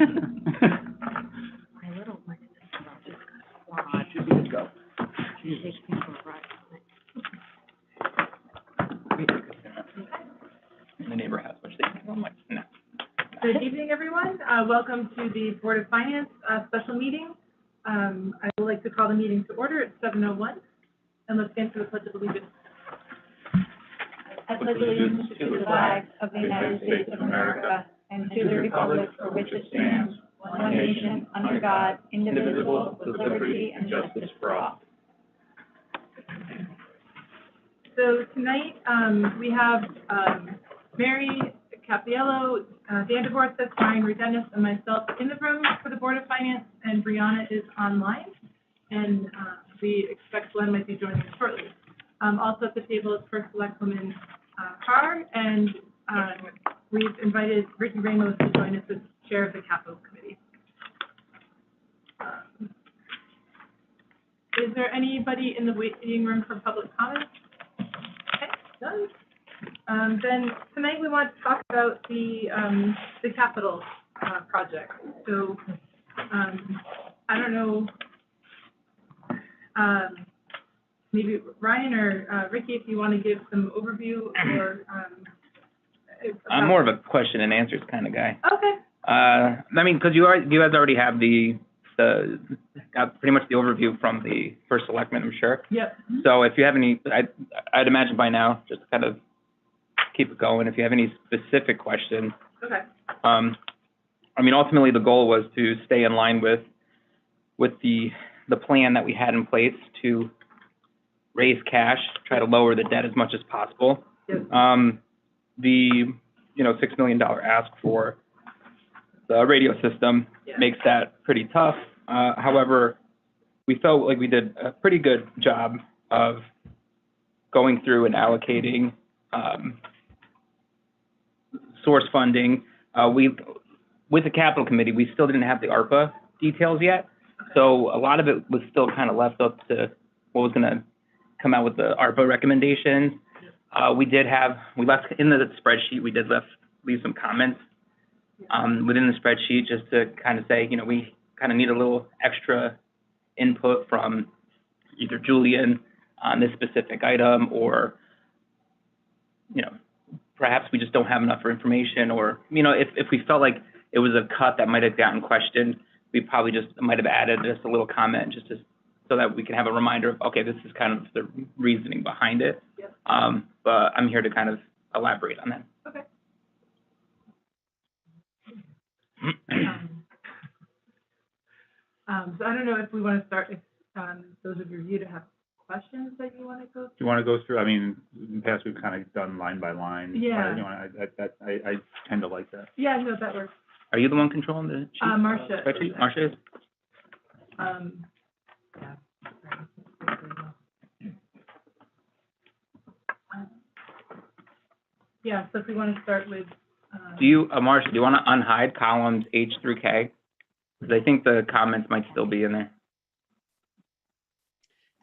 My little one is just got Should be good to go. takes me for a ride. The neighbor has much they can. I'm like, no. Good evening, everyone. Welcome to the Board of Finance special meeting. I would like to call the meeting to order at 7:01, and let's stand for the Pledge of Allegiance. I pledge allegiance to the flag of the United States of America and to the republic for which it stands, one nation, under God, indivisible, with liberty and justice for all. So tonight, we have Mary Capiello, Dan DeVorsis, Ryan Redenis, and myself in the room for the Board of Finance, and Brianna is online, and we expect Glenn might be joining us shortly. Also at the table is First Selectwoman Carr, and we've invited Ricky Ramos to join us as Chair of the Capital Committee. Is there anybody in the waiting room for public comment? Okay, done. Then tonight we want to talk about the capital project. So I don't know, maybe Ryan or Ricky, if you want to give some overview or. I'm more of a question and answers kind of guy. Okay. I mean, because you guys already have got pretty much the overview from the first selectman, I'm sure. Yep. So if you have any, I'd imagine by now, just kind of keep it going. If you have any specific questions. Okay. I mean, ultimately the goal was to stay in line with the plan that we had in place to raise cash, try to lower the debt as much as possible. Yep. The $6 million ask for the radio system makes that pretty tough. However, we felt like we did a pretty good job of going through and allocating source funding. With the capital committee, we still didn't have the ARPA details yet. So a lot of it was still kind of left up to what was going to come out with the ARPA recommendations. We left in the spreadsheet, we did leave some comments within the spreadsheet just to kind of say, we kind of need a little extra input from either Julian on this specific item, or, perhaps we just don't have enough information, or, if we felt like it was a cut that might have gotten questioned, we probably just might have added just a little comment so that we can have a reminder of, okay, this is kind of the reasoning behind it. Yep. But I'm here to kind of elaborate on that. Okay. So I don't know if we want to start with those of you to have questions that you want to go through. Do you want to go through? I mean, in the past we've kind of done line by line. Yeah. I tend to like that. Yeah, no, that works. Are you the one controlling the sheet? Marcia. Spreadsheet? Marcia is? Yeah. Yeah, so if we want to start with. Marcia, do you want to unhide columns H through K? Because I think the comments might still be in there.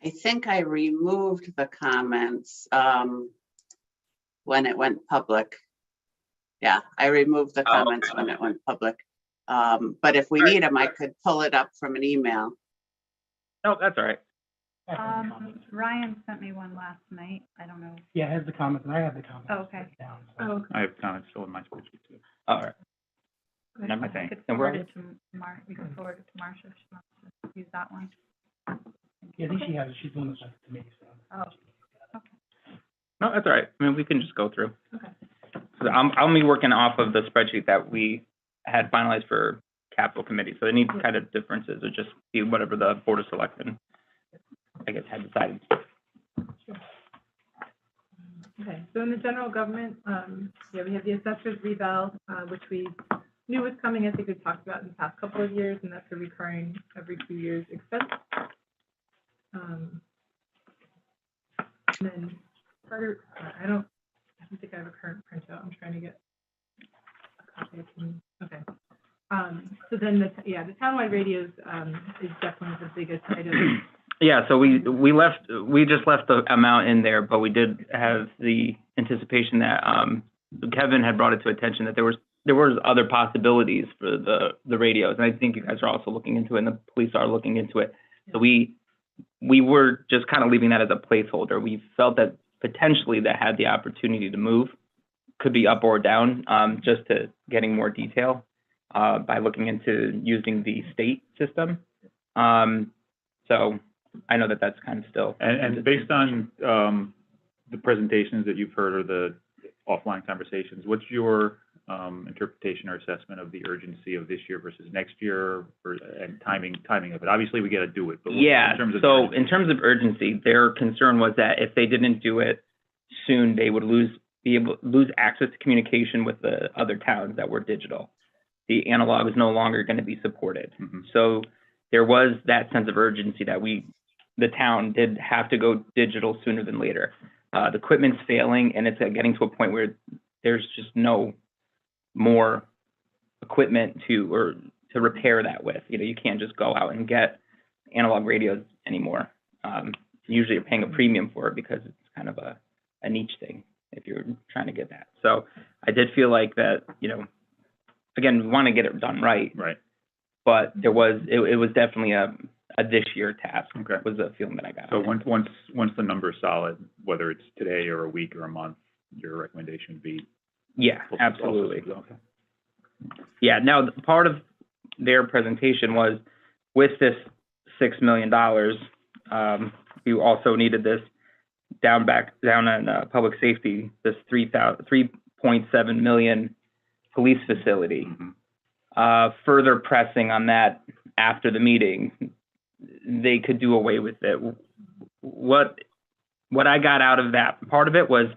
I think I removed the comments when it went public. Yeah, I removed the comments when it went public. But if we need them, I could pull it up from an email. No, that's all right. Ryan sent me one last night. I don't know. Yeah, it has the comments, and I have the comments. Oh, okay. Down, so. Oh, okay. I have comments still in my spreadsheet too. All right. Okay. I think. Could And we're- forward it to we can forward it to Marcia if she wants to use that one. Yeah, I think she has it. She's the one that sent it to me, so. Oh, No, that's all right. I mean, we can just go through. Okay. So I'll be working off of the spreadsheet that we had finalized for capital committee. So any kind of differences would just be whatever the Board of Selectmen, I guess, had decided. Sure. Okay, so in the general government, we have the assessors reval, which we knew was coming. I think we've talked about in the past couple of years, and that's a recurring every 2 years expense. And then Carter, I don't think I have a current printout. I'm trying to get a copy of them. Okay. So then the townwide radios is definitely the biggest item. Yeah, so we just left the amount in there, but we did have the anticipation that Kevin had brought it to attention that there there was other possibilities for the radios, and I think you guys are also looking into it, and the police are looking into it. So we were just kind of leaving that as a placeholder. We felt that potentially that had the opportunity to move, could be up or down, just to getting more detail by looking into using the state system. So I know that that's kind of still. And based on the presentations that you've heard or the offline conversations, what's your interpretation or assessment of the urgency of this year versus next year, and timing of it? Obviously, we got to do it, but Yeah, in terms of so in terms of urgency, their concern was that if they didn't do it soon, they would lose access to communication with the other towns that were digital. The analog is no longer going to be supported. Mhm. So there was that sense of urgency that the town did have to go digital sooner than later. The equipment's failing, and it's getting to a point where there's just no more equipment to repair that with. You can't just go out and get analog radios anymore. Usually you're paying a premium for it because it's kind of a niche thing if you're trying to get that. So I did feel like that, again, we want to get it done right. Right. But it was definitely a this year task. Okay. Was the feeling that I got. So once the number's solid, whether it's today or a week or a month, your recommendation would be? Yeah, absolutely. Okay. Yeah. Now, part of their presentation was with this $6 million, you also needed this down in public safety, this 3.7 million police facility. Mhm. Further pressing on that after the meeting, they could do away with it. What I got out of that part of it was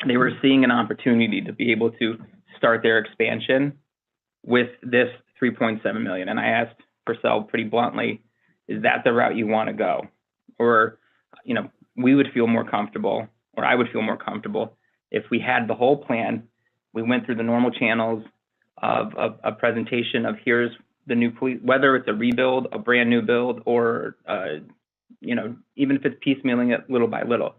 they were seeing an opportunity to be able to start their expansion with this 3.7 million. And I asked Purcell pretty bluntly, is that the route you want to go? Or, we would feel more comfortable, or I would feel more comfortable if we had the whole plan. We went through the normal channels of a presentation of here's the new police, whether it's a rebuild, a brand new build, or, even if it's piecemealing it little by little.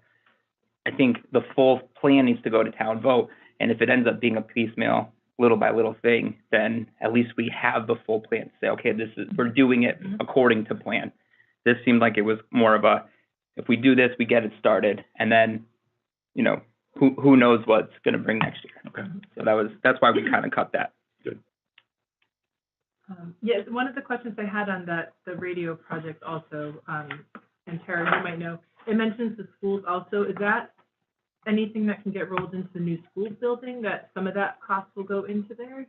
I think the full plan needs to go to town vote. And if it ends up being a piecemeal, little by little thing, then at least we have the full plan to say, okay, we're doing it according to plan. This seemed like it was more of if we do this, we get it started, and then, who knows what's going to bring next year. Okay. So that's why we kind of cut that. Good. Yes, one of the questions I had on the radio project also, and Tara, you might know, it mentions the schools also. Is that anything that can get rolled into the new school building, that some of that cost will go into there?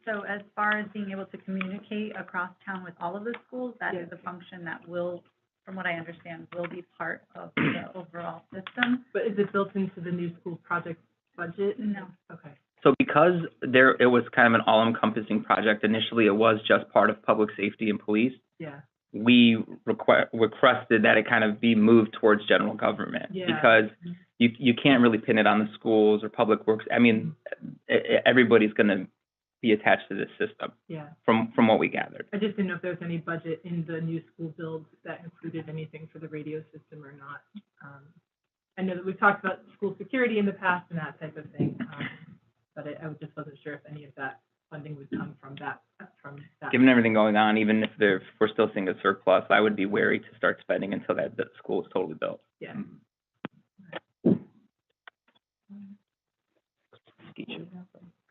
So as far as being able to communicate across town with all of the schools, that is a function that will, from what I understand, will be part of the overall system. But is it built into the new school project budget? No. Okay. So because it was kind of an all-encompassing project, initially it was just part of public safety and police. Yeah. We requested that it kind of be moved towards general government. Yeah. Because you can't really pin it on the schools or public works. I mean, everybody's going to be attached to this system. Yeah. From what we gathered. I just didn't know if there was any budget in the new school build that included anything for the radio system or not. I know that we've talked about school security in the past and that type of thing, but I just wasn't sure if any of that funding would come from that. Given everything going on, even if we're still seeing a surplus, I would be wary to start spending until the school is totally built. Yeah.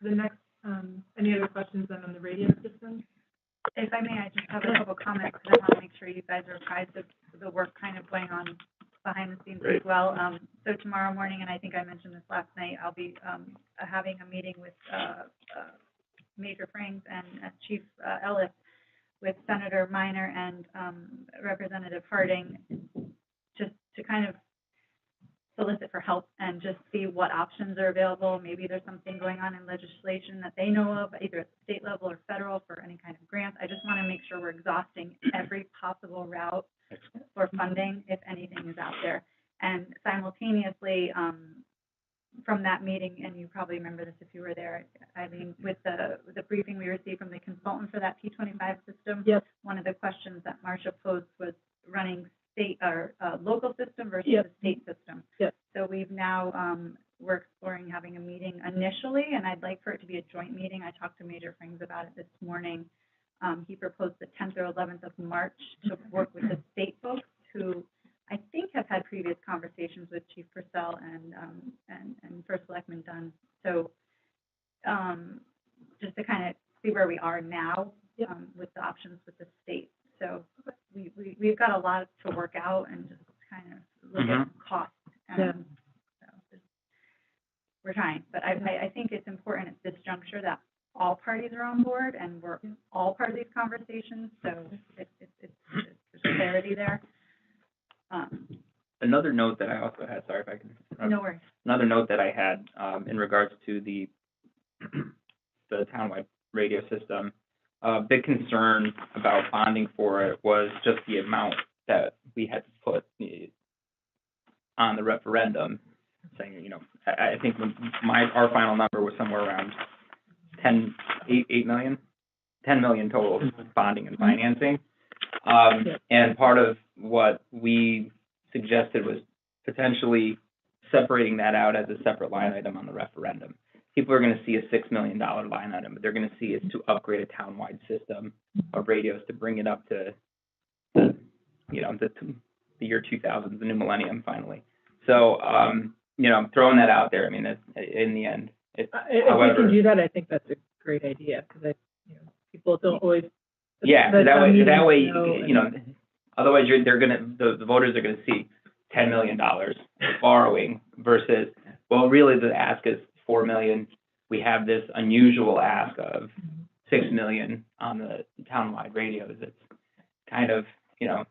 The next, any other questions then on the radio system? If I may, I just have a couple comments, because I want to make sure you guys are apprised of the work kind of going on behind the scenes as well. So tomorrow morning, and I think I mentioned this last night, I'll be having a meeting with Major Frings and Chief Ellis, with Senator Minor and Representative Harding, just to kind of solicit for help and just see what options are available. Maybe there's something going on in legislation that they know of, either at the state level or federal, for any kind of grants. I just want to make sure we're exhausting every possible route for funding if anything is out there. And simultaneously, from that meeting, and you probably remember this if you were there, Eileen, with the briefing we received from the consultant for that P25 system, Yep. One of the questions that Marcia posed was running state or local system versus Yep. the state system. Yep. So we've now we're exploring having a meeting initially, and I'd like for it to be a joint meeting. I talked to Major Frings about it this morning. He proposed the 10th or 11th of March to work with the state folks who I think have had previous conversations with Chief Purcell and First Selectman Dunn. So just to kind of see where we are now with the options with the state. So we've got a lot to work out and just kind of look at costs. And so we're trying, but I think it's important at this juncture that all parties are on board and we're all part of these conversations. So there's clarity there. Another note that I also had, sorry if I can. No worries. Another note that I had in regards to the townwide radio system, big concern about bonding for it was just the amount that we had to put on the referendum, saying, I think our final number was somewhere around 10 million total bonding and financing. And part of what we suggested was potentially separating that out as a separate line item on the referendum. People are going to see a $6 million line item, but they're going to see it to upgrade a townwide system of radios to bring it up to the year 2000, the new millennium, finally. So, I'm throwing that out there. I mean, in the end, if we can do that, I think that's a great idea, because people don't always. Yeah, that way, otherwise the voters are gonna see $10 million borrowing versus, well, really the ask is $4 million. We have this unusual ask of $6 million on the townwide radios. It's kind of,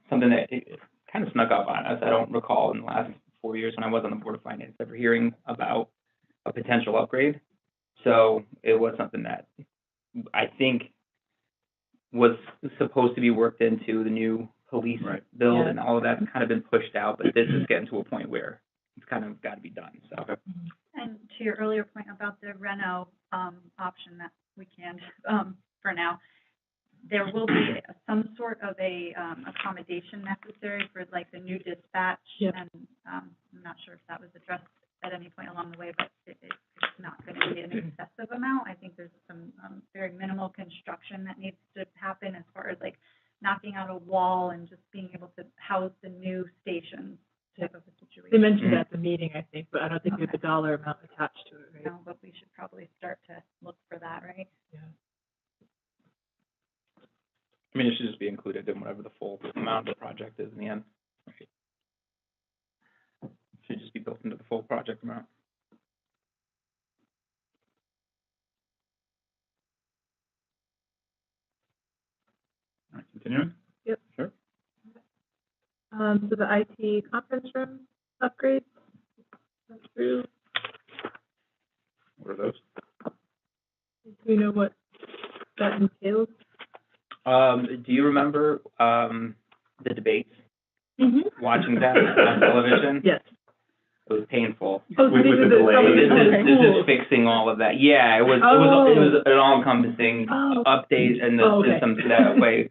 something that kind of snuck up on us. I don't recall in the last 4 years when I was on the Board of Finance ever hearing about a potential upgrade. So it was something that I think was supposed to be worked into the new police build, and all of that's kind of been pushed out, but this is getting to a point where it's kind of got to be done. So. And to your earlier point about the Reno option that we can't for now, there will be some sort of a accommodation necessary for like the new dispatch, and I'm not sure if that was addressed at any point along the way, but it's not going to be an excessive amount. I think there's some very minimal construction that needs to happen as far as like knocking out a wall and just being able to house the new station type of a situation. They mentioned that at the meeting, I think, but I don't think we have a dollar amount attached to it, right? No, but we should probably start to look for that, right? Yeah. I mean, it should just be included in whatever the full amount of the project is in the end. Right. Should just be built into the full project amount. All right, continuing? Yep. Sure. So the IT conference room upgrades went through. What are those? Do you know what that entails? Do you remember the debates? Mm-hmm. Watching that on television? Yes. It was painful. Oh, so With these the are the delay. some of This the is fixing all of that. Yeah, it was an all-encompassing update in the system, so that way,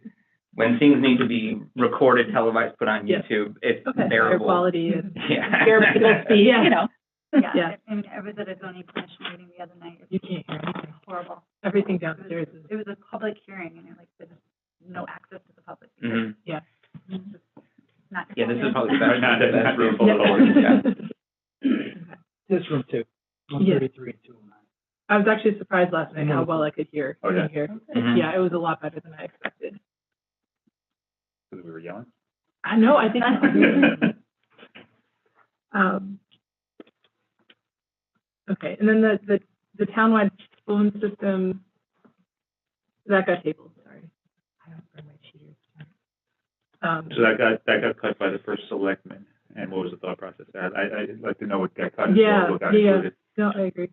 when things need to be recorded, televised, put on YouTube, it's higher bearable. quality and Yeah. bearable speed, Yeah. Yeah. And I was at a zoning commission meeting the other night. You can't hear anything. Horrible. Everything downstairs is, It was a public hearing, and there's no access to the public. Mhm. yeah. It's just not. Yeah, this is probably better. Not that room full of Yeah. This room too, 133 and 209. I was actually surprised last night how well I could hear. Oh, yeah? Mhm. Yeah, it was a lot better than I expected. Because we were yelling? I know, I think. Okay, and then the townwide phone system, that got tabled, sorry. I don't bring my cheaters. So that got cut by the first selectman, and what was the thought process there? I'd like to know what got cut and what got included. No, I agree.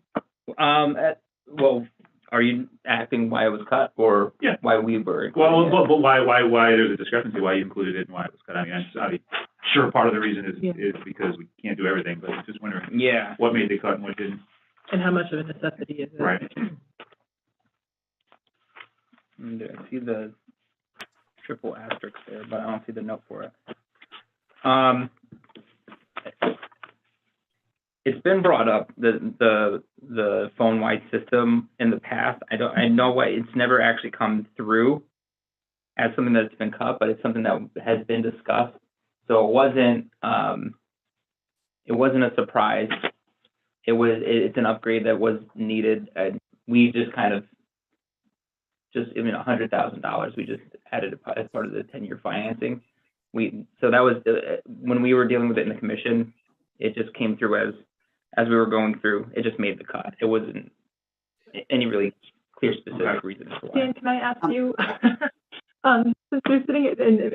Well, are you asking why it was cut, or why we were? Well, but why there's a discrepancy, why you included it and why it was cut? I mean, sure, part of the reason is because we can't do everything, but I'm just wondering what made the cut and what didn't. And how much of a necessity is it? Right. And I see the triple asterisk there, but I don't see the note for it. It's been brought up, the phone-wide system in the past. I know why it's never actually come through as something that's been cut, but it's something that has been discussed. So it wasn't a surprise. It's an upgrade that was needed. And we just kind of $100,000. We just added it as part of the 10-year financing. So that was when we were dealing with it in the commission. It just came through as we were going through. It just made the cut. It wasn't any really clear specific reason for why. Dan, can I ask you, since you're sitting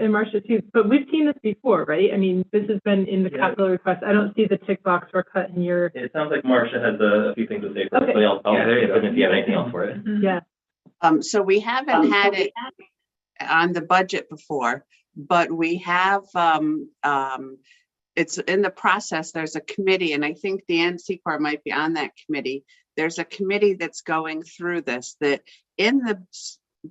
in Marcia too, but we've seen this before, right? I mean, this has been in the capital request. I don't see the tick box for cut in your. It sounds like Marcia has a few things to say first, Okay. so I'll Yeah, there you skip it if you have anything else for it. Yeah. So we haven't had it on the budget before, but we have, it's in the process. There's a committee, and I think Dan Secor might be on that committee. There's a committee that's going through this, that in the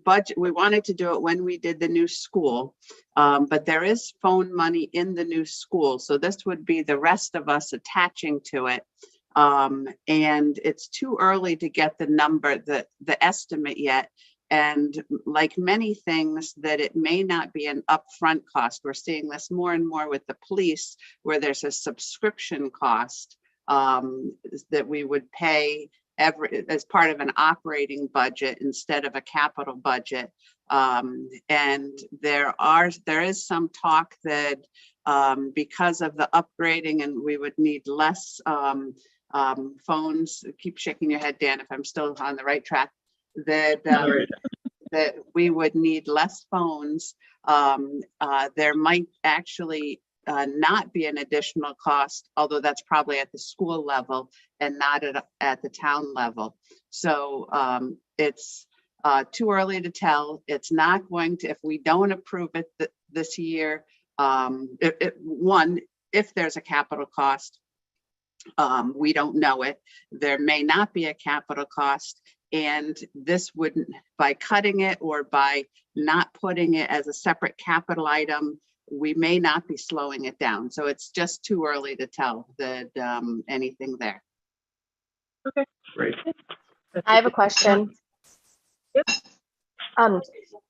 budget, we wanted to do it when we did the new school, but there is phone money in the new school. So this would be the rest of us attaching to it. And it's too early to get the number, the estimate yet. And like many things, that it may not be an upfront cost. We're seeing this more and more with the police, where there's a subscription cost that we would pay as part of an operating budget instead of a capital budget. And there is some talk that because of the upgrading, and we would need less phones. Keep shaking your head, Dan, if I'm still on the right track. That we would need less phones. There might actually not be an additional cost, although that's probably at the school level and not at the town level. So it's too early to tell. It's not going to, if we don't approve it this year, if there's a capital cost, we don't know it. There may not be a capital cost. And this wouldn't, by cutting it or by not putting it as a separate capital item, we may not be slowing it down. So it's just too early to tell that anything there. Okay. Great. I have a question. Yep.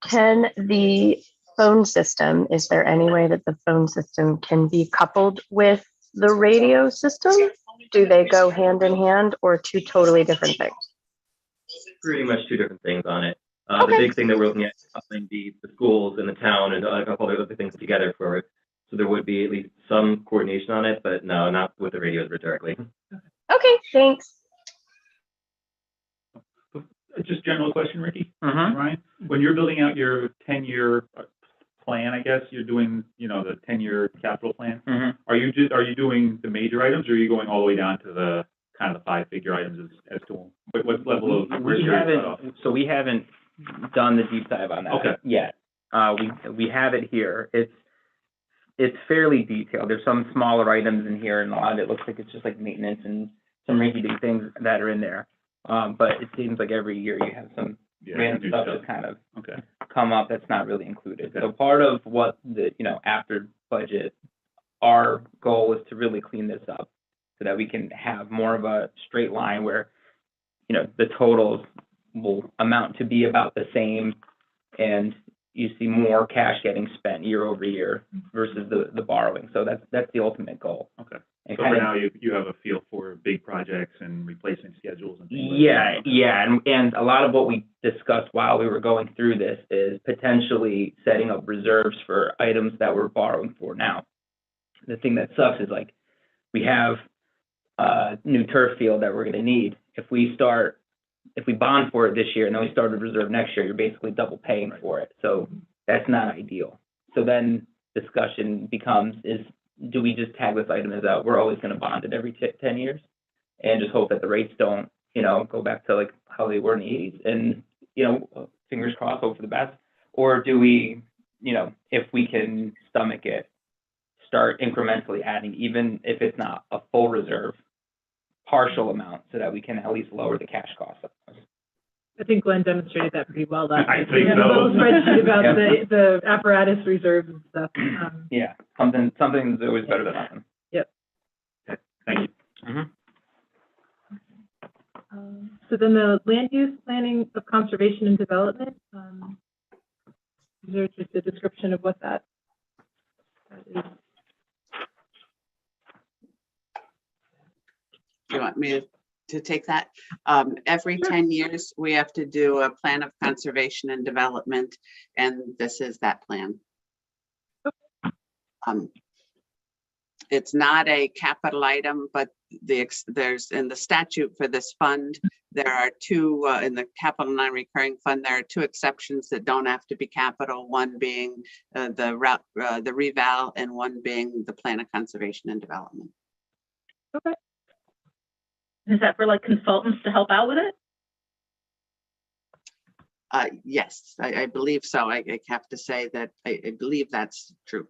Can the phone system, is there any way that the phone system can be coupled with the radio system? Do they go hand in hand, or two totally different things? Pretty much two different things on it. Okay. The big thing that we're looking at is coupling the schools and the town and a couple of other things together for it. So there would be at least some coordination on it, but no, not with the radios directly. Okay, thanks. Just general question, Ricky. Mm-hmm. Ryan, when you're building out your 10-year plan, I guess you're doing, the 10-year capital plan. Mm-hmm. Are you doing the major items, or are you going all the way down to the kind of the 5-figure items as to what level of? We haven't done the deep dive on that yet. We have it here. It's fairly detailed. There's some smaller items in here, and a lot of it looks like it's just like maintenance and some rinky-dink things that are in there. But it seems like every year you have some random stuff that's kind of come up that's not really included. So part of what the, after budget, our goal is to really clean this up so that we can have more of a straight line where, the totals will amount to be about the same, and you see more cash getting spent year over year versus the borrowing. So that's the ultimate goal. Okay. And So for now, you have a feel for big projects and replacement schedules and things like that. Yeah, and a lot of what we discussed while we were going through this is potentially setting up reserves for items that we're borrowing for now. The thing that sucks is like we have a new turf field that we're going to need. If we bond for it this year and then we start a reserve next year, you're basically double paying for it. So that's not ideal. So then discussion becomes do we just tag this item as out? We're always going to bond it every 10 years and just hope that the rates don't, go back to like how they were in the 80s and, fingers crossed, hope for the best. Or do we, if we can stomach it, start incrementally adding, even if it's not a full reserve, partial amount, so that we can at least lower the cash cost of those. I think Glenn demonstrated that pretty well last I night. think We had a so. little spreadsheet about the apparatus reserves and stuff. Yeah, something's always better than nothing. Thank you. Mm-hmm. So then the land use planning of conservation and development, is there just a description of what that is? Do you want me to take that? Every 10 years, we have to do a plan of conservation and development, and this is that plan. It's not a capital item, but there's in the statute for this fund, there are two, in the capital non-recurring fund, there are two exceptions that don't have to be capital, one being the reval and one being the plan of conservation and development. Okay. Is that for like consultants to help out with it? Yes, I believe so. I have to say that I believe that's true.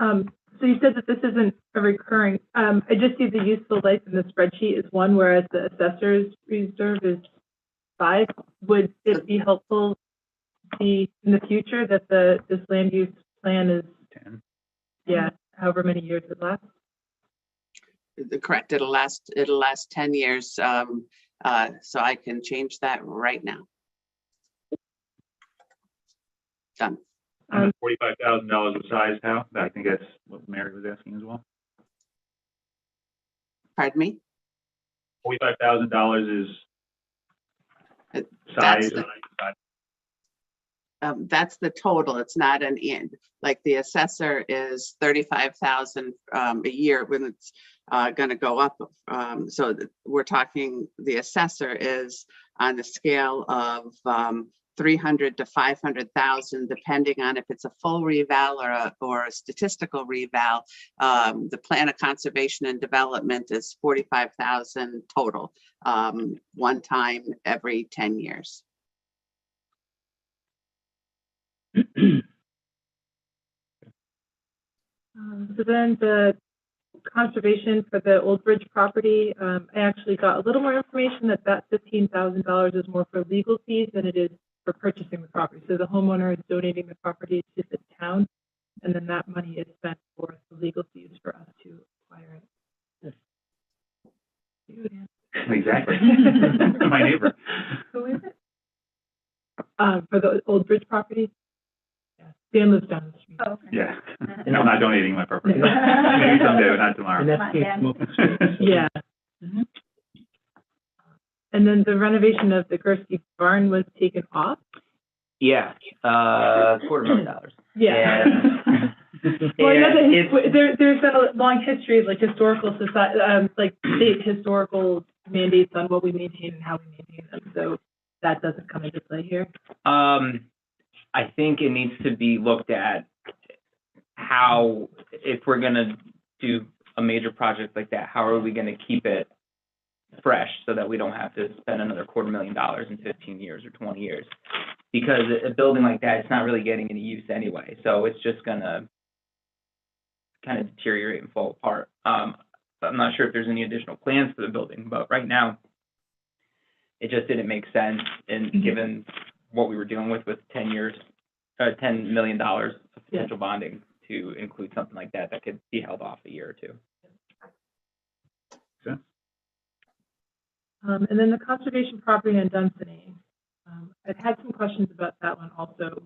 So you said that this isn't a recurring, I just see the useful life in the spreadsheet is 1, whereas the assessor's reserve is 5. Would it be helpful to see in the future that this land use plan is 10. Yeah, however many years it lasts? Correct. It'll last 10 years. So I can change that right now. Done. $45,000 of size, how? I think that's what Mary was asking as well. Pardon me? $45,000 is That's size. that's the total. It's not an end. Like the assessor is 35,000 a year when it's going to go up. So we're talking the assessor is on the scale of 300 to 500,000, depending on if it's a full reval or a statistical reval. The plan of conservation and development is 45,000 total, one time every 10 years. So then the conservation for the Old Bridge property, I actually got a little more information that $15,000 is more for legal fees than it is for purchasing the property. So the homeowner is donating the property to the town, and then that money is spent for the legal fees for us to acquire it. Exactly. My neighbor. Who is it? For the Old Bridge property? Yeah, Dan lives down the street. Oh, okay. Yeah. No, I'm not donating my property. Maybe someday, but not tomorrow. And that's the smoking space. Yeah. And then the renovation of the Gursky barn was taken off? Yeah, $250,000. Yeah. Well, I know that there's been a long history of like historical society, like state historical mandates on what we maintain and how we maintain them. So that doesn't come into play here. I think it needs to be looked at how, if we're gonna do a major project like that, how are we gonna keep it fresh so that we don't have to spend another $250,000 in 15 years or 20 years? Because a building like that, it's not really getting any use anyway, so it's just gonna kind of deteriorate and fall apart. I'm not sure if there's any additional plans for the building, but right now, it just didn't make sense, and given what we were dealing with $10 million of potential bonding, to include something like that could be held off a year or two. Okay. And then the conservation property on Dunsany. I've had some questions about that one also.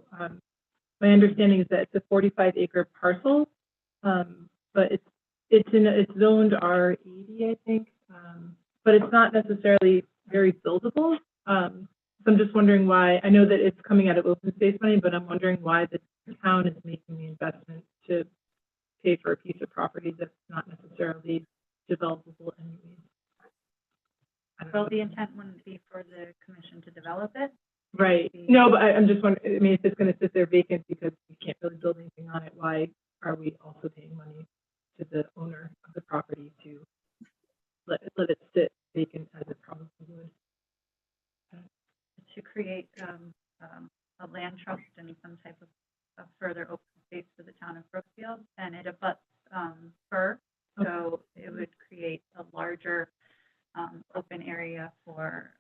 My understanding is that it's a 45-acre parcel, but it's zoned R80, I think, but it's not necessarily very buildable. So I'm just wondering why. I know that it's coming out of open space money, but I'm wondering why the town is making the investment to pay for a piece of property that's not necessarily developable anyways. Well, the intent wouldn't be for the commission to develop it. Right. No, but I'm just wondering, I mean, if it's going to sit there vacant because we can't really build anything on it, why are we also paying money to the owner of the property to let it sit vacant as it probably would? To create a land trust and some type of further open space for the town of Brookfield, and it abuts Fir, so it would create a larger open area for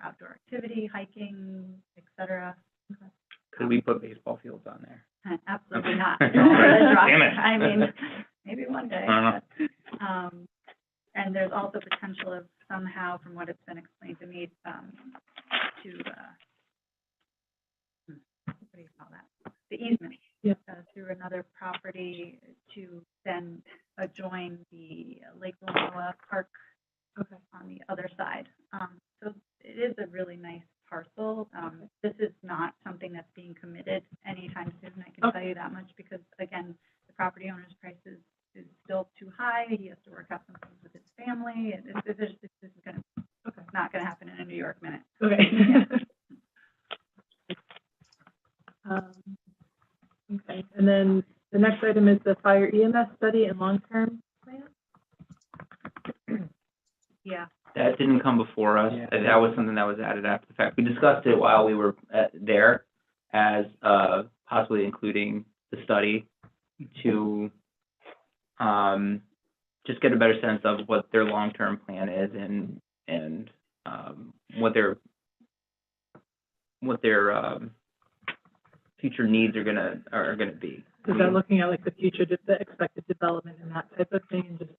outdoor activity, hiking, etc. Could we put baseball fields on there? Absolutely not. Damn it. I mean, maybe one day. I don't know. But, And there's also potential of somehow, from what it's been explained to me, what do you call that? The easement. Yeah. Through another property to then adjoin the Lake Lamoille Park Okay. on the other side. So it is a really nice parcel. This is not something that's being committed anytime soon, I can tell you that much, because again, the property owner's price is still too high. He has to work out some things with his family. This is gonna, not gonna happen in a New York minute. Okay. Okay, and then the next item is the fire EMS study and long-term plan. Yeah. That didn't come before us. Yeah. That was something that was added after the fact. We discussed it while we were there as possibly including the study to just get a better sense of what their long-term plan is and what their future needs are gonna be. Is that looking at like the future, the expected development and that type of thing, and just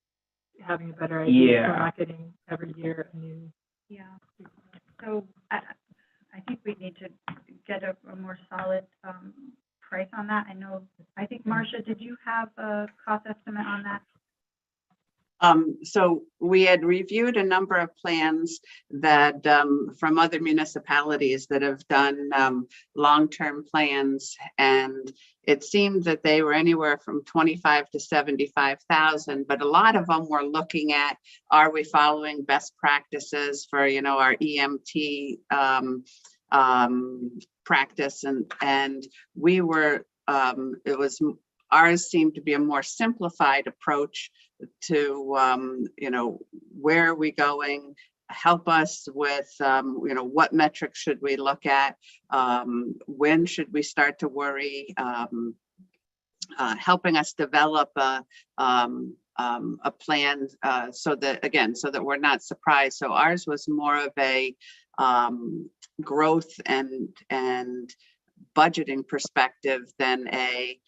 having a better idea? Yeah. So we're not getting every year a new. Yeah. So I think we need to get a more solid price on that. I think, Marcia, did you have a cost estimate on that? So we had reviewed a number of plans that, from other municipalities that have done, long-term plans. And it seemed that they were anywhere from 25 to 75,000, but a lot of them were looking at, are we following best practices for, our EMT, practice, and we were, ours seemed to be a more simplified approach to, where are we going? Help us with, what metrics should we look at? When should we start to worry? Helping us develop a plan so that we're not surprised. So ours was more of a growth and budgeting perspective than a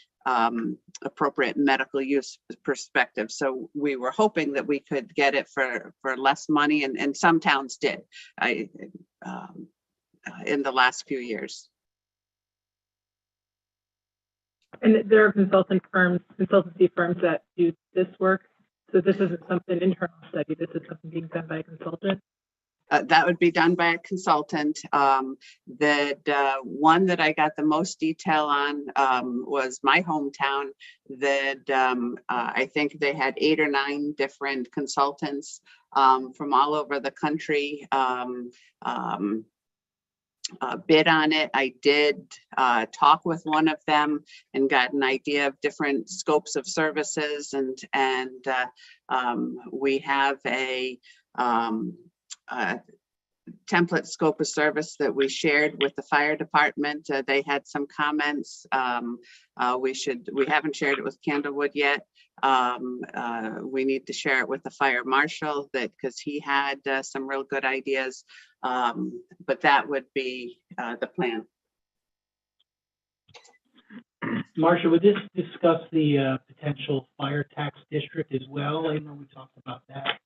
appropriate medical use perspective. So we were hoping that we could get it for less money, and some towns did in the last few years. And there are consultancy firms that do this work. So this isn't something internal study. This is something being done by a consultant. That would be done by a consultant. That one that I got the most detail on was my hometown. That I think they had 8 or 9 different consultants from all over the country bid on it. I did talk with one of them and got an idea of different scopes of services, and we have a template scope of service that we shared with the fire department. They had some comments. We haven't shared it with Candlewood yet. We need to share it with the fire marshal because he had some real good ideas. But that would be the plan. Marcia, would this discuss the potential fire tax district as well? I know we talked about that.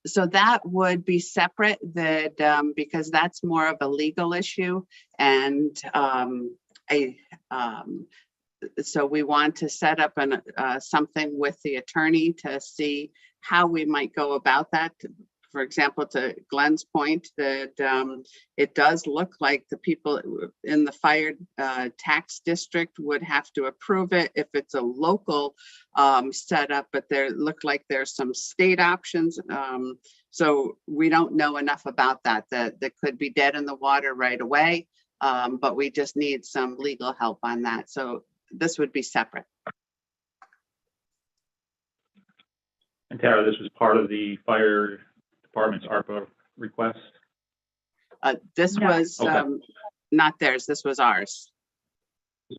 So that would be separate, because that's more of a legal issue, and so we want to set up something with the attorney to see how we might go about that. For example, to Glenn's point, that it does look like the people in the fire tax district would have to approve it if it's a local setup, but look like there's some state options. So we don't know enough about that could be dead in the water right away, but we just need some legal help on that. So this would be separate. And Tara, this was part of the fire department's ARPA request? This No. was Okay. not theirs. This was ours.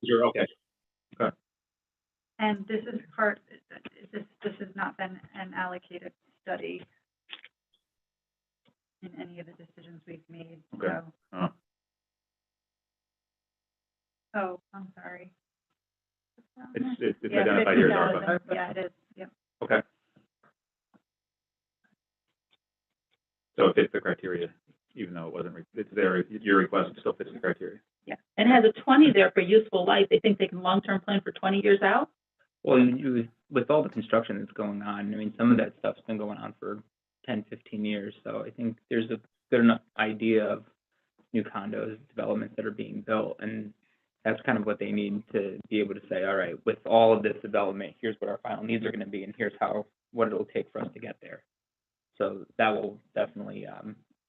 Okay. And this is this has not been an allocated study in any of the decisions we've made, Okay. so. Oh, I'm sorry. It's Yeah, identified here as ARPA. $50,000. Yeah, it is, yep. Okay. So it fits the criteria, even though it wasn't, it's there, your request still fits the criteria. Yeah, and has a 20 there for useful life. They think they can long-term plan for 20 years out? Well, with all the construction that's going on, I mean, some of that stuff's been going on for 10, 15 years. So I think there's a good enough idea of new condos, developments that are being built. And that's kind of what they need to be able to say, all right, with all of this development, here's what our final needs are going to be, and here's what it'll take for us to get there. So that will definitely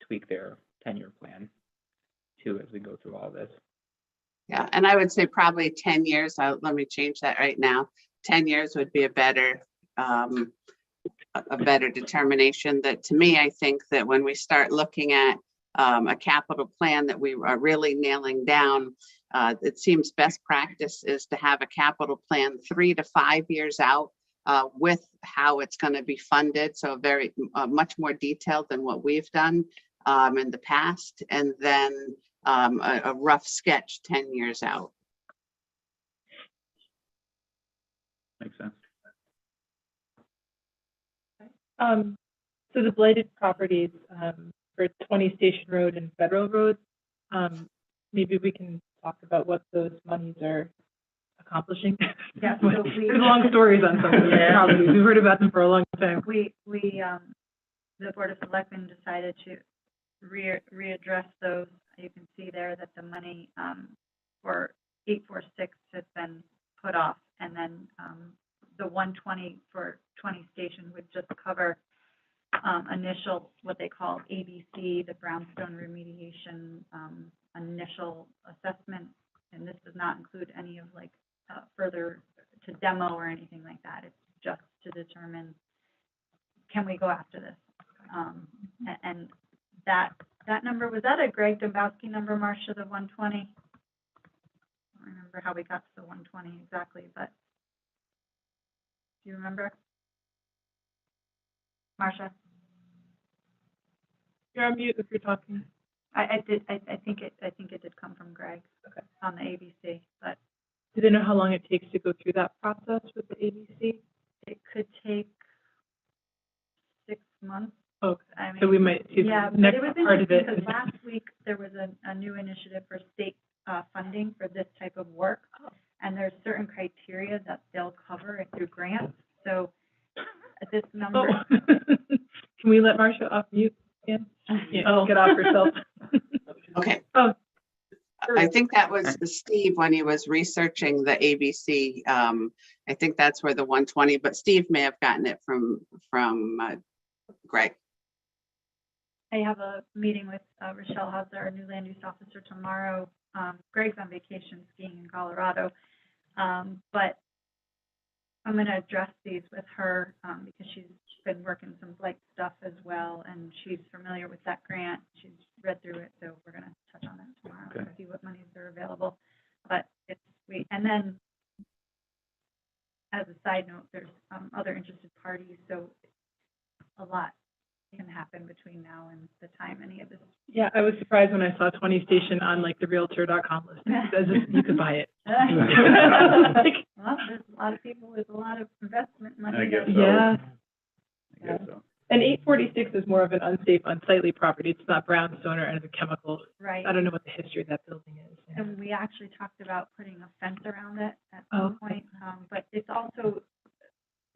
tweak their 10-year plan too as we go through all this. Yeah, and I would say probably 10 years, let me change that right now. 10 years would be a better determination. That to me, I think that when we start looking at a capital plan that we are really nailing down, it seems best practice is to have a capital plan 3 to 5 years out with how it's going to be funded. So very much more detailed than what we've done in the past, and then a rough sketch 10 years out. Makes sense. So the blighted properties, for 20 Station Road and Federal Road, maybe we can talk about what those monies are accomplishing. Yeah, so There's long stories on some of these properties. We've heard about them for a long time. The Board of Selectmen decided to readdress those. You can see there that the money for 846 has been put off, and then the 120 for 20 Station would just cover initial, what they call ABC, the brownstone remediation initial assessment, and this does not include any of like further to demo or anything like that. It's just to determine, can we go after this? And that number, was that a Greg Dombowski number, Marcia, the 120? I don't remember how we got to the 120 exactly, but do you remember? Marcia? You're on mute if you're talking. I think it did come from Greg. Okay. On the ABC, but Do they know how long it takes to go through that process with the ABC? it could take 6 months. Oh, I mean, so we might see yeah, the but next it was part of it. interesting because last week there was a new initiative for state funding for this type of work. And there's certain criteria that they'll cover through grants. So this number. Can we let Marcia off mute again? Yeah, get off herself. Okay. Oh. I think that was Steve when he was researching the ABC. I think that's where the 120, but Steve may have gotten it from Greg. I have a meeting with Rochelle House, our new land use officer, tomorrow. Greg's on vacation skiing in Colorado, but I'm going to address these with her because she's been working some blight stuff as well, and she's familiar with that grant. She's read through it, so we're going to touch on that tomorrow and see what monies are available. But it's sweet. And then, as a side note, there's other interested parties, so a lot can happen between now and the time any of this. Yeah, I was surprised when I saw 20 Station on like the Realtor.com list. It says you could buy it. Well, there's a lot of people with a lot of investment money. I guess so. Yeah. I guess so. And 846 is more of an unsafe, unsightly property. It's not brownstone or any of the chemicals. Right. I don't know what the history of that building is. And we actually talked about putting a fence around it at some point, but it's also,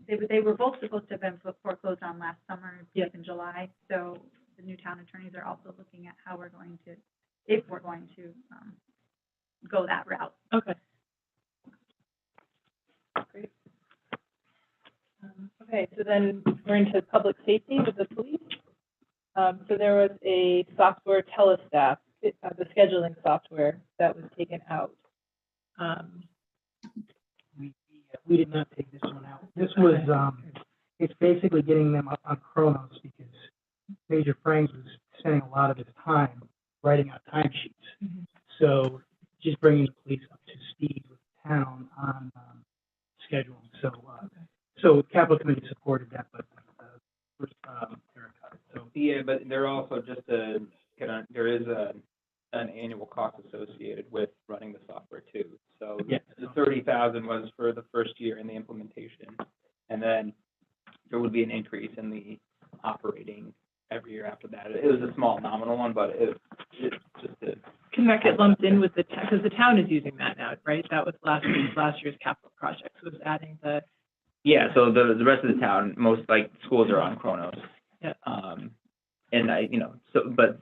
they were both supposed to have been foreclosed on last summer, like in July. So the new town attorneys are also looking at how we're going to, if we're going to go that route. Okay. Great. Okay, so then we're into public safety with the police. So there was a software, Telestaff, the scheduling software that was taken out. We did not take this one out. This was, it's basically getting them up on Chronos because Major Franks was spending a lot of his time writing out timesheets. So just bringing the police up to speed with the town on scheduling. So capital committee supported that, but Eric got it. So Yeah, but they're also just there is an annual cost associated with running the software too. So yeah. the 30,000 was for the first year in the implementation, and then there would be an increase in the operating every year after that. It was a small nominal one, but it's just a, Can that get lumped in with the town, because the town is using that now, right? That was last year's capital project, was adding the, yeah, so the rest of the town, most, like, schools are on Chronos. Yeah. And but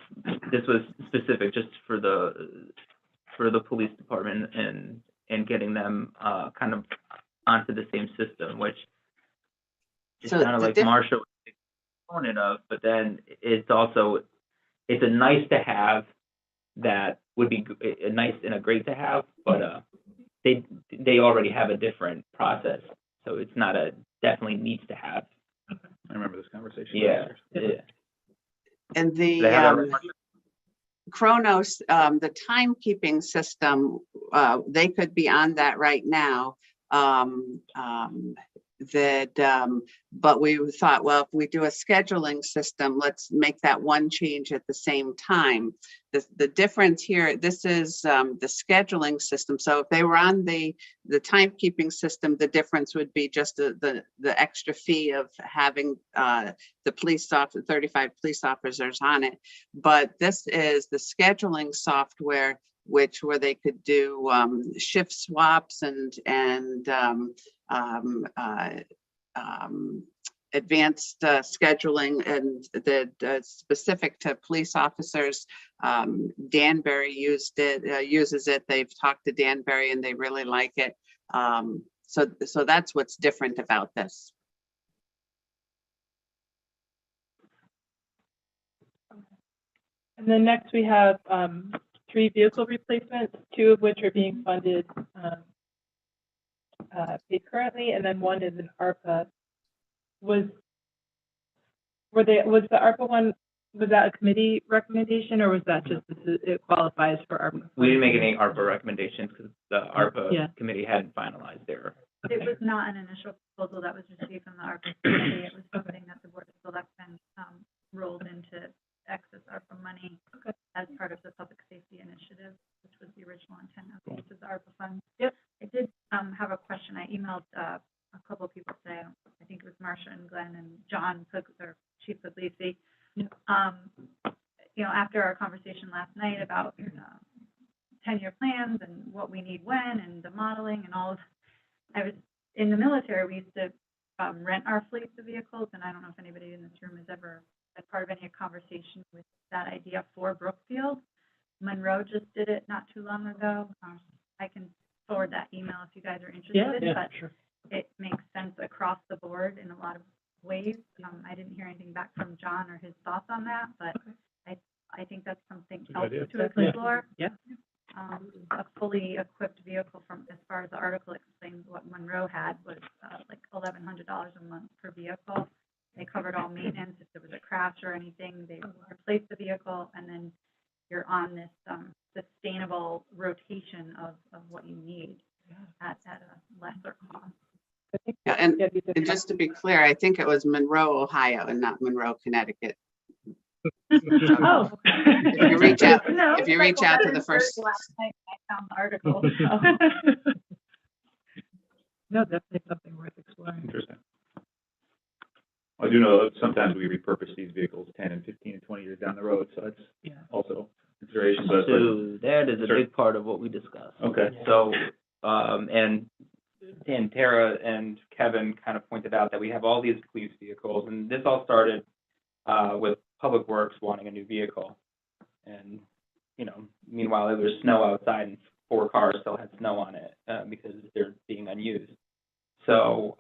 this was specific just for the police department and getting them, kind of onto the same system, which is So kind of the like diff- Marshall was a component of, but then it's a nice to have that would be a nice and a great to have, but, they already have a different process, so it's not a definitely needs to have. I remember this conversation. Yeah, last year. yeah. And They the, have their- Chronos, the timekeeping system, they could be on that right now. But we thought, well, if we do a scheduling system, let's make that one change at the same time. The difference here, this is the scheduling system. So if they were on the timekeeping system, the difference would be just the extra fee of having the police officer, 35 police officers on it. But this is the scheduling software, where they could do shift swaps and advanced scheduling, and the specific to police officers. Danbury uses it. They've talked to Danbury and they really like it. So that's what's different about this. and then next we have 3 vehicle replacements, 2 of which are being funded paid currently, and then 1 is an ARPA. Was the ARPA one, was that a committee recommendation, or was that just it qualifies for ARPA? We didn't make any ARPA recommendations because the ARPA Yeah. committee hadn't finalized their. It was not an initial proposal that was received from the ARPA committee. It was something that the Board of Selectmen rolled into excess ARPA money as part of the public safety initiative, which was the original intent of the use of the ARPA funds. Yep. I did have a question. I emailed a couple of people today. I think it was Marcia and Glenn and John, or Chief Puglisi. After our conversation last night about 10-year plans and what we need when and the modeling and all of, I was in the military, we used to rent our fleets of vehicles, and I don't know if anybody in this room has ever been part of any conversation with that idea for Brookfield. Monroe just did it not too long ago. I can forward that email if you guys are interested, but Sure. it makes sense across the board in a lot of ways. I didn't hear anything back from John or his thoughts on that, but I think that's something Good else idea. to explore. Yeah. A fully equipped vehicle, from as far as the article explains, what Monroe had was like $1,100 a month per vehicle. They covered all maintenance. If there was a crash or anything, they replaced the vehicle, and then you're on this sustainable rotation of what you need at a lesser cost. Yeah, and just to be clear, I think it was Monroe, Ohio, and not Monroe, Connecticut. Oh. If you reach out, No, if you like, reach well, out that to the is first, last night I found the article. No, definitely something worth exploring. Interesting. I do know that sometimes we repurpose these vehicles 10 and 15 and 20 years down the road, so that's Yeah. also consideration. But So that is a Sure. big part of what we discussed. okay, So, and Tara and Kevin kind of pointed out that we have all these police vehicles, and this all started with Public Works wanting a new vehicle. And, meanwhile, there was snow outside and 4 cars still had snow on it because they're being unused. So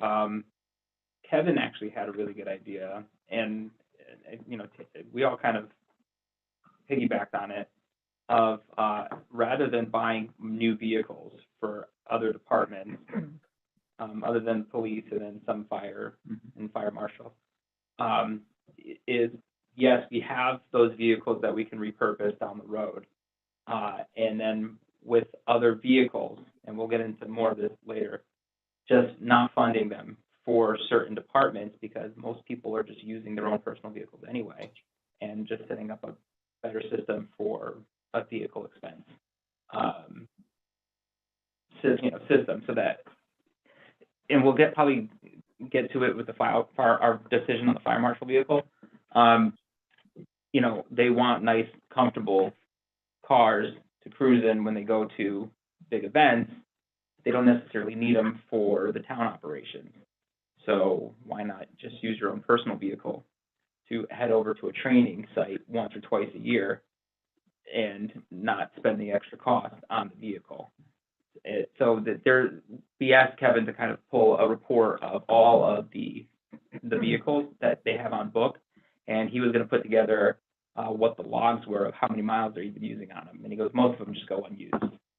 Kevin actually had a really good idea, and, we all kind of piggybacked on it, of rather than buying new vehicles for other departments, other than police and then some fire and fire marshal, is, yes, we have those vehicles that we can repurpose down the road. And then with other vehicles, and we'll get into more of this later, just not funding them for certain departments because most people are just using their own personal vehicles anyway, and just setting up a better system for a vehicle expense system, so that, and we'll probably get to it with the our decision on the fire marshal vehicle. you know, they want nice, comfortable cars to cruise in when they go to big events. They don't necessarily need them for the town operations. So why not just use your own personal vehicle to head over to a training site once or twice a year and not spend the extra cost on the vehicle? So that we asked Kevin to kind of pull a report of all of the vehicles that they have on book, and he was going to put together what the logs were of how many miles they're even using on them. And he goes, most of them just go unused,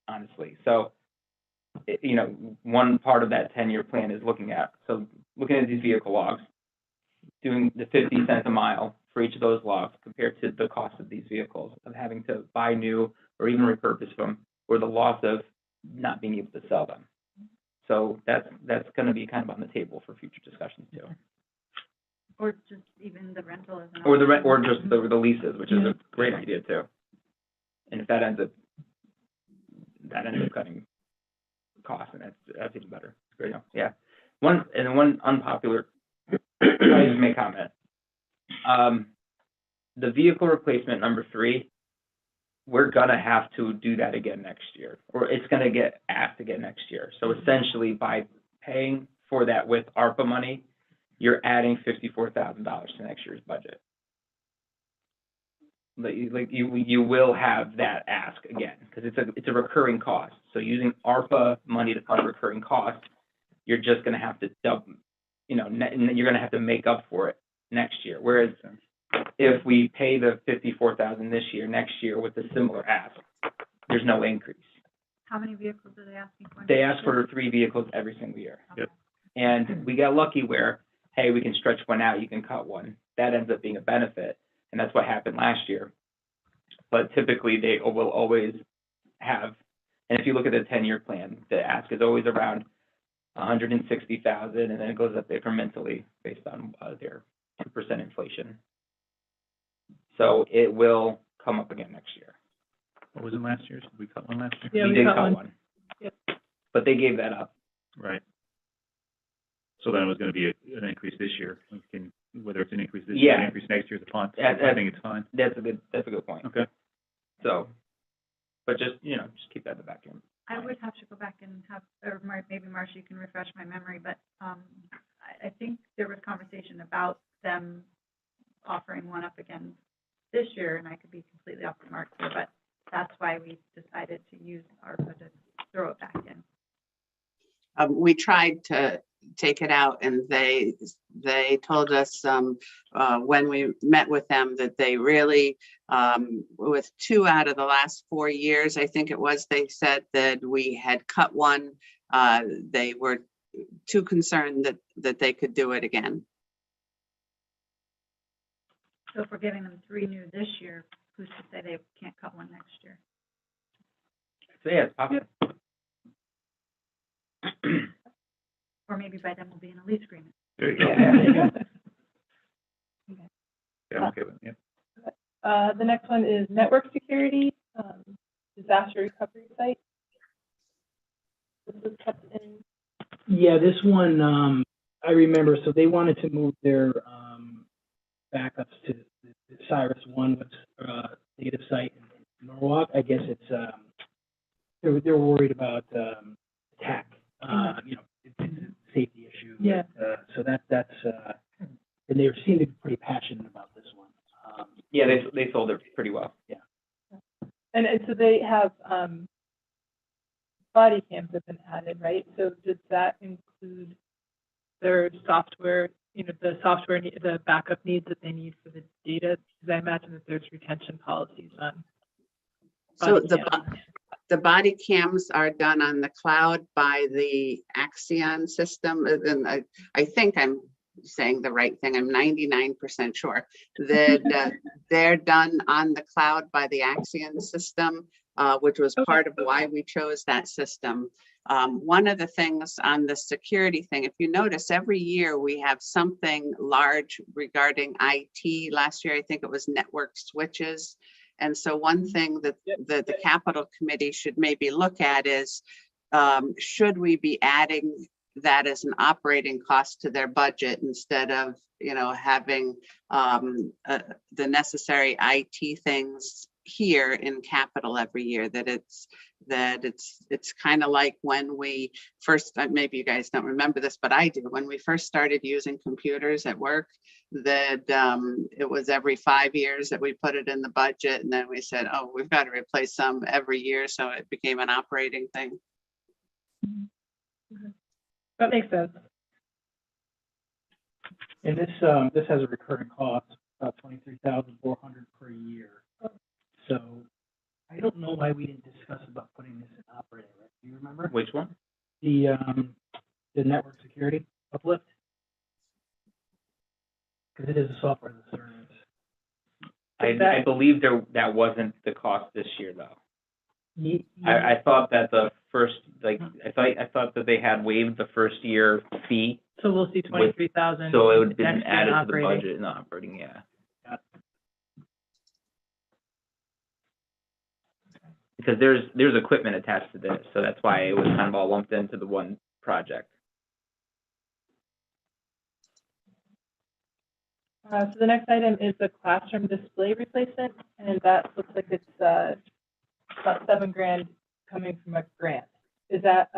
honestly. So, you know, one part of that 10-year plan is looking at these vehicle logs, doing the 50 cents a mile for each of those logs compared to the cost of these vehicles, of having to buy new or even repurpose them, or the loss of not being able to sell them. So that's going to be kind of on the table for future discussions too. Or just even the rental as an Or option. just the leases, which is a great idea too. And if that ends up cutting costs, and that's even better. It's great. Yeah. One unpopular, I just make comment. The vehicle replacement number 3, we're gonna have to do that again next year, or it's gonna get asked again next year. So essentially, by paying for that with ARPA money, you're adding $54,000 to next year's budget. Like you will have that ask again, because it's a recurring cost. So using ARPA money to fund recurring costs, you're just gonna have to you're gonna have to make up for it next year. Whereas if we pay the $54,000 this year, next year with a similar ask, there's no increase. How many vehicles are they asking for? They ask for 3 vehicles every single year. Yep. And we got lucky where, hey, we can stretch one out, you can cut one. That ends up being a benefit, and that's what happened last year. But typically, they will always have, and if you look at the 10-year plan, the ask is always around $160,000, and then it goes up incrementally based on their 2% inflation. So it will come up again next year. What was it last year? Did we cut one last year? Yeah, We we did cut cut one. one. Yep. But they gave that up. Right. So then it was going to be an increase this year. Whether it's an increase this Yeah. year, an increase next year is fine. That- I think it's fine. That's a good point. Okay. So, but just keep that in the back end. I would have to go back and maybe Marcia, you can refresh my memory, but I think there was conversation about them offering one up again this year, and I could be completely off the mark here, but that's why we decided to use ARPA to throw it back in. We tried to take it out, and they told us when we met with them that they really, with 2 out of the last 4 years, I think it was, they said that we had cut one. They were too concerned that they could do it again. So if we're giving them 3 new this year, who's to say they can't cut one next year? So yeah, it's possible. Or maybe by then we'll be in a lease agreement. There you go. Yeah. Yeah, I'm okay with it. The next one is network security, disaster recovery site. This was kept in. Yeah, this one, I remember, so they wanted to move their backups to the Cyrus One, which data site in Norwalk. I guess it's they're worried about attack, it's a safety issue. Yeah. So that's and they seem to be pretty passionate about this one. Yeah, they sold it pretty well. Yeah. And so they have body cams have been added, right? So does that include their software, the software, the backup needs that they need for the data? Because I imagine that there's retention policies on. So body cams. the body cams are done on the cloud by the Axion system. And I think I'm saying the right thing. I'm 99% sure that they're done on the cloud by the Axion system, which was part of why we chose that system. One of the things on the security thing, if you notice, every year we have something large regarding IT. Last year, I think it was network switches. And so one thing that the capital committee should maybe look at is, should we be adding that as an operating cost to their budget instead of, having the necessary IT things here in capital every year. That it's kind of like when we first, maybe you guys don't remember this, but I do, when we first started using computers at work, that it was every 5 years that we put it in the budget, and then we said, oh, we've got to replace some every year, so it became an operating thing. That makes sense. And this has a recurring cost, about $23,400 per year. So I don't know why we didn't discuss about putting this in operating, right? Do you remember? Which one? The network security uplift? Because it is a software as a service. I believe that wasn't the cost this year, though. I thought that the first, I thought that they had waived the first year fee, So we'll see 23,000. so it would have been next year added to the operating. budget and operating, yeah. Because there's equipment attached to this, so that's why it was kind of all lumped into the one project. So the next item is the classroom display replacement, and that looks like it's about $7,000 coming from a grant. Is that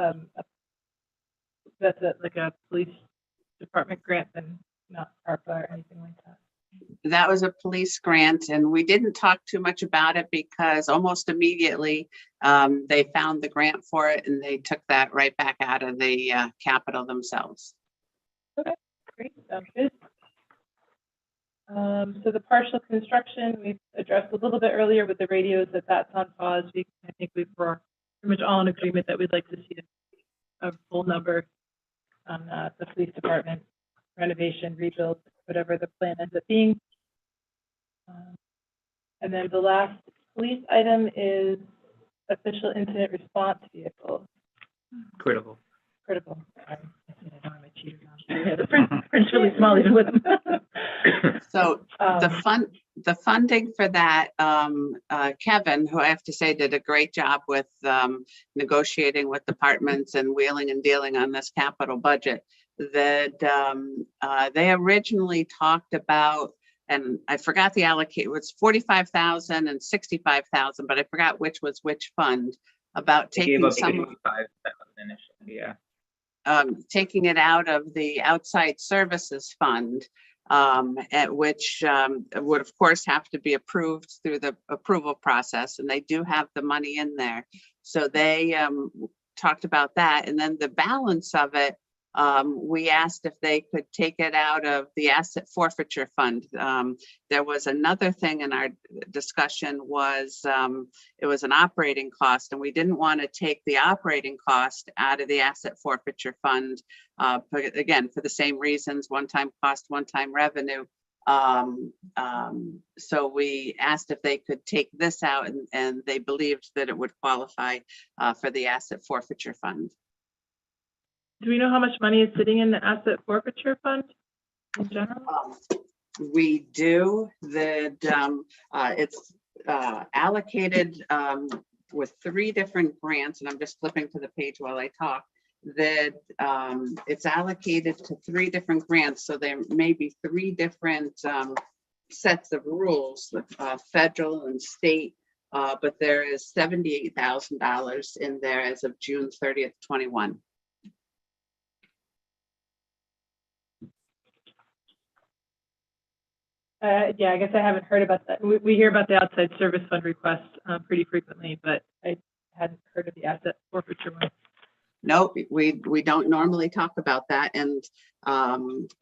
like a police department grant and not ARPA or anything like that? That was a police grant, and we didn't talk too much about it because almost immediately they found the grant for it, and they took that right back out of the capital themselves. Okay, great, sounds good. So the partial construction, we've addressed a little bit earlier with the radios, that's on pause. I think we're pretty much all in agreement that we'd like to see a full number on the police department renovation, rebuild, whatever the plan ends up being. And then the last police item is official incident response vehicle. Critical. Critical. Sorry. I don't have my cheater now. Yeah, the print's really small even with them. So the funding for that, Kevin, who I have to say did a great job with negotiating with departments and wheeling and dealing on this capital budget, that they originally talked about, and I forgot the allocate, it was 45,000 and 65,000, but I forgot which was which fund, about taking some of 5,000 initially, yeah. taking it out of the outside services fund, at which would of course have to be approved through the approval process, and they do have the money in there. So they talked about that, and then the balance of it, we asked if they could take it out of the asset forfeiture fund. There was another thing in our discussion was it was an operating cost, and we didn't want to take the operating cost out of the asset forfeiture fund. But again, for the same reasons, one-time cost, one-time revenue. So we asked if they could take this out, and they believed that it would qualify for the asset forfeiture fund. Do we know how much money is sitting in the asset forfeiture fund in general? We do. That it's allocated with 3 different grants, and I'm just flipping to the page while I talk. That it's allocated to 3 different grants, so there may be 3 different sets of rules, federal and state, but there is $78,000 in there as of June 30th, 21. Yeah, I guess I haven't heard about that. We hear about the outside service fund request pretty frequently, but I hadn't heard of the asset forfeiture one. Nope, we don't normally talk about that. And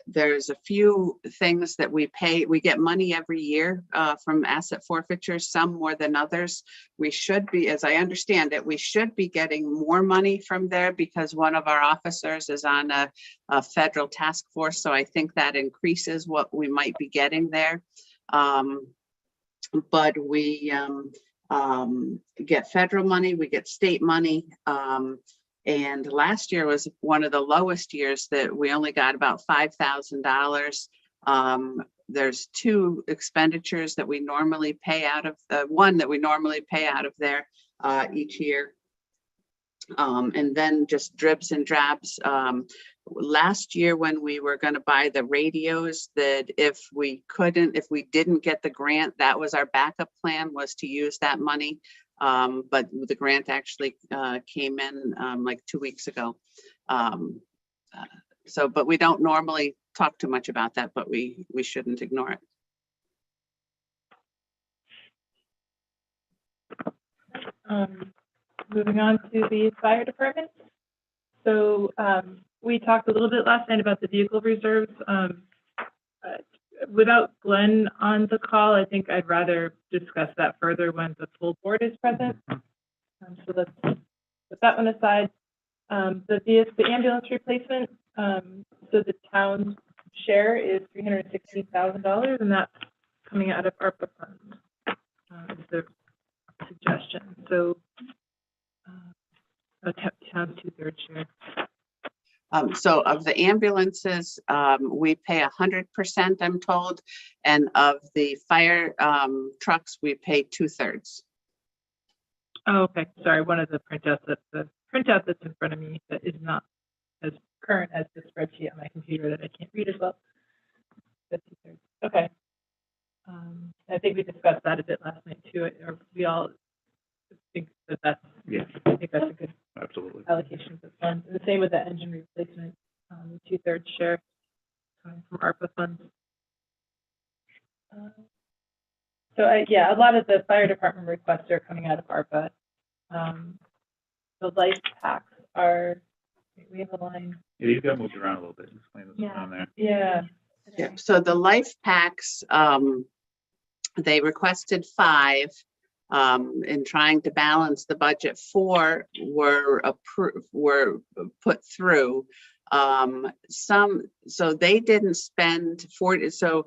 there's a few things that we pay. We get money every year from asset forfeiture, some more than others. We should be, as I understand it, we should be getting more money from there because one of our officers is on a federal task force. So I think that increases what we might be getting there. But we get federal money, we get state money. And last year was one of the lowest years that we only got about $5,000. There's 2 expenditures that we normally pay out of, one that we normally pay out of there each year. And then just dribs and drabs. Last year when we were going to buy the radios, that if we didn't get the grant, that was our backup plan, was to use that money. But the grant actually came in like 2 weeks ago. But we don't normally talk too much about that, but we shouldn't ignore it. Moving on to the fire department. So we talked a little bit last night about the vehicle reserves. Without Glenn on the call, I think I'd rather discuss that further when the full board is present. So let's put that one aside. The ambulance replacement, so the town's share is $316,000, and that's coming out of ARPA funds. Is the suggestion. So town's 2/3 share. So of the ambulances, we pay 100%, I'm told, and of the fire trucks, we pay 2/3. Oh, okay. Sorry, one of the printouts that's in front of me that is not as current as the spreadsheet on my computer that I can't read as well. That's 2/3. Okay. I think we discussed that a bit last night too. Or we all think that's I think that's a good Absolutely. allocation of funds. And the same with the engine replacement, 2/3 share coming from ARPA funds. So a lot of the fire department requests are coming out of ARPA. The life packs are, we have a line. Yeah, you got moved around a little bit. Explain what's going on there. Yeah. Yeah. So the life packs, they requested 5. In trying to balance the budget, 4 were put through. So they didn't spend 40. So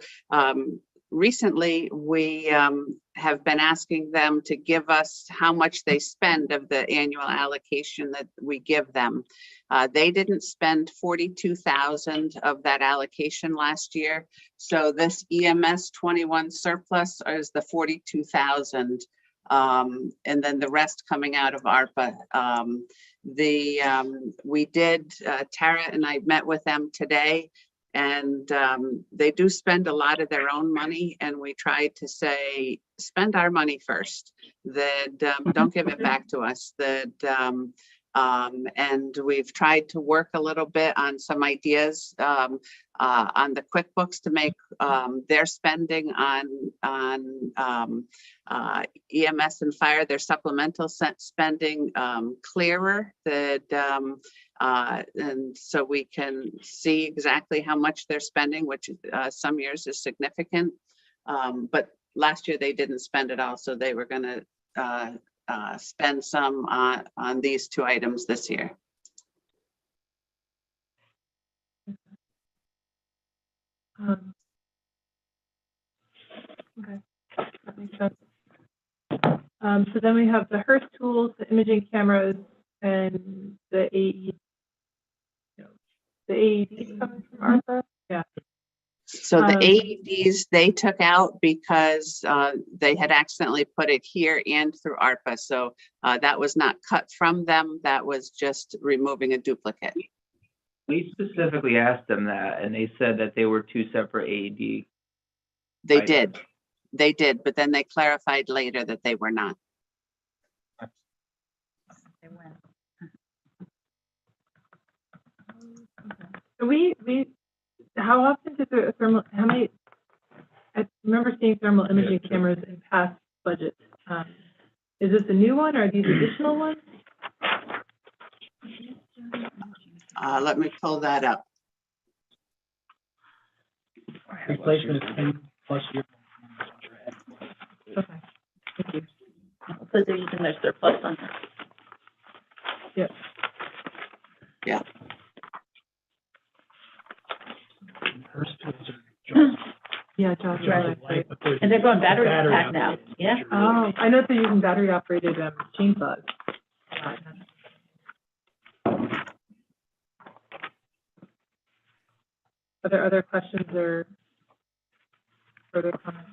recently we have been asking them to give us how much they spend of the annual allocation that we give them. They didn't spend 42,000 of that allocation last year. So this EMS 21 surplus is the 42,000. And then the rest coming out of ARPA. We did, Tara and I met with them today, and they do spend a lot of their own money, and we tried to say, spend our money first, that don't give it back to us, that and we've tried to work a little bit on some ideas on the QuickBooks to make their spending on EMS and fire, their supplemental spending clearer, that and so we can see exactly how much they're spending, which some years is significant. But last year they didn't spend it all, so they were going to spend some on these 2 items this year. Okay, that makes sense. So then we have the Hearst tools, the imaging cameras, and the AEDs coming from ARPA. Yeah. So the AEDs they took out because they had accidentally put it here and through ARPA. So that was not cut from them. That was just removing a duplicate. We specifically asked them that, and they said that they were 2 separate AED. They did. They did, but then they clarified later that they were not. How often did the I remember seeing thermal imaging cameras in past budgets. Is this a new one, or are these additional ones? Let me pull that up. Replacement is 10+ years. Okay, thank you. So they're using their surplus on that. Yep. Yeah. Hearst tools are Yeah, Josh. Right. And they're going battery pack now, yeah? Oh, I know they're using battery operated chainsaws. Are there other questions or further comments?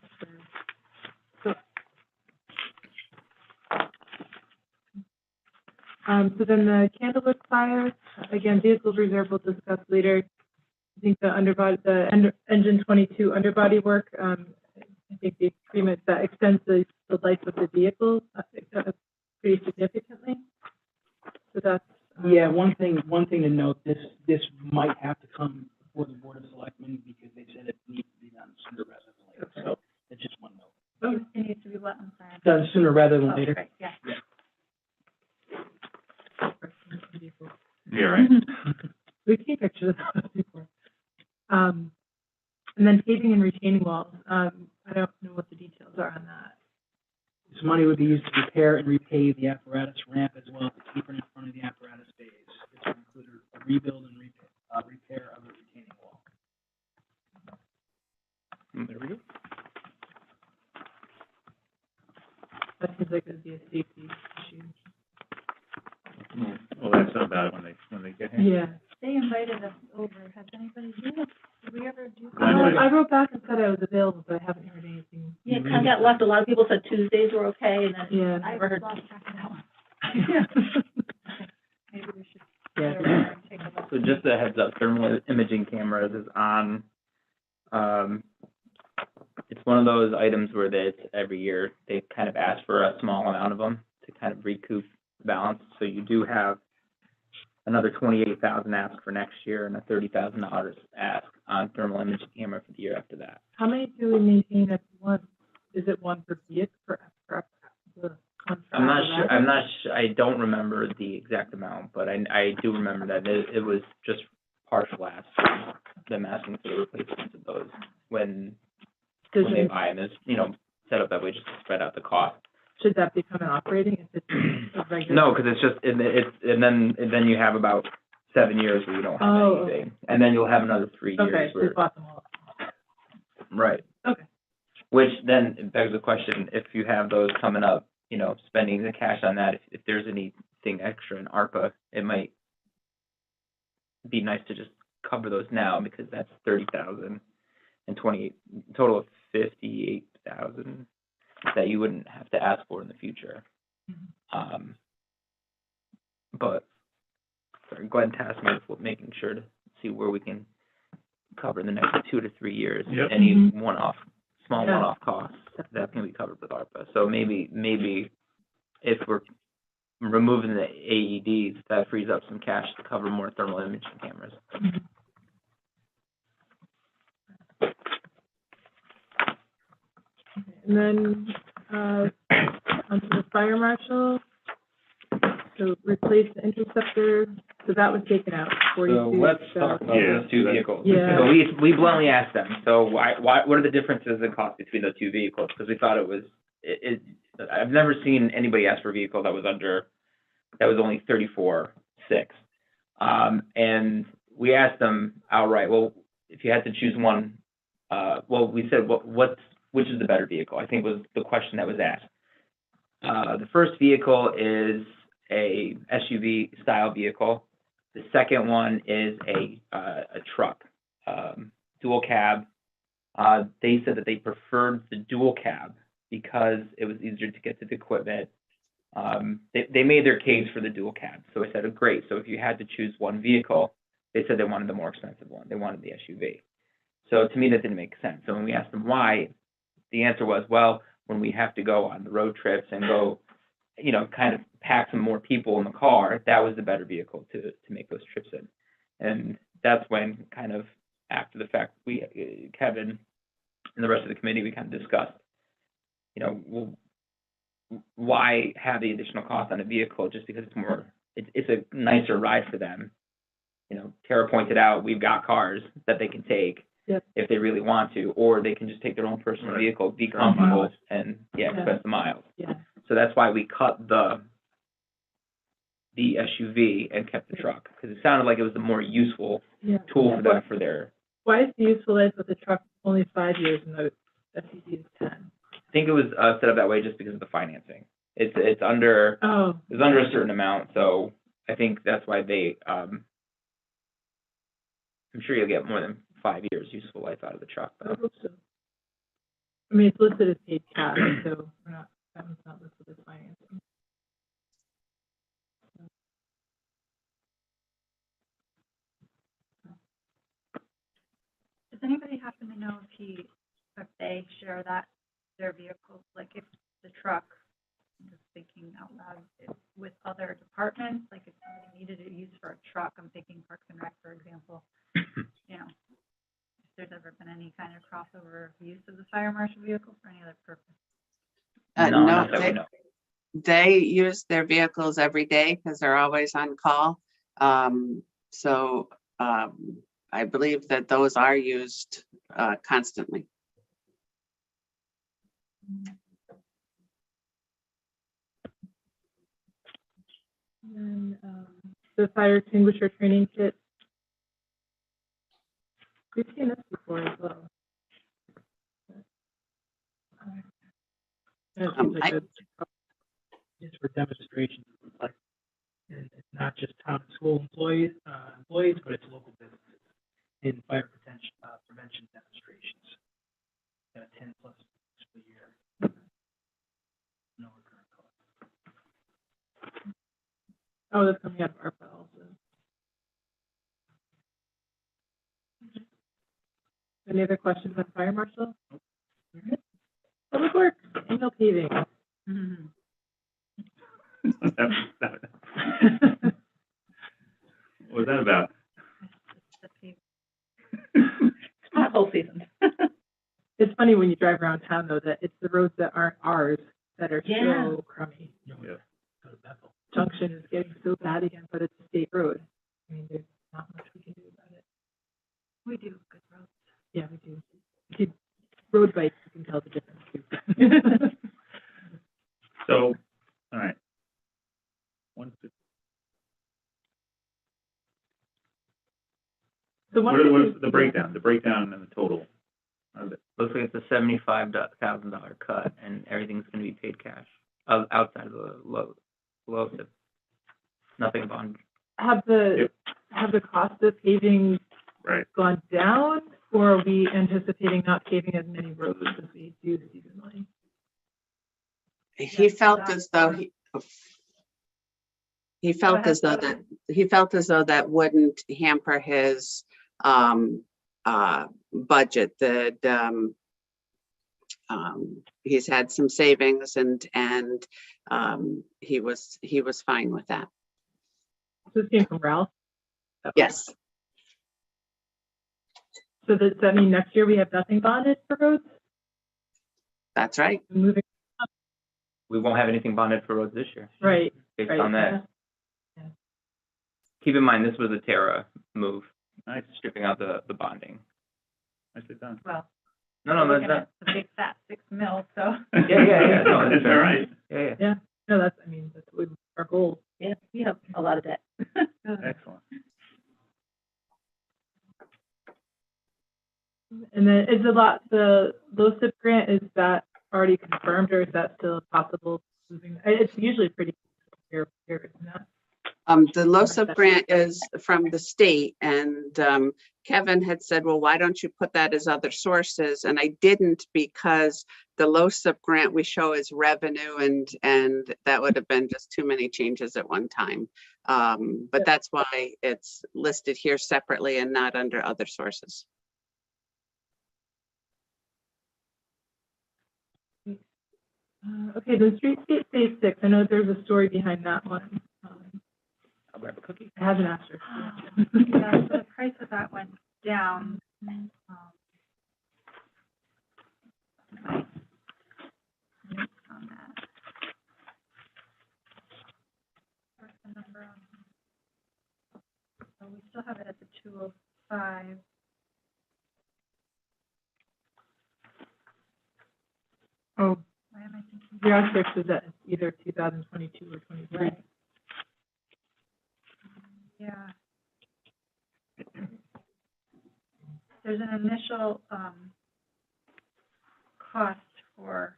So then the Candlewick fire, again, vehicles reserve we'll discuss later. I think the engine 22 underbody work, I think the agreement that extends the life of the vehicle pretty significantly. So that's. Yeah, one thing to note, this might have to come before the Board of Selectmen because they said it needs to be done sooner rather than later. So it's just one note. It needs to be what, I'm sorry. Done sooner rather than Oh, later. right, yeah. Yeah, right. We've seen pictures of that before. And then paving and retaining walls, I don't know what the details are on that. This money would be used to repair and repave the apparatus ramp as well as the apron in front of the apparatus bays. This would include a rebuild and repair of the retaining wall. There we go. That seems like it would be a safety issue. Well, that's not about it when they get here. Yeah. They invited us over. Has anybody, did we ever do? I wrote back and said I was available, but I haven't heard anything. Yeah, it kind of got left. A lot of people said Tuesdays were okay, and then Yeah. I never heard. lost track of that one. Maybe we should. Yeah. go over there and take a look. So just a heads up, thermal imaging cameras is on, it's one of those items where every year they kind of ask for a small amount of them to kind of recoup the balance. So you do have another $28,000 ask for next year and a $30,000 ask on thermal imaging camera for the year after that. How many do we maintain at once? Is it one per vehicle for the contract? I'm not sure, I don't remember the exact amount, but I do remember that it was just partial ask, them asking for the replacements of those when they buy them. It's, set up that way just to spread out the cost. Should that become an operating if it's a regular? No, because it's just, and then you have about 7 years where you don't have Oh, anything. And then you'll have another 3 years Okay, so where, we bought them all. right. Okay. Which then begs the question, if you have those coming up, spending the cash on that, if there's anything extra in ARPA, it might be nice to just cover those now because that's 30,000 and 28, total of 58,000 that you wouldn't have to ask for in the future. But Glenn tasked me with making sure to see where we can cover in the next 2 to 3 years. Yep. Any Mhm. small Yeah. one-off costs that can be covered with ARPA. So maybe if we're removing the AEDs, that frees up some cash to cover more thermal imaging cameras. Mhm. And then, onto the fire marshal. So replace the interceptor, so that was taken out, 42. So let's talk about Yeah. those two vehicles. Yeah. So we bluntly asked them, so what are the differences in cost between the two vehicles? Because we thought I've never seen anybody ask for a vehicle that was only 34,600. And we asked them outright, well, if you had to choose one, we said, which is the better vehicle? I think was the question that was asked. The first vehicle is a SUV style vehicle. The second one is a truck, dual cab. They said that they preferred the dual cab because it was easier to get to the equipment. They made their case for the dual cab. So I said, oh, great. So if you had to choose one vehicle, they said they wanted the more expensive one. They wanted the SUV. So to me, that didn't make sense. So when we asked them why, the answer was, well, when we have to go on the road trips and go, kind of pack some more people in the car, that was the better vehicle to make those trips in. And that's when kind of after the fact, Kevin and the rest of the committee, we kind of discussed, why have the additional cost on a vehicle just because it's a nicer ride for them. Tara pointed out, we've got cars that they can take. Yep. If they really want to, or they can just take their own personal Right. vehicle, be Sure. comfortable, Mileage. and Yeah. expense the miles. Yeah. So that's why we cut the SUV and kept the truck, because it sounded like it was the more useful Yeah. tool for them for their. Why is the useful life of the truck only 5 years and the SUV is 10? I think it was set up that way just because of the financing. It's under Oh. it's under a certain amount, so I think that's why they. I'm sure you'll get more than 5 years useful life out of the truck. I Though. hope so. I mean, it's listed as paid cash, so that one's not listed as financing. anybody happen to know if they share their vehicles, like if the truck, I'm just thinking out loud, with other departments, like if somebody needed it used for a truck, I'm thinking Parks and Rec, for example, you know, if there's ever been any kind of crossover use of the fire marshal vehicle for any other purpose. No, No, not that we know. they use their vehicles every day because they're always on call. So I believe that those are used constantly. And the fire extinguisher training kit. We've seen this before as well. And it seems like It's for demonstrations, like, and it's not just town and school employees, but it's local businesses in fire prevention demonstrations. 10 plus a year. No recurring cost. Oh, that's coming out of ARPA also. Any other questions on fire marshal? Public works, annual paving. What was that about? Not whole season. It's funny when you drive around town though, that it's the roads that aren't ours that are so crummy. Yeah. Junction is getting so bad again, but it's a state road. I mean, there's not much we can do about it. We do good roads. Yeah, we do. If you road bikes, you can tell the difference too. So, all right. So What is the breakdown? The breakdown and the total. Looks like it's a $75,000 cut, and everything's going to be paid cash outside of the low tip. Nothing bond. Have the cost of paving Right. gone down, or are we anticipating not paving as many roads as we do seasonally? He felt as though he felt as though that wouldn't hamper his budget. That he's had some savings and he was fine with that. This came from Ralph. Yes. So does that mean next year we have nothing bonded for roads? That's right. Moving, We won't have anything bonded for roads this year. right. Based right, on that. yeah. Keep in mind, this was a Terra move, Nice. stripping out the bonding. Nicely done. Well, No, we're that's looking not. at the big fat 6 mil, so. Yeah. No, That's all right. Yeah. Yeah, no, that's our goal. Yeah, we have a lot of debt. Excellent. And then is the LoSiP grant, is that already confirmed or is that still possible? It's usually pretty here, isn't it? The LoSiP grant is from the state, and Kevin had said, well, why don't you put that as other sources? And I didn't, because the LoSiP grant we show as revenue, and that would have been just too many changes at one time. But that's why it's listed here separately and not under other sources. Okay, the streetscape phase 6, I know there's a story behind that one. I'll grab a cookie. I have an asterisk. Yeah, so the price of that went down. Notes on that. Where's the number on? So we still have it at the 205. Oh, Why am I thinking? the asterisk is that it's either 2022 or 23. Right. Yeah. There's an initial cost for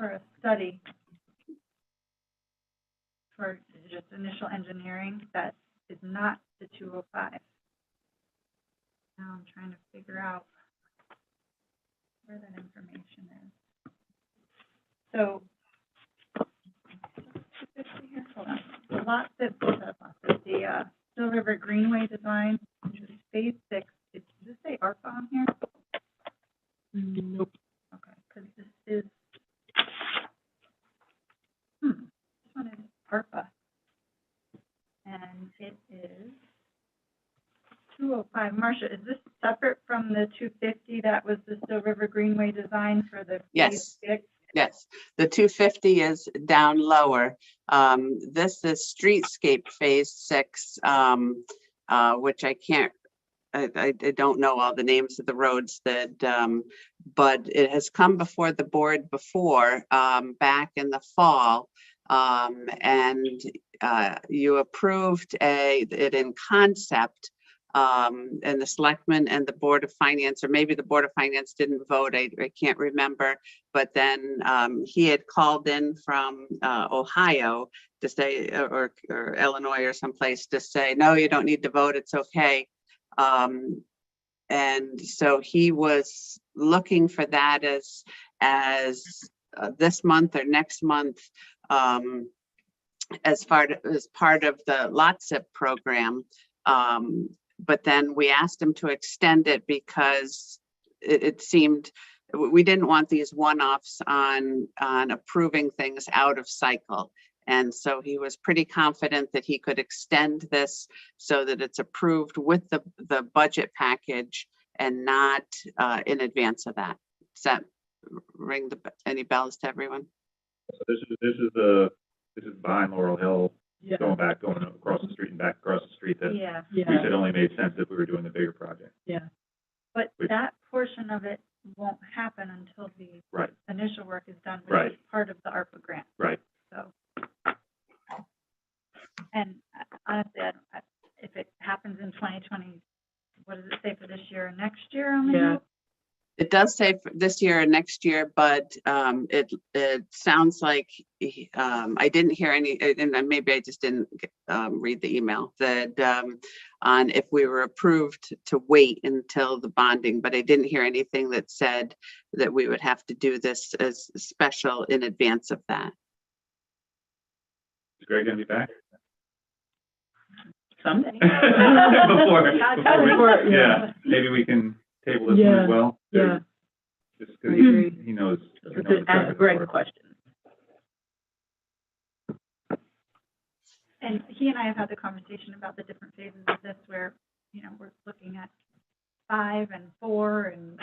a study for just initial engineering that is not the 205. Now I'm trying to figure out where that information is. So the Still River Greenway design, which is phase 6. Does this say ARPA on here? Nope. Okay, because this is, this one is ARPA. And it is 205. Marcia, is this separate from the 250 that was the Still River Greenway design for the Yes. phase 6? Yes, the 250 is down lower. This is Streetscape Phase 6, which I can't, I don't know all the names of the roads that, but it has come before the board before, back in the fall. And you approved it in concept. And the selectmen and the Board of Finance, or maybe the Board of Finance didn't vote, I can't remember. But then he had called in from Ohio to say, or Illinois or someplace to say, no, you don't need to vote, it's okay. And so he was looking for that as this month or next month, as part of the LOTSIP program. But then we asked him to extend it because it seemed we didn't want these one-offs on approving things out of cycle. And so he was pretty confident that he could extend this so that it's approved with the budget package and not in advance of that. Does that ring any bells to everyone? So this is behind Laurel Hill, Yeah. going across the street and back across the street that Yeah, we Yeah. said only made sense if we were doing the bigger project. Yeah. but Wait. that portion of it won't happen until the Right, initial work is done, which Right. is part of the ARPA grant, right. so. And honestly, if it happens in 2020, what does it say for this year and next year on the Yeah. note? It does say for this year and next year, but it sounds like I didn't hear any, and then maybe I just didn't read the email that on if we were approved to wait until the bonding, but I didn't hear anything that said that we would have to do this as special in advance of that. Is Greg gonna be back? Someday. Before we, Yeah. yeah, maybe we can table this one Yeah. as well. Yeah. Just I because agree. he knows. Ask Greg a question. And he and I have had the conversation about the different phases of this where, we're looking at 5 and 4 and,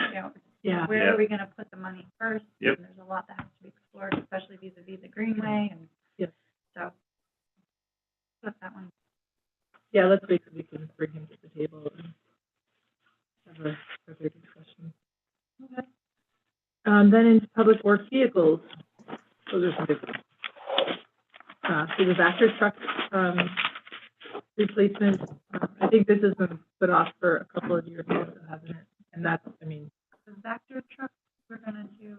Yeah. where are we gonna put the money first? Yep. And there's a lot that has to be explored, especially vis-a-vis the Greenway and. Yep. So. That's that one. Yeah, let's wait till we can bring him to the table and have a further discussion. Okay. Then into public works vehicles. Those are some big ones. So the Vector truck, replacement, I think this has been put off for a couple of years now, hasn't it? And that's, The Vector truck, we're gonna do.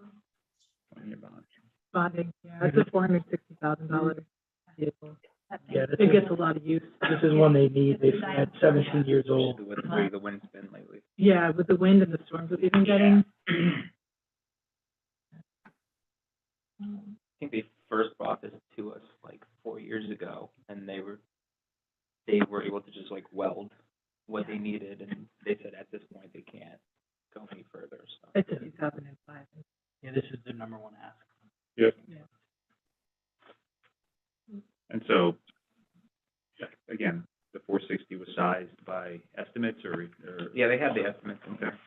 bonding, yeah, it's a $460,000 vehicle. that thing. Yeah, It gets a lot of use. This is one they need. They've had 17 years old. With the way the wind's been lately. Yeah, with the wind and the storms that we've been getting. I think they first brought this to us like 4 years ago, and they were able to just like weld what they needed, and they said at this point they can't go any further, so. It's a 2005. Yeah, this is their number one ask. Yep. Yeah. And so, again, the 460 was sized by estimates or? Yeah, they had the estimates in there.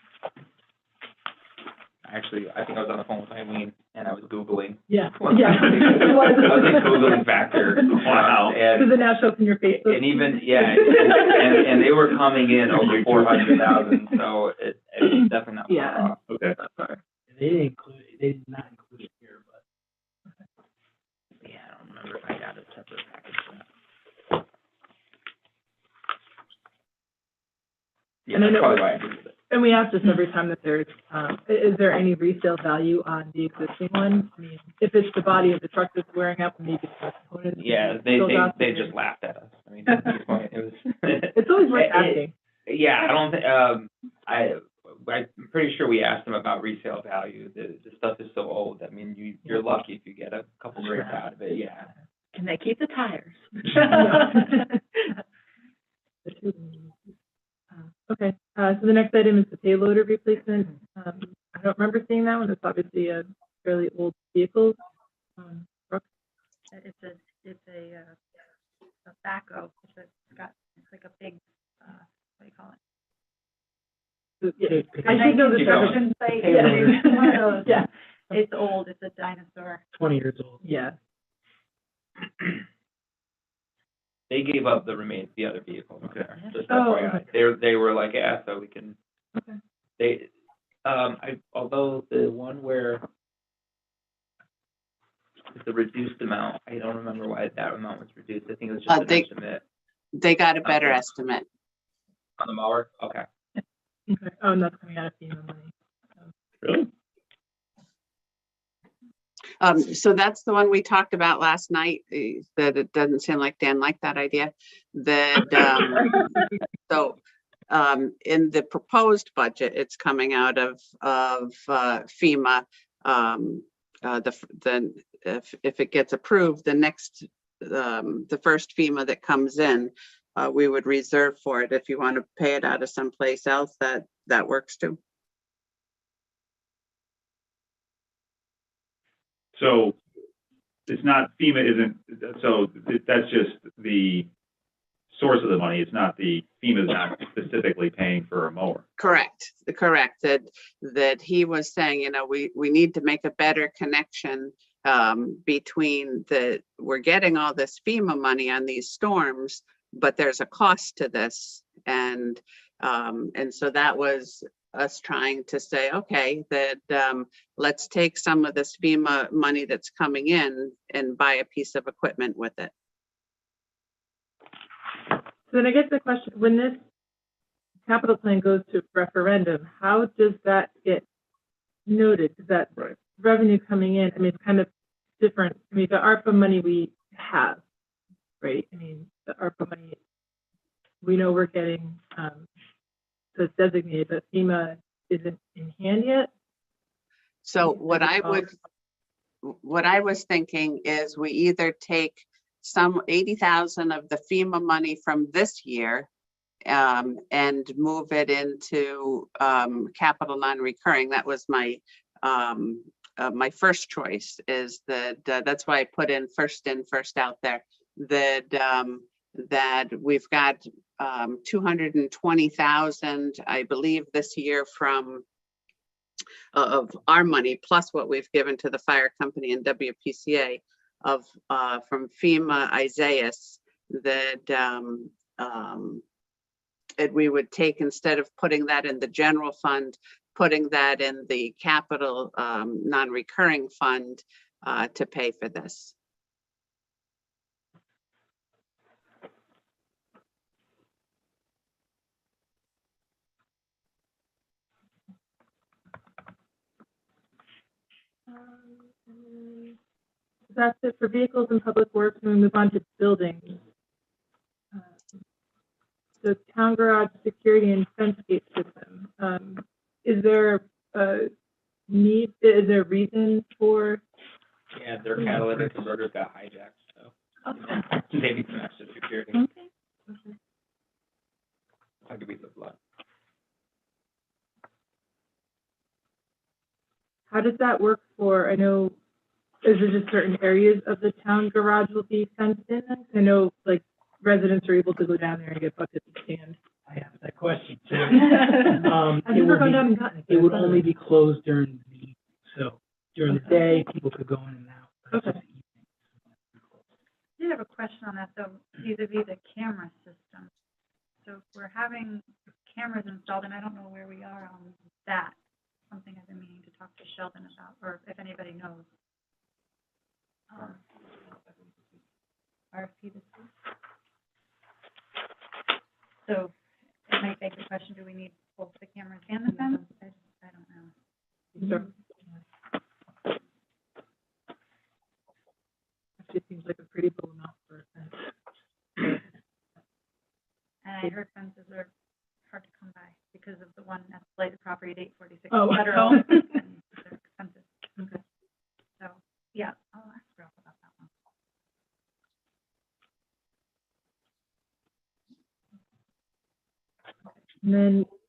Actually, I think I was on the phone with Eileen, and I was Googling. Yeah, I was like Googling Vector. Wow. Does And, it now show up in your Facebook? and even, yeah, and they were coming in over 400,000, so it's definitely not Yeah. far off. Okay. They did not include it here, but. Yeah, I don't remember if I got a separate package for that. Yeah, And I that's know- probably why I did it. And we ask this every time that there's, is there any resale value on the existing one? I mean, if it's the body of the truck that's wearing out, maybe it's the components. Yeah, they just laughed at us. I mean, at this point, it was. It's always worth asking. Yeah, I don't think, I'm pretty sure we asked them about resale value. The stuff is so old. I mean, you're lucky if you get a couple grand out of it, yeah. Can they keep the tires? Okay, so the next item is the payloader replacement. I don't remember seeing that one. It's obviously a fairly old vehicle. Brooke? It's a backhoe. It's like a big, what do you call it? I should know the Construction site. Payloader. It's one of those. Yeah. It's old. It's a dinosaur. 20 years old. Yeah. They gave up the other vehicles on Okay. there, just Oh, FYI. okay. They were like, yeah, so we can, Okay. although the one where it's a reduced amount, I don't remember why that amount was reduced. I think it was just an estimate They got a better Okay. estimate. on the mower. Okay. Okay. Oh, and that's coming out of FEMA money. Really? So that's the one we talked about last night, that it doesn't seem like Dan liked that idea. That, in the proposed budget, it's coming out of FEMA. If it gets approved, the next, the first FEMA that comes in, we would reserve for it. If you want to pay it out of someplace else, that works too. So it's not, FEMA isn't, so that's just the source of the money. It's not FEMA's not specifically paying for a mower. Correct. That he was saying, you know, we need to make a better connection between we're getting all this FEMA money on these storms, but there's a cost to this. And so that was us trying to say, okay, that let's take some of this FEMA money that's coming in and buy a piece of equipment with it. So then I guess the question, when this capital plan goes to referendum, how does that get noted? Is that Right. revenue coming in? I mean, it's kind of different. I mean, the ARPA money we have, right? I mean, the ARPA money, we know we're getting, so it's designated, but FEMA isn't in hand yet. So what I was thinking is we either take some 80,000 of the FEMA money from this year and move it into capital non-recurring. That was my first choice, is that's why I put in, first out there, that we've got 220,000, I believe, this year from of our money, plus what we've given to the fire company and WPCA from FEMA Isaias, that we would take, instead of putting that in the general fund, putting that in the capital non-recurring fund to pay for this. That's it for vehicles and public works, and we move on to buildings. So town garage security and fence gate system. Is there a need, is there a reason for? Yeah, their catalytic converters got hijacked, so maybe some extra security. Okay. That could be the blood. How does that work for, I know, is there just certain areas of the town garage will be fenced in? I know, like, residents are able to go down there and get buckets and stand. I asked that question too. I've never gone down and gotten it. It would only be closed during the evening. So during the day, people could go in and out. but it's Okay. just evening. I did have a question on that, though, vis-a-vis the camera system. So if we're having cameras installed, and I don't know where we are on that, something I've been meaning to talk to Sheldon about, or if anybody knows. RFP this week. So it might beg the question, do we need both the cameras and the fence? I don't know. Sure. Actually, seems like a pretty low amount for a fence. And I heard fences are hard to come by because of the one at the Blighted Property at 846 Oh, Federal, oh. and they're expensive. Okay. So, yeah, I'll ask Ralph about that one.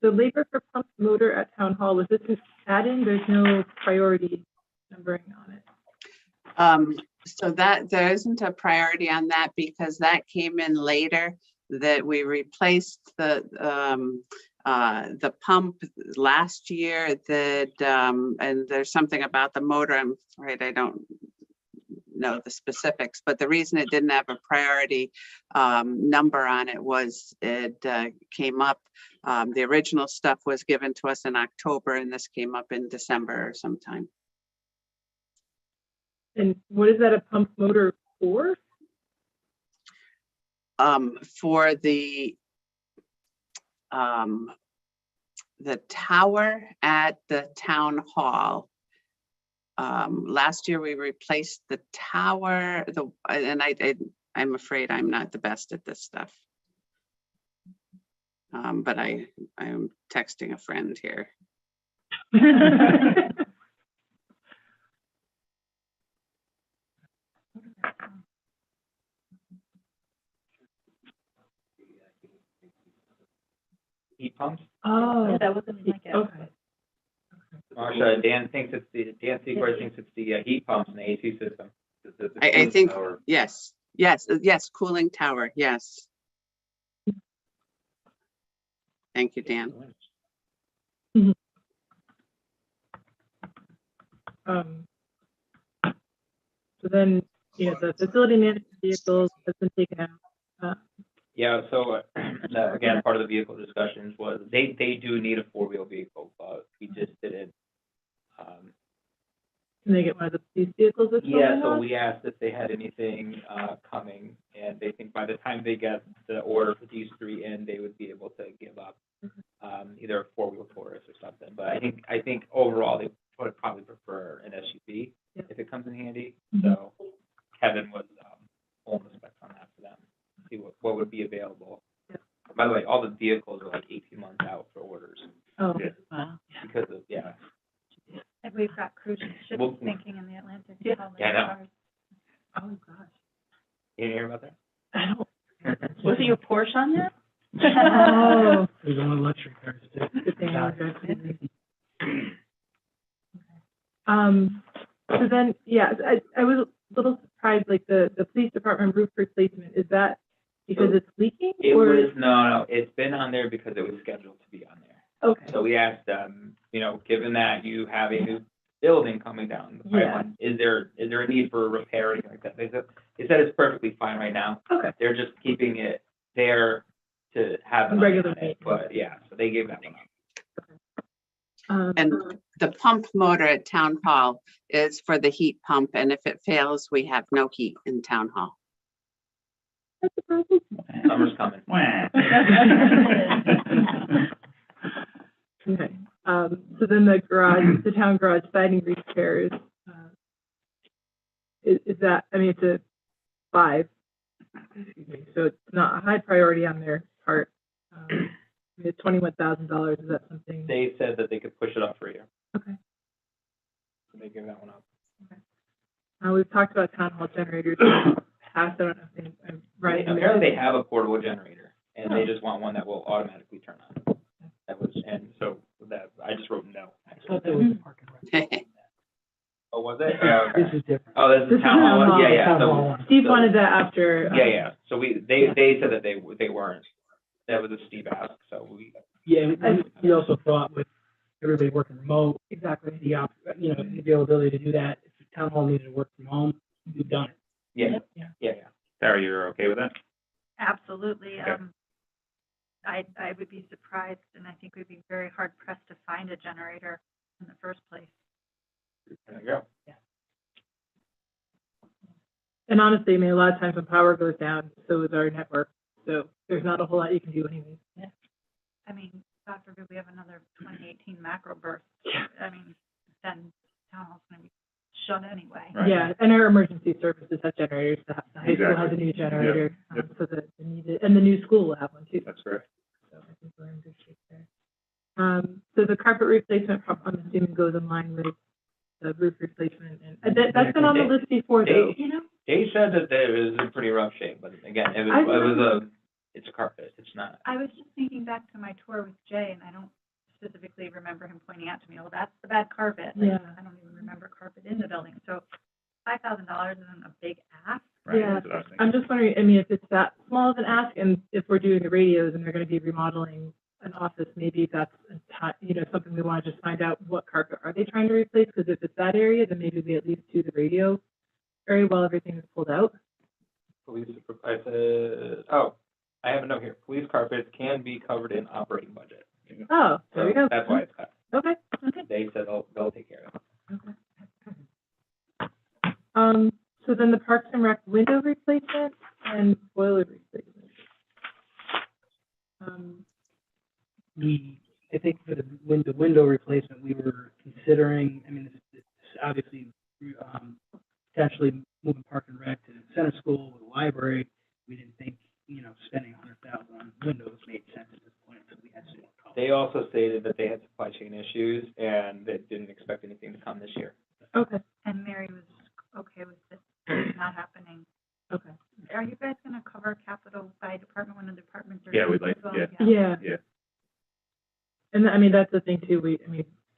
the labor for pump motor at Town Hall, was this an add-in? There's no priority numbering on it. So that, there isn't a priority on that because that came in later, that we replaced the pump last year, that, and there's something about the motor, I'm afraid I don't know the specifics, but the reason it didn't have a priority number on it was it came up, the original stuff was given to us in October and this came up in December or sometime. And what is that a pump motor for? For the tower at the town hall. Last year we replaced the tower, I'm afraid I'm not the best at this stuff. But I'm texting a friend here. Heat pumps? Oh, That wasn't like it. okay. Marsha, Dan Secor thinks it's the heat pumps and the AC system. I think, yes, cooling tower, yes. Thank you, Dan. So then, the facility management vehicles has been taken out. Yeah, so again, part of the vehicle discussions was they do need a four-wheel vehicle, but we just didn't. Can they get one of the police vehicles that's Yeah, going so on? we asked if they had anything coming, and they think by the time they get the order for these three in, they would be able to give up either a four-wheel Taurus or something. But I think overall they would probably prefer an SUV if it comes in handy. So Kevin was pulling the specs on that for them, see what would be available. By the way, all the vehicles are like 18 months out for orders Oh, Yeah. Wow. because of And we've got cruise ships Well, sinking in the Atlantic. Yeah. Yeah, I know. oh gosh. You didn't hear about that? I don't. Was it your Porsche on that? Oh. There's only luxury cars too. Good thing I drive crazy. So then, yeah, I was a little surprised, like the police department roof replacement, is that because it's leaking? It or? was, no, it's been on there because it was scheduled to be on there. Okay, So we asked them, given that you have a new building coming down the pipeline, is there a need for repair or anything like that? They said it's perfectly fine right now. okay. They're just keeping it there to have an eye Regular on it. maintenance. But yeah, so they gave that one up. And the pump motor at town hall is for the heat pump, and if it fails, we have no heat in town hall. That's a problem. Summer's coming. Okay, so then the town garage siding repairs, is that, I mean, it's a 5, so it's not a high priority on their part. It's $21,000, is that something? They said that they could push it up for a year. Okay. So they gave that one up. We've talked about town hall generators in the past, I don't know if I'm right. Apparently they have a portable generator and they just want one that will automatically turn on. And so that, I just wrote no. I thought that was the parking lot. Oh, was it? This is different. Oh, that's This the is town hall town one? hall. Yeah. Town So- hall one. Steve so- wanted that after. Yeah. So they said that they weren't. That was a steep ask, so we. Yeah, we also thought with everybody working remote, Exactly. the availability to do that, if the town hall needed to work from home, we've done it. Yeah. Sarah, you're okay with that? Absolutely. Okay. I would be surprised, and I think we'd be very hard pressed to find a generator in the first place. There you go. And honestly, I mean, a lot of times when power goes down, so is our network. So there's not a whole lot you can do anyways. I mean, God forbid we have another 2018 macro burst. I mean, then town hall's gonna be shut anyway. Right. Yeah, and our emergency services have generators. The high school has a Exactly. new generator, Yep. so that the needed, and the new school will have one too. That's correct. So I think we're in good shape there. So the carpet replacement, I'm assuming, goes in line with the roof replacement, and that's been on the list before, though. They said that it was in pretty rough shape, but again, it was it's carpet, it's not. I was just thinking back to my tour with Jay, and I don't specifically remember him pointing out to me, well, that's the bad carpet. Like, Yeah. I don't even remember carpet in the building, so $5,000 isn't a big ask. Right, Yeah. that's what I was thinking. I'm just wondering, I mean, if it's that small of an ask, and if we're doing the radios and they're gonna be remodeling an office, maybe that's something we wanna just find out what carpet are they trying to replace, because if it's that area, then maybe we at least do the radio area while everything is pulled out. Police, I said, I have a note here, police carpets can be covered in operating budget. Oh, there we go. That's why it's cut. Okay. They said they'll take care of it. So then the Parks and Rec window replacement and boiler replacement. I think for the window replacement, we were considering, I mean, it's obviously, potentially moving Park and Rec to center school with a library. We didn't think, spending $100,000 on windows made sense at this point, so we had to. They also stated that they had supply chain issues and they didn't expect anything to come this year. Okay. And Mary was okay with this not happening. Okay. Are you guys gonna cover capital by department when the departments are? Yeah, we'd like, as well? yeah. Yeah. And I mean, that's the thing too,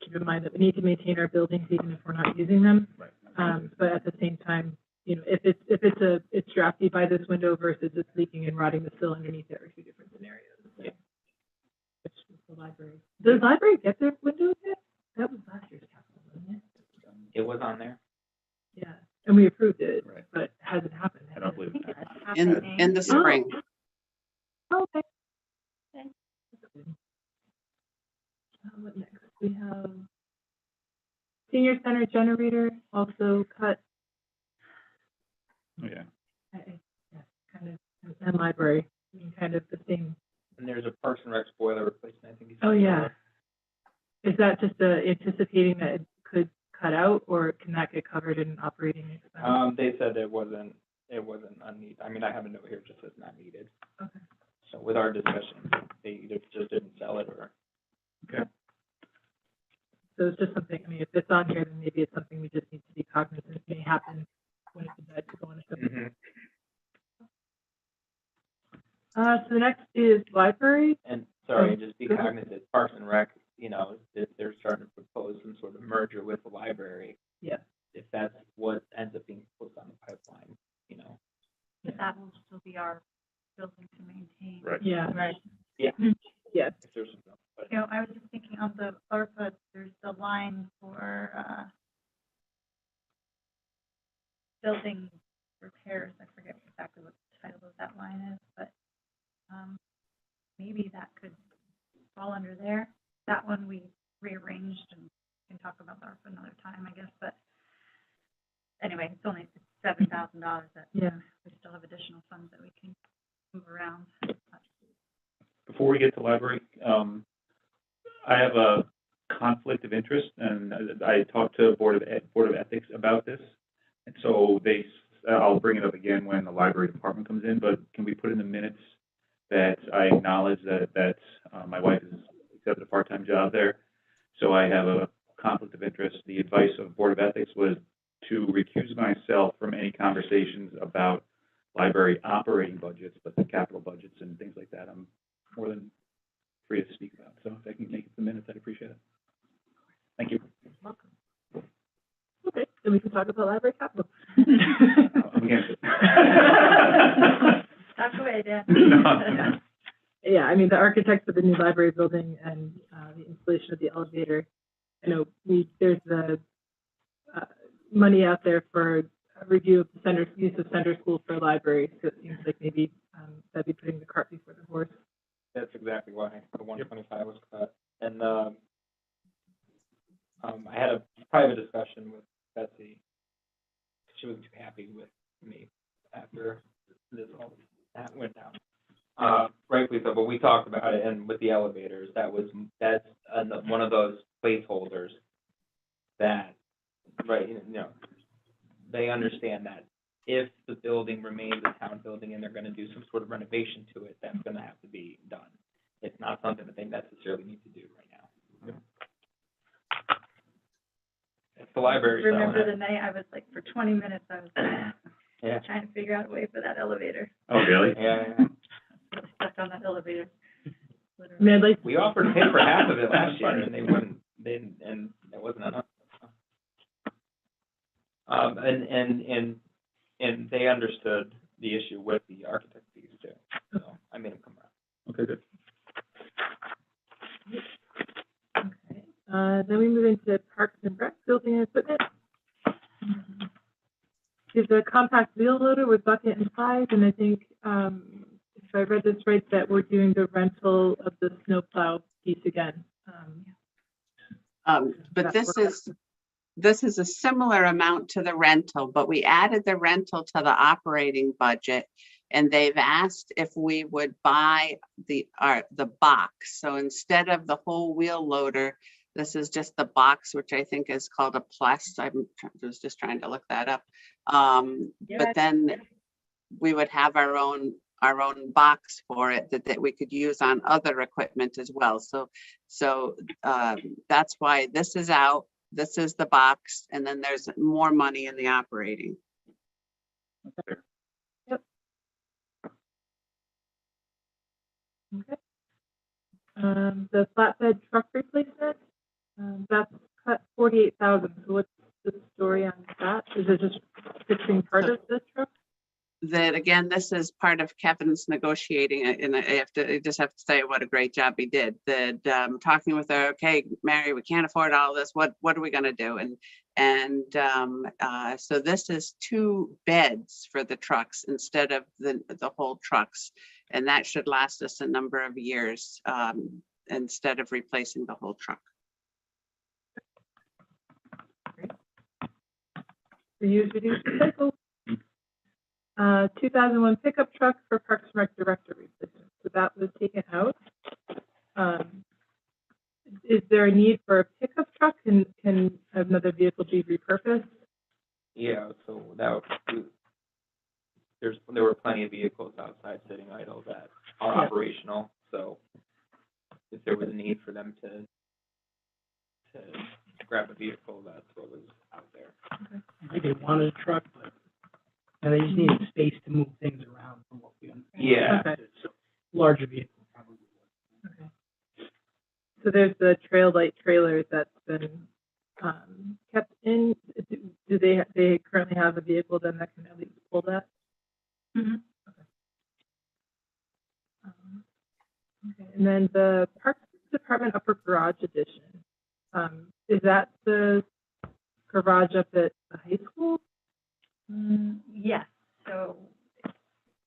keep in mind that we need to maintain our buildings even if we're not using them. Right. But at the same time, if it's drafty by this window versus it's leaking and rotting the sill underneath it are two different scenarios. So. Yeah. Which is the library. Does the library get their windows yet? That was last year's capital, wasn't it? It was on there. Yeah, and we approved it, Right. but it hasn't happened. I don't believe it. It's In happening. the spring. Oh, okay. What next? We have senior center generator also cut. Oh, yeah. Yeah, kind of, and library, kind of the same. And there's a Parks and Rec boiler replacement, I think. Oh, yeah. Is that just anticipating that it could cut out, or can that get covered in operating expense? They said it wasn't unneeded. I mean, I have a note here, it just says not needed. Okay. So with our discussion, they either just didn't sell it or. Okay. So it's just something, I mean, if it's on here, then maybe it's something we just need to be cognizant may happen when it's decided to go on a ship. Mm-hmm. So the next is library. And sorry, just be cognizant, Parks and Rec, they're starting to propose some sort of merger with the library. Yeah. If that's what ends up being put on the pipeline, But that will still be our building to maintain. Right. Yeah. Right. Yeah. Yeah. if there's some, but I was just thinking on the ARPA, there's the line for, building repairs. I forget exactly what the title of that line is, but, maybe that could fall under there. That one we rearranged and can talk about that for another time, I guess, but anyway, it's only $7,000 that Yeah. we still have additional funds that we can move around. Before we get to library, I have a conflict of interest, and I talked to Board of Ethics about this. And so I'll bring it up again when the library department comes in, but can we put in the minutes that I acknowledge that my wife has accepted a part-time job there, so I have a conflict of interest. The advice of Board of Ethics was to recuse myself from any conversations about library operating budgets, but the capital budgets and things like that, I'm more than free to speak about. So if I can make it the minutes, I'd appreciate it. Thank you. Welcome. Okay, then we can talk about library capital. I'm against it. Talk away, Dan. No. Yeah, I mean, the architect for the new library building and the installation of the elevator, there's the money out there for a review of the use of center school for a library, so it seems like maybe that'd be putting the cart before the horse. that's exactly why the 125 was cut. And, I had a private discussion with Betsy. She wasn't too happy with me after this all that went down. Rightfully so, but we talked about it, and with the elevators, that's one of those placeholders that, right, they understand that if the building remains a town building and they're gonna do some sort of renovation to it, that's gonna have to be done. It's not something that they necessarily need to do right now. It's the library, so. Remember the night I was like, for 20 minutes, I was Yeah. trying to figure out a way for that elevator. Oh, really? Yeah. Stuck stepped on that elevator. I mean, I'd like, We offered to pay for half of it last year, and and it wasn't enough. And they understood the issue with the architect fees too, so I made them come around. Okay, good. okay. Then we move into Parks and Rec, building and equipment. Is a compact wheel loader with bucket and size, and I think, if I read this right, that we're doing the rental of the snowplow piece again. But this is a similar amount to the rental, but we added the rental to the operating budget. And they've asked if we would buy the box. So instead of the whole wheel loader, this is just the box, which I think is called a plus. I was just trying to look that up. But then we would have our own box for it that we could use on other equipment as well. So that's why this is out. This is the box, and then there's more money in the operating. Yep. Okay. The flatbed truck replacement, that's cut 48,000. So what's the story on that? Is it just fixing part of the truck? That again, this is part of Kevin's negotiating, and I just have to say what a great job he did. That talking with her, okay, Mary, we can't afford all this. What are we going to do? And so this is 2 beds for the trucks instead of the whole trucks, and that should last us a number of years instead of replacing the whole truck. Reuse, reduce, recycle. 2001 pickup truck for Parks and Rec director replacement. So that was taken out. Is there a need for a pickup truck? Can another vehicle be repurposed? Yeah, so there were plenty of vehicles outside sitting idle that are operational, so if there was a need for them to grab a vehicle, that's what was out there. I think they wanted a truck, but they just needed space to move things around from what we understand. Yeah. Okay. So larger vehicle probably would. Okay. So there's the trail light trailer that's been kept in. Do they currently have a vehicle then that can at least pull that? Mm-hmm. Okay. And then the Parks Department upper garage addition. Is that the garage up at the high school? Yes, so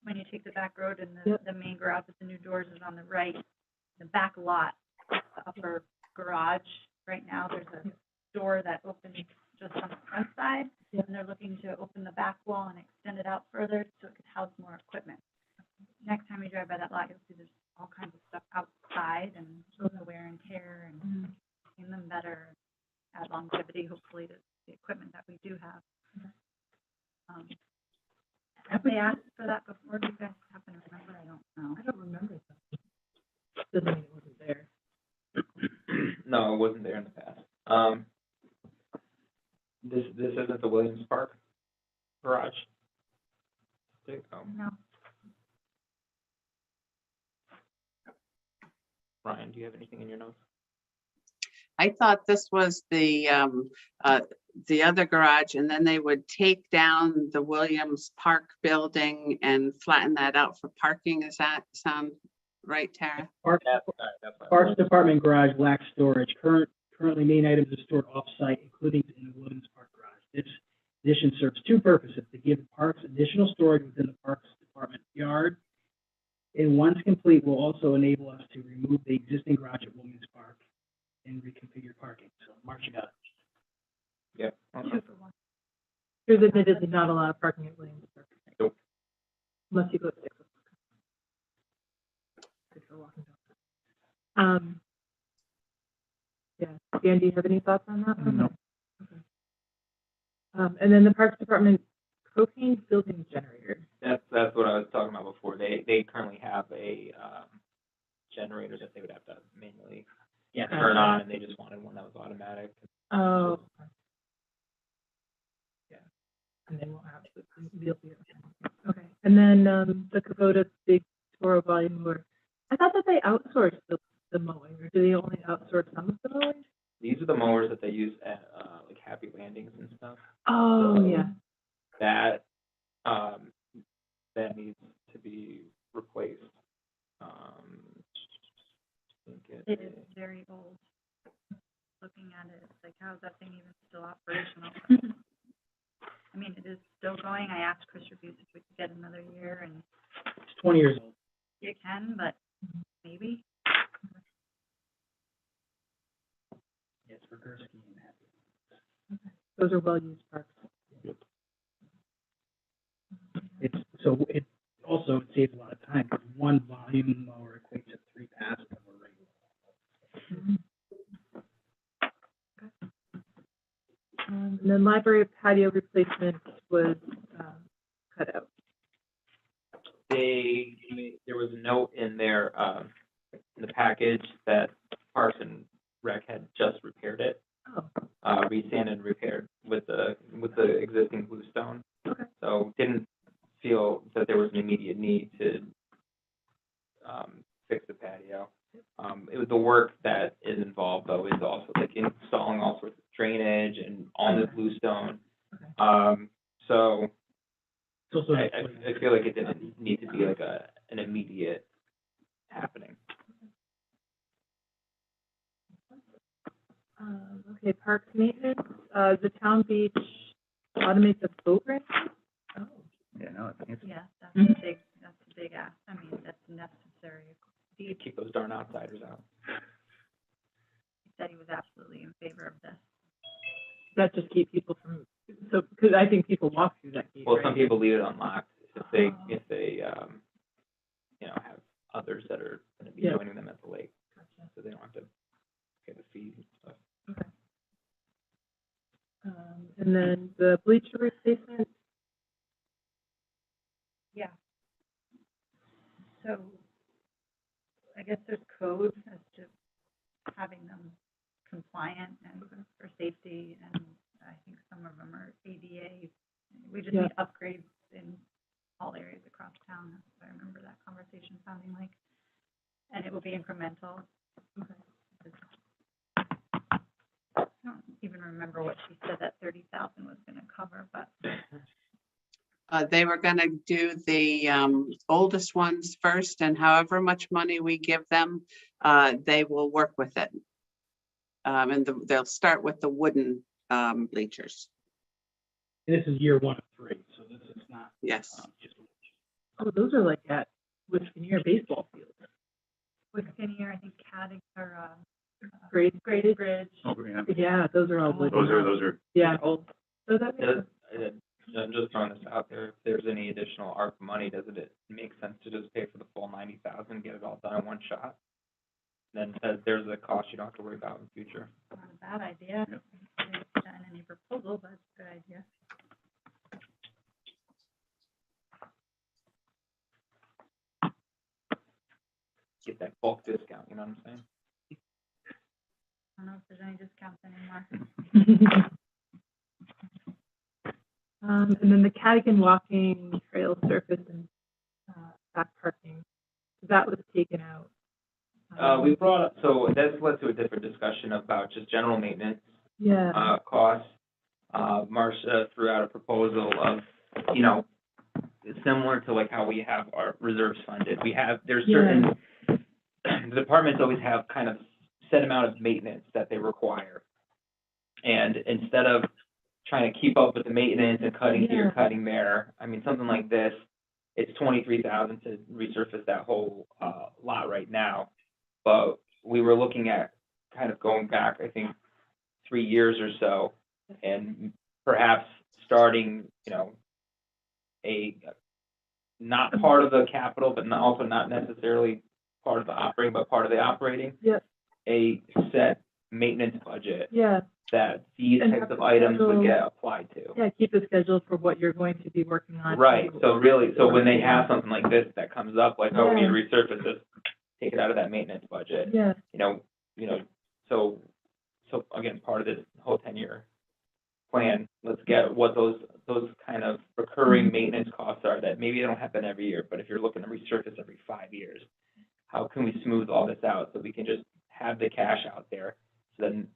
when you take the back road and the main garage with the new doors is on the right, the back lot, the upper garage, right now, there's a door that opens just on the front side, and they're looking to open the back wall and extend it out further so it could house more equipment. Next time you drive by that lot, you'll see there's all kinds of stuff outside and the wear and tear and making them better, add longevity, hopefully, to the equipment that we do have. Have they asked for that before? Do you guys happen to remember? I don't know. I don't remember that. Doesn't mean it wasn't there. No, it wasn't there in the past. This isn't the Williams Park garage? No. Ryan, do you have anything in your notes? I thought this was the other garage, and then they would take down the Williams Park building and flatten that out for parking. Does that sound right, Tara? Parks That's Department garage lacks storage. Currently, main items are stored off-site, including in the Williams Park garage. This addition serves 2 purposes: to give parks additional storage within the Parks Department yard, and once complete, will also enable us to remove the existing garage at Williams Park and reconfigure parking. So, Marcia got it. Yeah. There's admittedly not a lot of parking at Williams Park. Nope. Unless you go at 6 o'clock. Yeah, Dan, do you have any thoughts on that one? No. Okay. And then the Parks Department propane building generator. That's what I was talking about before. They currently have a generator that they would have to manually turn on, and they just wanted one that was automatic. Oh. Yeah, and they won't have to. Okay, and then the Kubota big Toro volume mower. I thought that they outsourced the mowing, or do they only outsource some of the mowing? These are the mowers that they use at, like Happy Landings and stuff. Oh, yeah. That, that needs to be replaced. I think It is very old. Looking at it, it's like, how is that thing even still operational? I mean, it is still going. I asked Chris Reviews if we could get another year, and It's 20 years old. you can, but maybe. Yes, for Gursky and Happy. Those are well-used parks. It also saves a lot of time, because one volume mower equates to 3 passes of a regular. And then library patio replacement was cut out. there was a note in there, in the package that Parks and Rec had just repaired it. Oh. Resanded and repaired with the existing bluestone. Okay. So didn't feel that there was an immediate need to, fix the patio. It was the work that is involved, though, is also like installing all sorts of drainage and on the bluestone. So It's also, I feel like it didn't need to be like an immediate happening. Okay, parks maintenance, the town beach automate the boat ramp. Oh. Yeah, no, it's Yeah, that's Mhm. a big ask. I mean, that's necessary. You keep those darn outsiders out. He said he was absolutely in favor of this. That just keep people from, so, because I think people walk through that gate, Well, right? some people leave it unlocked if they, you know, have others that are gonna be Yeah. joining them at the lake, Gotcha. so they don't have to pay the fees and stuff. Okay. And then the bleacher replacement, Yeah. So, I guess there's code as to having them compliant and for safety, and I think some of them are ADA. We just Yeah. need upgrades in all areas across town. That's what I remember that conversation sounding like. And it will be incremental. I don't even remember what she said that 30,000 was gonna cover, but They were gonna do the oldest ones first, and however much money we give them, they will work with it. And they'll start with the wooden bleachers. this is year 1 of 3, so this is not Yes. just. oh, those are like at Wisconsin baseball field. with Skinnier, I think Caddy, or, Graded Bridge. Oh, yeah. Yeah, those are all wooden. Those are, Yeah. So that makes sense. I'm just throwing this out there, if there's any additional ARP money, doesn't it make sense to just pay for the full 90,000, get it all done in one shot? Then there's a cost you don't have to worry about in the future. Not a bad idea. Yep. I haven't done any proposal, but it's a good idea. Get that bulk discount, you know what I'm saying? I don't know if there's any discounts anymore. And then the Cadigan walking trail surface and back parking, that was taken out. We brought up, so that's led to a different discussion about just general maintenance, Yeah, costs. Marcia threw out a proposal of, you know, similar to like how we have our reserves funded. There's certain, the departments always have kind of set amount of maintenance that they require. And instead of trying to keep up with the maintenance and cutting here, Yeah. cutting there, I mean, something like this, it's 23,000 to resurface that whole, lot right now. But we were looking at kind of going back, I think, 3 years or so, and perhaps starting, you know, not part of the capital, but also not necessarily part of the operating, but part of the operating. Yep. A set maintenance budget yeah, that these And types have of the items would schedule. get applied to. yeah, keep a schedule for what you're going to be working on. Right, so really, so when they have something like this that comes up, like, oh, we need to resurface this, take it out of that maintenance budget. Yeah, You know, so again, part of this whole 10-year plan, let's get what those kind of recurring maintenance costs are that maybe they don't happen every year, but if you're looking to resurface every 5 years, how can we smooth all this out so we can just have the cash out there? So then,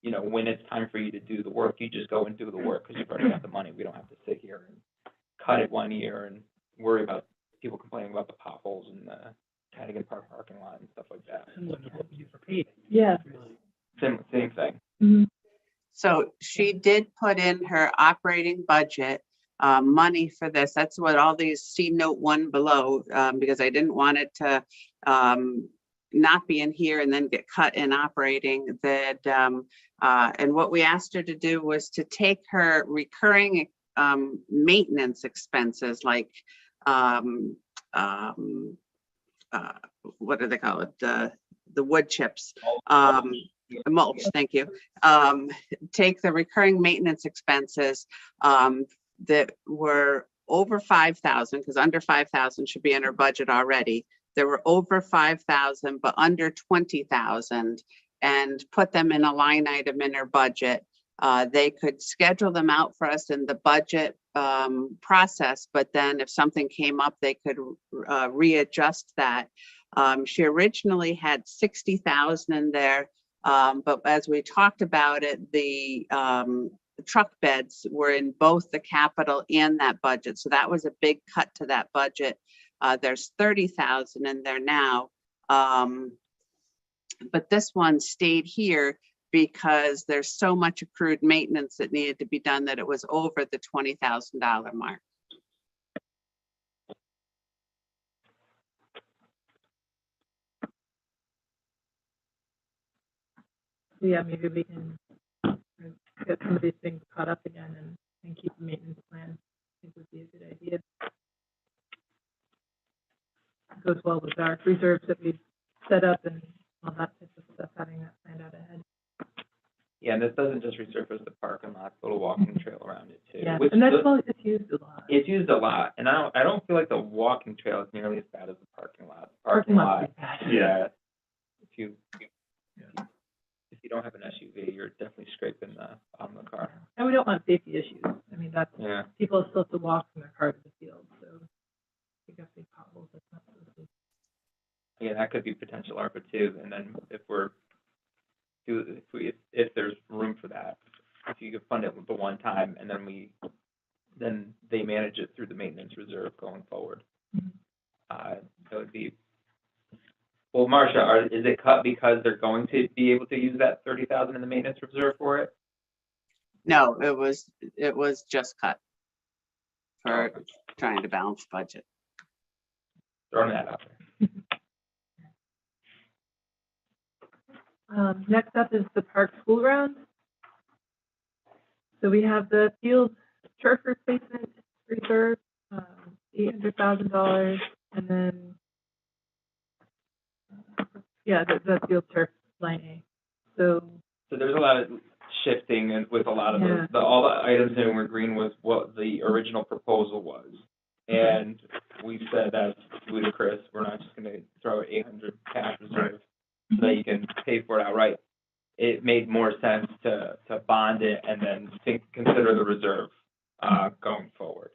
you know, when it's time for you to do the work, you just go and do the work because you've already got the money. We don't have to sit here and cut it one year and worry about people complaining about the potholes and the Cadigan Park parking lot and stuff like that. Similar to what we do for paving. Yeah. Really. Same thing. Mhm. So she did put in her operating budget, money for this. That's what all these, see note 1 below, because I didn't want it to, not be in here and then get cut in operating. That, and what we asked her to do was to take her recurring, maintenance expenses, like, what do they call it? The wood chips, mulch, thank you. Take the recurring maintenance expenses, that were over 5,000, because under 5,000 should be in her budget already. There were over 5,000, but under 20,000, and put them in a line item in her budget. They could schedule them out for us in the budget process, but then if something came up, they could readjust that. She originally had 60,000 in there, but as we talked about it, the truck beds were in both the capital and that budget, so that was a big cut to that budget. There's 30,000 in there now, but this one stayed here because there's so much accrued maintenance that needed to be done that it was over the $20,000 mark. Yeah, maybe we can get some of these things caught up again and keep a maintenance plan. I think would be a good idea. Goes well with our reserves that we've set up and all that type of stuff, having that planned out ahead. Yeah, and this doesn't just resurface the parking lot, little walking trail around it too. Yeah, which and that's does- well, it's used a lot. It's used a lot, and I don't feel like the walking trail is nearly as bad as the parking lot. Parking lot's pretty bad. Yeah. If you don't have an SUV, you're definitely scraping the bottom of the car. And we don't want safety issues. I mean, that's, Yeah. people still have to walk from their car to the field, so we got big potholes, that's not so safe. Yeah, that could be potential ARPA too, and then if there's room for that, if you could fund it the one time, and then they manage it through the maintenance reserve going forward. That would be, well, Marcia, is it cut because they're going to be able to use that 30,000 in the maintenance reserve for it? No, it was just cut for trying to balance budget. Throwing that out there. Next up is the park school grounds. So we have the field turf replacement reserve, $800,000, and then, yeah, the field turf line A. So there's a lot of shifting and with a lot of Yeah. all the items in were green was what the original proposal was. And we said that's ludicrous. We're not just gonna throw 800 cash reserve so that you can pay for it outright. It made more sense to bond it and then consider the reserve going forward.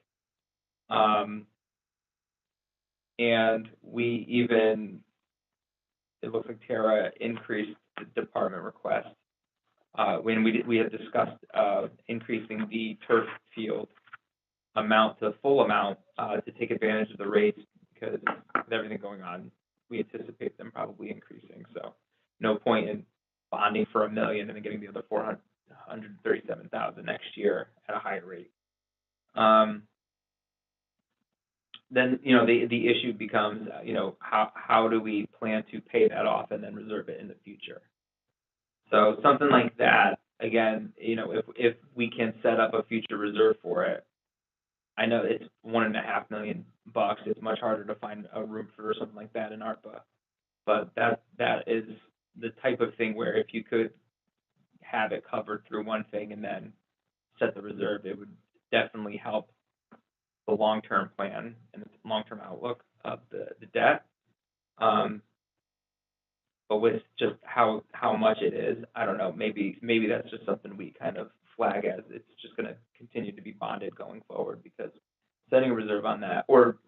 And we even, it looks like Tara increased the department request when we had discussed increasing the turf field amount to the full amount to take advantage of the rates, because with everything going on, we anticipate them probably increasing. So no point in bonding for $1 million and then getting the other $437,000 next year at a higher rate. Then, you know, the issue becomes, you know, how do we plan to pay that off and then reserve it in the future? So something like that, again, you know, if we can set up a future reserve for it, I know it's $1.5 million. It's much harder to find a room for something like that in ARPA, but that is the type of thing where if you could have it covered through one thing and then set the reserve, it would definitely help the long-term plan and the long-term outlook of the debt. But with just how much it is, I don't know, maybe that's just something we kind of flag as it's just going to continue to be bonded going forward, because setting a reserve on that, or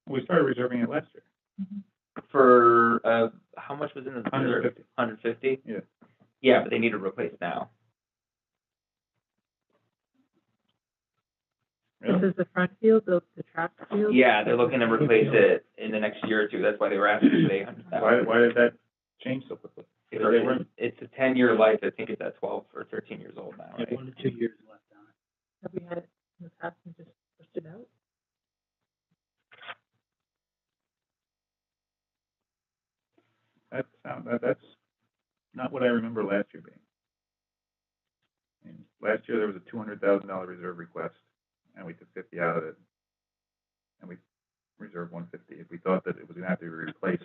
We started reserving it last year. For, how much was in the? 150. 150? Yeah. Yeah, but they need to replace now. This is the front field, the track field? Yeah, they're looking to replace it in the next year or two. That's why they were asking for the 800,000. Why did that change so quickly? It's a 10-year life. I think it's at 12 or 13 years old now, right? 1 to 2 years left on it. Have we had it in the past and just pushed it out? That's not what I remember last year being. I mean, last year there was a $200,000 reserve request, and we took 50 out of it, and we reserved 150. If we thought that it was going to have to be replaced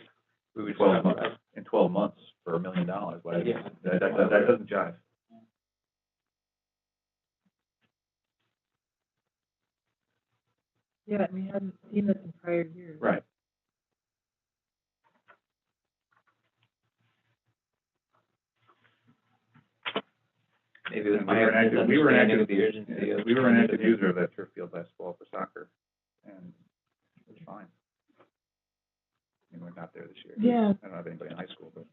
We would 12 months, in 12 months for $1 million, but Yeah. that doesn't jive. Yeah, we hadn't seen this in prior years. Right. Maybe it was And my misunderstanding of the urgency of. we were an active user of that turf field last fall for soccer, and it was fine. I mean, we're not there this year. Yeah. I don't have anybody in high school, but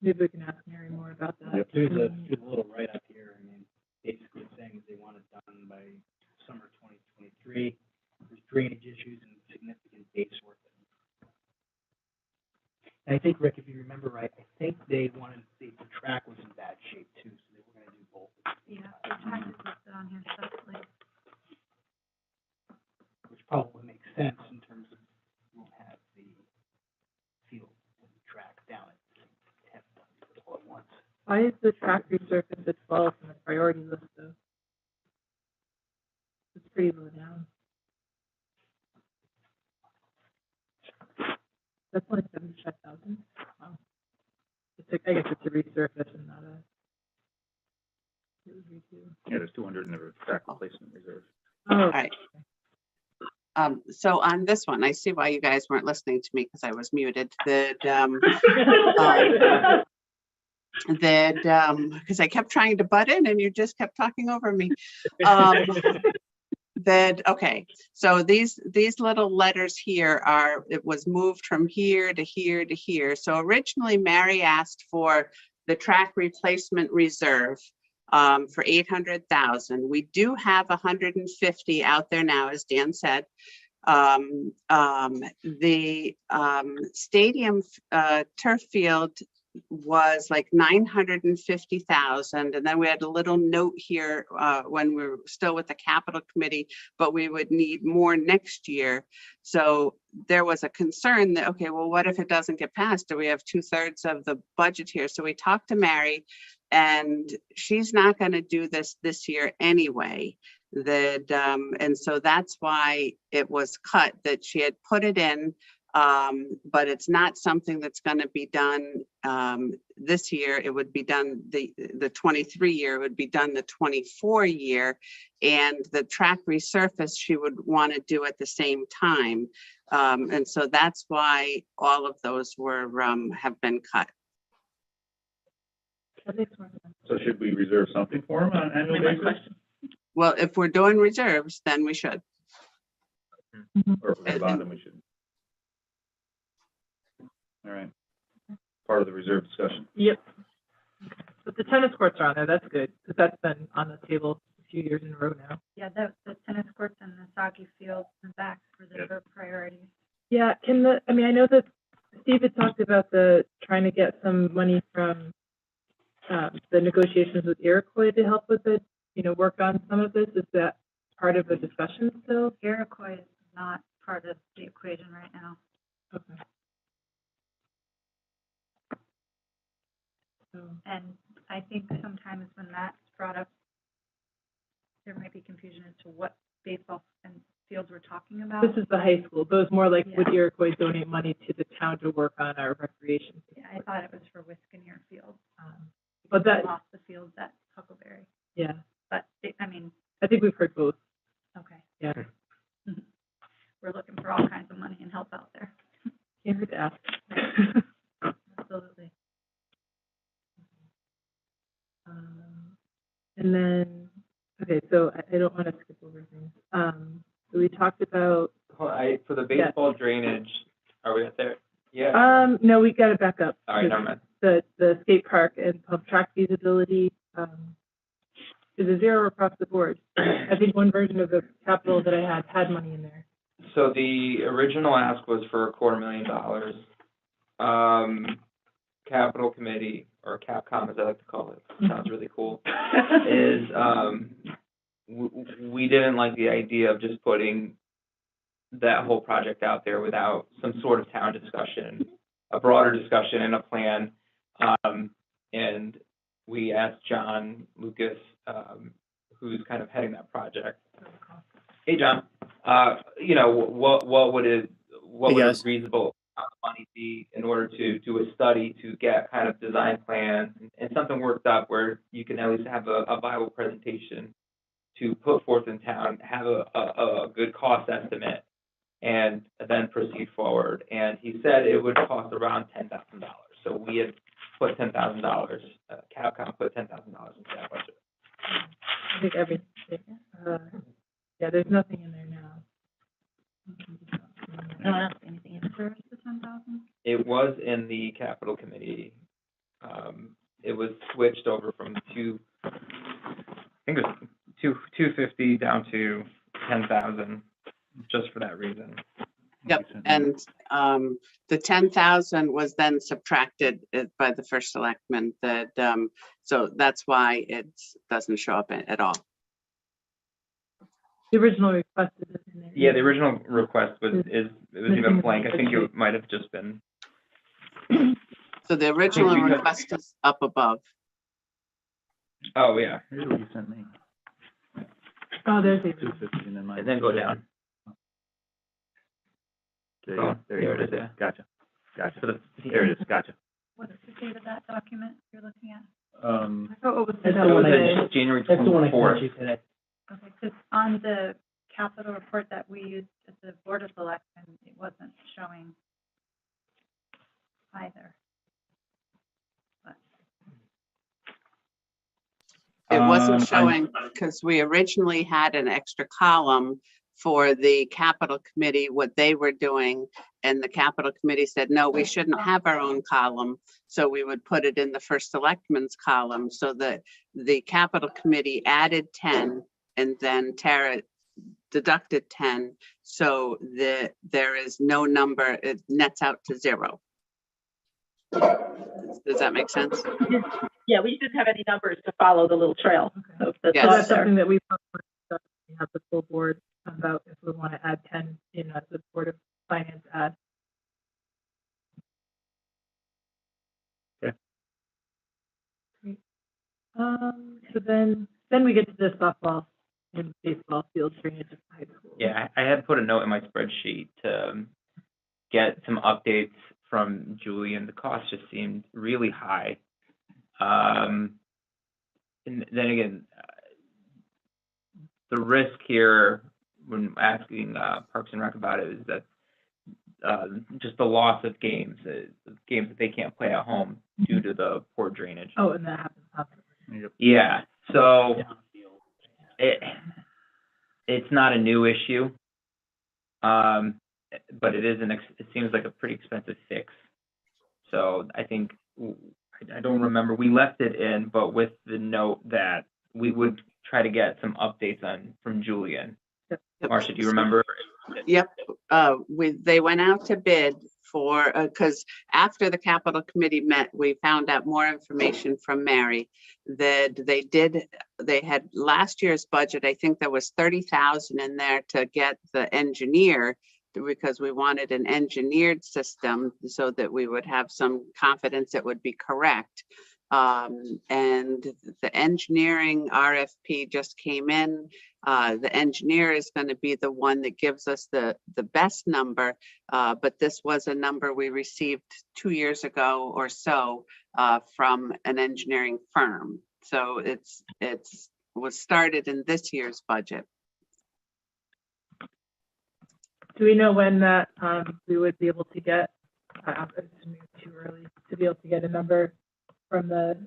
Maybe we can ask Mary more about that. Yep. There's a little write-up here, I mean, basically saying that they want it done by summer 2023. There's drainage issues and significant base work. And I think, Rick, if you remember right, I think they wanted, the track was in bad shape too, so they were gonna do both. Yeah, the track is listed on here separately. Which probably makes sense in terms of you won't have the field and the track down at the same time all at once. Why is the track resurface at 12 on the priority list though? It's pretty low down. That's only 75,000. Wow. It's like, I guess it's a resurface and not a. It was redo. yeah, there's 200 in the track replacement reserve. Oh, All right. So on this one, I see why you guys weren't listening to me because I was muted. Because I kept trying to butt in and you just kept talking over me. Okay, so these little letters here it was moved from here to here to here. So originally Mary asked for the track replacement reserve for 800,000. We do have 150 out there now, as Dan said. The stadium turf field was like 950,000, and then we had a little note here when we were still with the capital committee, but we would need more next year. So there was a concern that, okay, well, what if it doesn't get passed? Do we have 2/3 of the budget here? So we talked to Mary, and she's not going to do this year anyway. And so that's why it was cut, that she had put it in. But it's not something that's going to be done this year. It would be done the 23 year, it would be done the 24 year, and the track resurface she would want to do at the same time. And so that's why all of those were have been cut. that makes more sense. So should we reserve something for them on an annual basis? Well, if we're doing reserves, then we should. Or if we're going to bond them, we should. All right. Part of the reserve discussion. Yep. But the tennis courts are on there, that's good, because that's been on the table a few years in a row now. Yeah, the tennis courts and the soccer fields and back for the priorities. Yeah, I know that Steve had talked about trying to get some money from the negotiations with Iroquois to help with it, work on some of this. Is that part of the discussion still? Iroquois is not part of the equation right now. Okay. So, And I think sometimes when that's brought up, there might be confusion as to what baseball and fields we're talking about. this is the high school, but it's more like, would Yeah. Iroquois donate money to the town to work on our recreation? Yeah, I thought it was for Wiskaneer Field. But We that, lost the fields at Huckleberry, yeah, but I think we've heard both, okay. yeah. We're looking for all kinds of money and help out there. Can't hurt to ask. Absolutely. And then, okay, so I don't want to skip over things. So we talked about baseball drainage, are we up there? Yeah. No, we got to back up. All right, never mind. The skate park and pump track feasibility, is a zero across the board. I think one version of the capital that I had money in there. So the original ask was for $250,000. Capital Committee, or Capcom as I like to call it, sounds really cool, is, we didn't like the idea of just putting that whole project out there without some sort of town discussion, a broader discussion and a plan. And we asked John Lucas, who's kind of heading that project. Hey, John, what would a reasonable amount of money be in order to do a study to get kind of design plans and something worked up where you can at least have a viable presentation to put forth in town, have a good cost estimate, and then proceed forward. And he said it would cost around $10,000. So we had put $10,000, Capcom put $10,000 into that budget. I think everything, yeah, there's nothing in there now. No one else, anything in service for 10,000? It was in the capital committee. It was switched over from I think it was 250 down to 10,000, just for that reason. Yep, and the 10,000 was then subtracted by the first selectman. So that's why it doesn't show up at all. The original request is in there. Yeah, the original request was even blank. I think it might have just been. So the original request is up above. Oh yeah. Here's what you sent me. Oh, there's the 250 and then mine. And then go down. There you Oh, go. there it is, yeah. Gotcha. So There it is. Gotcha. What is the date of that document you're looking at? I thought it was That's That the was one in January That's the one I 24th. sent you today. Okay, because on the capital report that we used at the Board of Selectmen, it wasn't showing either. But It wasn't I'm- showing because we originally had an extra column for the capital committee, what they were doing. And the capital committee said, no, we shouldn't have our own column. So we would put it in the first selectman's column, so that the capital committee added 10 and then Tara deducted 10. So there is no number, it nets out to 0. Does that make sense? Yeah, we didn't have any numbers to follow the little trail. So that's Yes. So all that's there. something that we have the full board about if we want to add 10 in as the Board of Finance add. Okay. Great. So then we get to the softball and baseball field drainage at high school. Yeah, I had put a note in my spreadsheet to get some updates from Julian. The cost just seemed really high. And then again, the risk here when asking Parks and Rec about it is that just the loss of games that they can't play at home due to the poor drainage. Oh, and that happens. Yeah, so it's not a new issue, but it seems like a pretty expensive fix. So I think, I don't remember, we left it in, but with the note that we would try to get some updates from Julian. Yep. Marcia, do you remember? Yep, they went out to bid for, because after the capital committee met, we found out more information from Mary that they had last year's budget. I think there was 30,000 in there to get the engineer, because we wanted an engineered system so that we would have some confidence it would be correct. And the engineering RFP just came in. The engineer is going to be the one that gives us the best number, but this was a number we received 2 years ago or so from an engineering firm. So it was started in this year's budget. Do we know when that we would be able to get, it's maybe too early to be able to get a number from the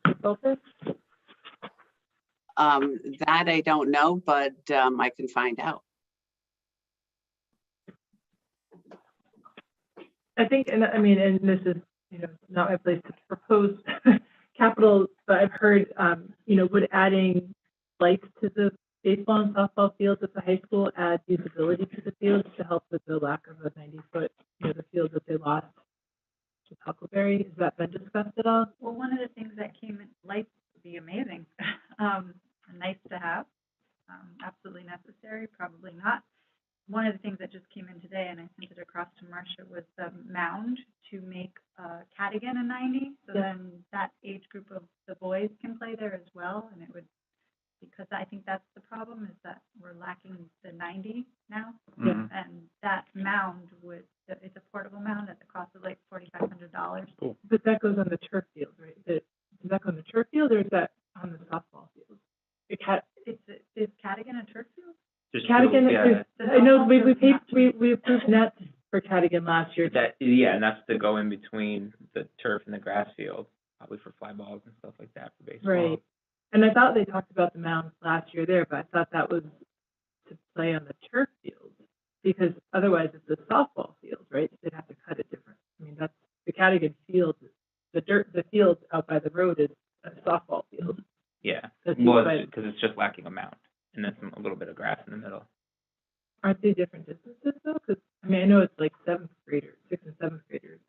consultant? That I don't know, but I can find out. I think, and I mean, and this is, you know, not my place to propose capital, but I've heard, you know, would adding lights to the baseball and softball fields at the high school add usability to the fields to help with the lack of a 90-foot, you know, the fields that they lost with Huckleberry? Has that been discussed at all? Well, one of the things that came in, lights would be amazing. Nice to have, absolutely necessary, probably not. One of the things that just came in today, and I sent it across to Marcia, was the mound to make Cadigan a 90. So Yeah. then that age group of the boys can play there as well, and it would, because I think that's the problem, is that we're lacking the 90 now. Mhm. And that mound would, it's a portable mound at the cost of like $4,500. Cool. But that goes on the turf field, right? Does that go on the turf field or is that on the softball field? Is Cadigan a turf field? Just Cadigan, to- yeah, I know we approved nets for Cadigan last year. and that's to go in between the turf and the grass field, probably for fly balls and stuff like that for baseball. Right. And I thought they talked about the mounds last year there, but I thought that was to play on the turf field, because otherwise it's a softball field, right? They'd have to cut it different. I mean, that's the Cadigan field, the field out by the road is a softball field. Yeah, That's well, right. because it's just lacking a mound and then a little bit of grass in the middle. Aren't they different distances though? Because, I mean, I know it's like 6th and 7th graders,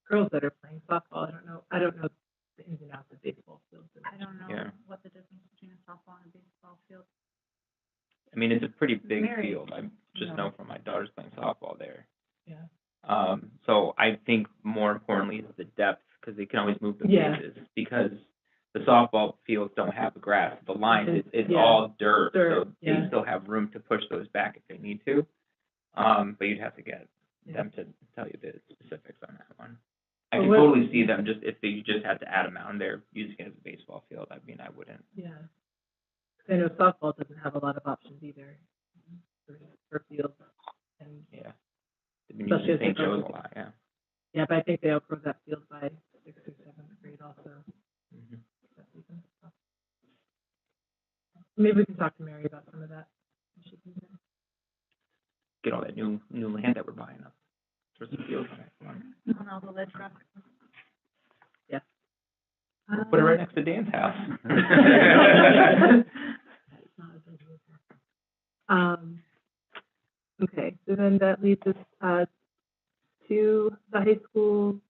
girls that are playing softball. I don't know the ins and outs of baseball fields. I don't know Yeah. what the difference between a softball and a baseball field. I mean, it's a pretty big Mary, field. I just know from my daughter's playing softball there. Yeah. So I think more importantly is the depth, because they can always move the Yeah. bases. Because the softball fields don't have the grass. The lines, it's Yeah. all dirt, Dirt, so yeah. they still have room to push those back if they need to. But you'd have to get them to tell you the specifics on that one. I But can what- totally see them just, if they just had to add a mound there, using it as a baseball field. I mean, I wouldn't. Yeah. 'Cause I know softball doesn't have a lot of options either for fields. And Yeah. They've been Especially using as they St. grow. Joe's a lot, yeah. yeah, but I think they outgrow that field by 6th or 7th grade also. Mhm. that season, so. Maybe we can talk to Mary about some of that. when she comes in. Get all that new land that we're buying up. For some fields, right? Come on. On all the lead trucks. Yeah. We'll put it right next to Dan's house. That's not a big deal. Okay, so then that leads us, to the high school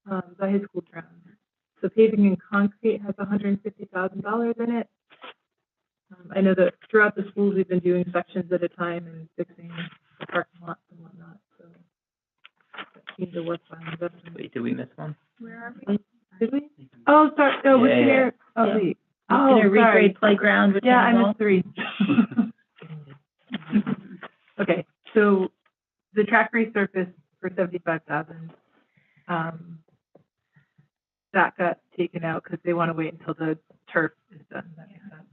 grounds. So paving and concrete has $150,000 in it. I know that throughout the schools, we've been doing sections at a time and fixing the parking lots and whatnot, so that seems a worthwhile investment. Wait, did we miss one? Where are we? Did we? Oh, sorry, no, what's Yeah. here? Oh, Yeah. wait. Gonna Oh, sorry. regrade playground, Yeah, I retaining wall. missed 3. Okay, so the track resurface for 75,000, that got taken out because they want to wait until the turf is done. That makes sense.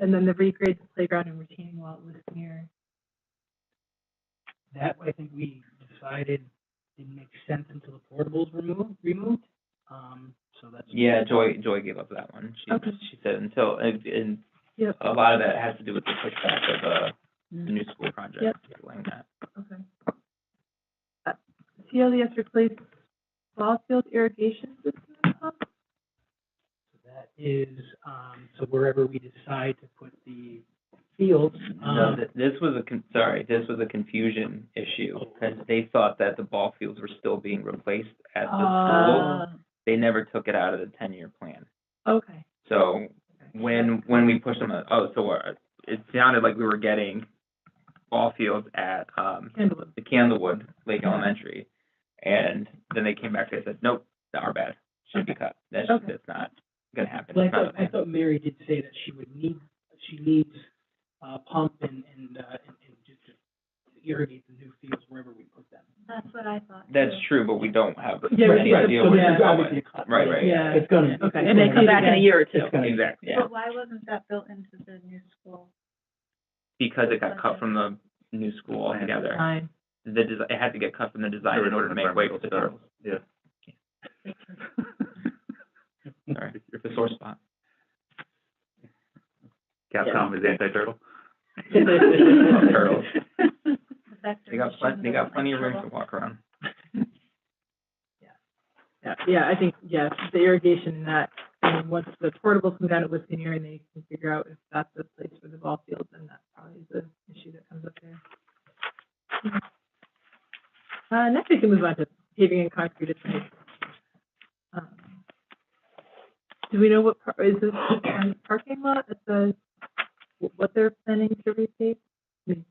And then the regrade the playground and retaining wall was near. That, I think we decided didn't make sense until the portables were removed. So that's. Yeah, Joy gave up that one. Okay. She said until, and Yep. a lot of that has to do with the pushback of, the new school project. Yep. Delaying that. Okay. CLES replaced ball field irrigation system pump? That is, so wherever we decide to put the fields. No, this was a confusion issue, because they thought that the ball fields were still being replaced at the school. They never took it out of the 10-year plan. Okay. So when we pushed them, it sounded like we were getting ball fields at Candlewood. the Candlewood Lake Elementary, and then they came back, they said, nope, our bad, should be cut. That's not gonna happen. Well, It's not I thought Mary did say that she needs pump and just to irrigate the new fields wherever we put them. That's what I thought. That's too. true, but we don't have Yeah, any right, idea so where there's it's going. obviously a cut. Right. Yeah. It's gonna. Okay. And they come back in a year or two. It's gonna- Exactly, But why wasn't that built into the new school? because it got cut from the new school altogether. Fine. It had to get cut from the design in order to make way for the girls. Yeah. Sorry, the sore spot. Capcom is anti-turtle. Turtles. Vector They got machine plenty of doesn't room like to walk around. Yeah, I think, yes, the irrigation in that, and then once the portables come down at Wisconsin and they can figure out if that's the place for the ball field, then that probably is the issue that comes up there. Next we can move on to paving and concrete. Do we know what, is this on the parking lot that says what they're planning to repave? I mean,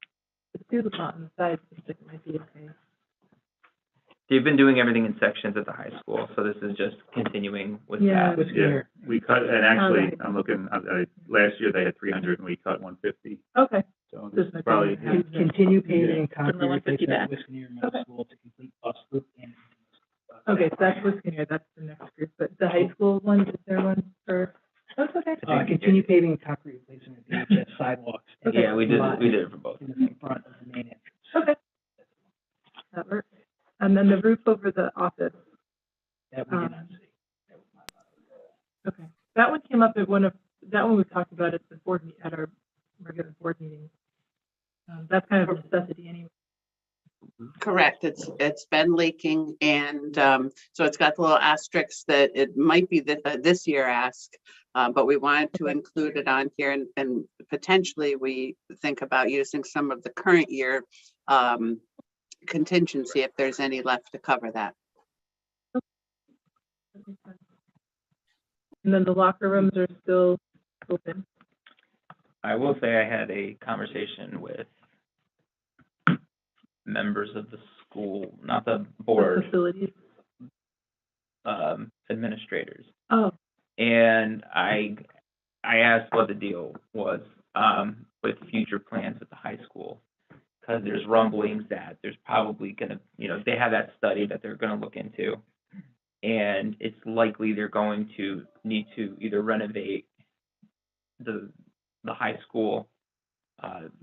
the student lot on the side seems like it might be okay. They've been doing everything in sections at the high school, so this is just continuing with Yeah. that. Yeah, we cut, and actually, Okay. I'm looking, last year they had 300 and we cut 150, Okay, so This this might is be probably, okay. Continue paving and From the concrete 150 replacement at back. Wisconsin Middle Okay. School to complete bus loop and. okay, so that's Wisconsin, that's the next group, but the high school one, is there one for, that's okay. Continue paving and concrete replacement at VHS sidewalks. and Okay. Yeah, we did it for both. In the front of the main entrance. Okay. That works. And then the roof over the office, That we did not see. okay. That one came up at that one we talked about at the board, at our regular board meeting. That's kind of a necessity anyway. Correct, it's been leaking, and so it's got the little asterisk that it might be this year ask, but we wanted to include it on here, and potentially we think about using some of the current year contingency if there's any left to cover that. And then the locker rooms are still open. I will say I had a conversation with members of the school, not the board, Facilities. administrators. Oh, And I asked what the deal was, with future plans at the high school. Because there's rumblings that there's probably gonna, they have that study that they're gonna look into. And it's likely they're going to need to either renovate the high school,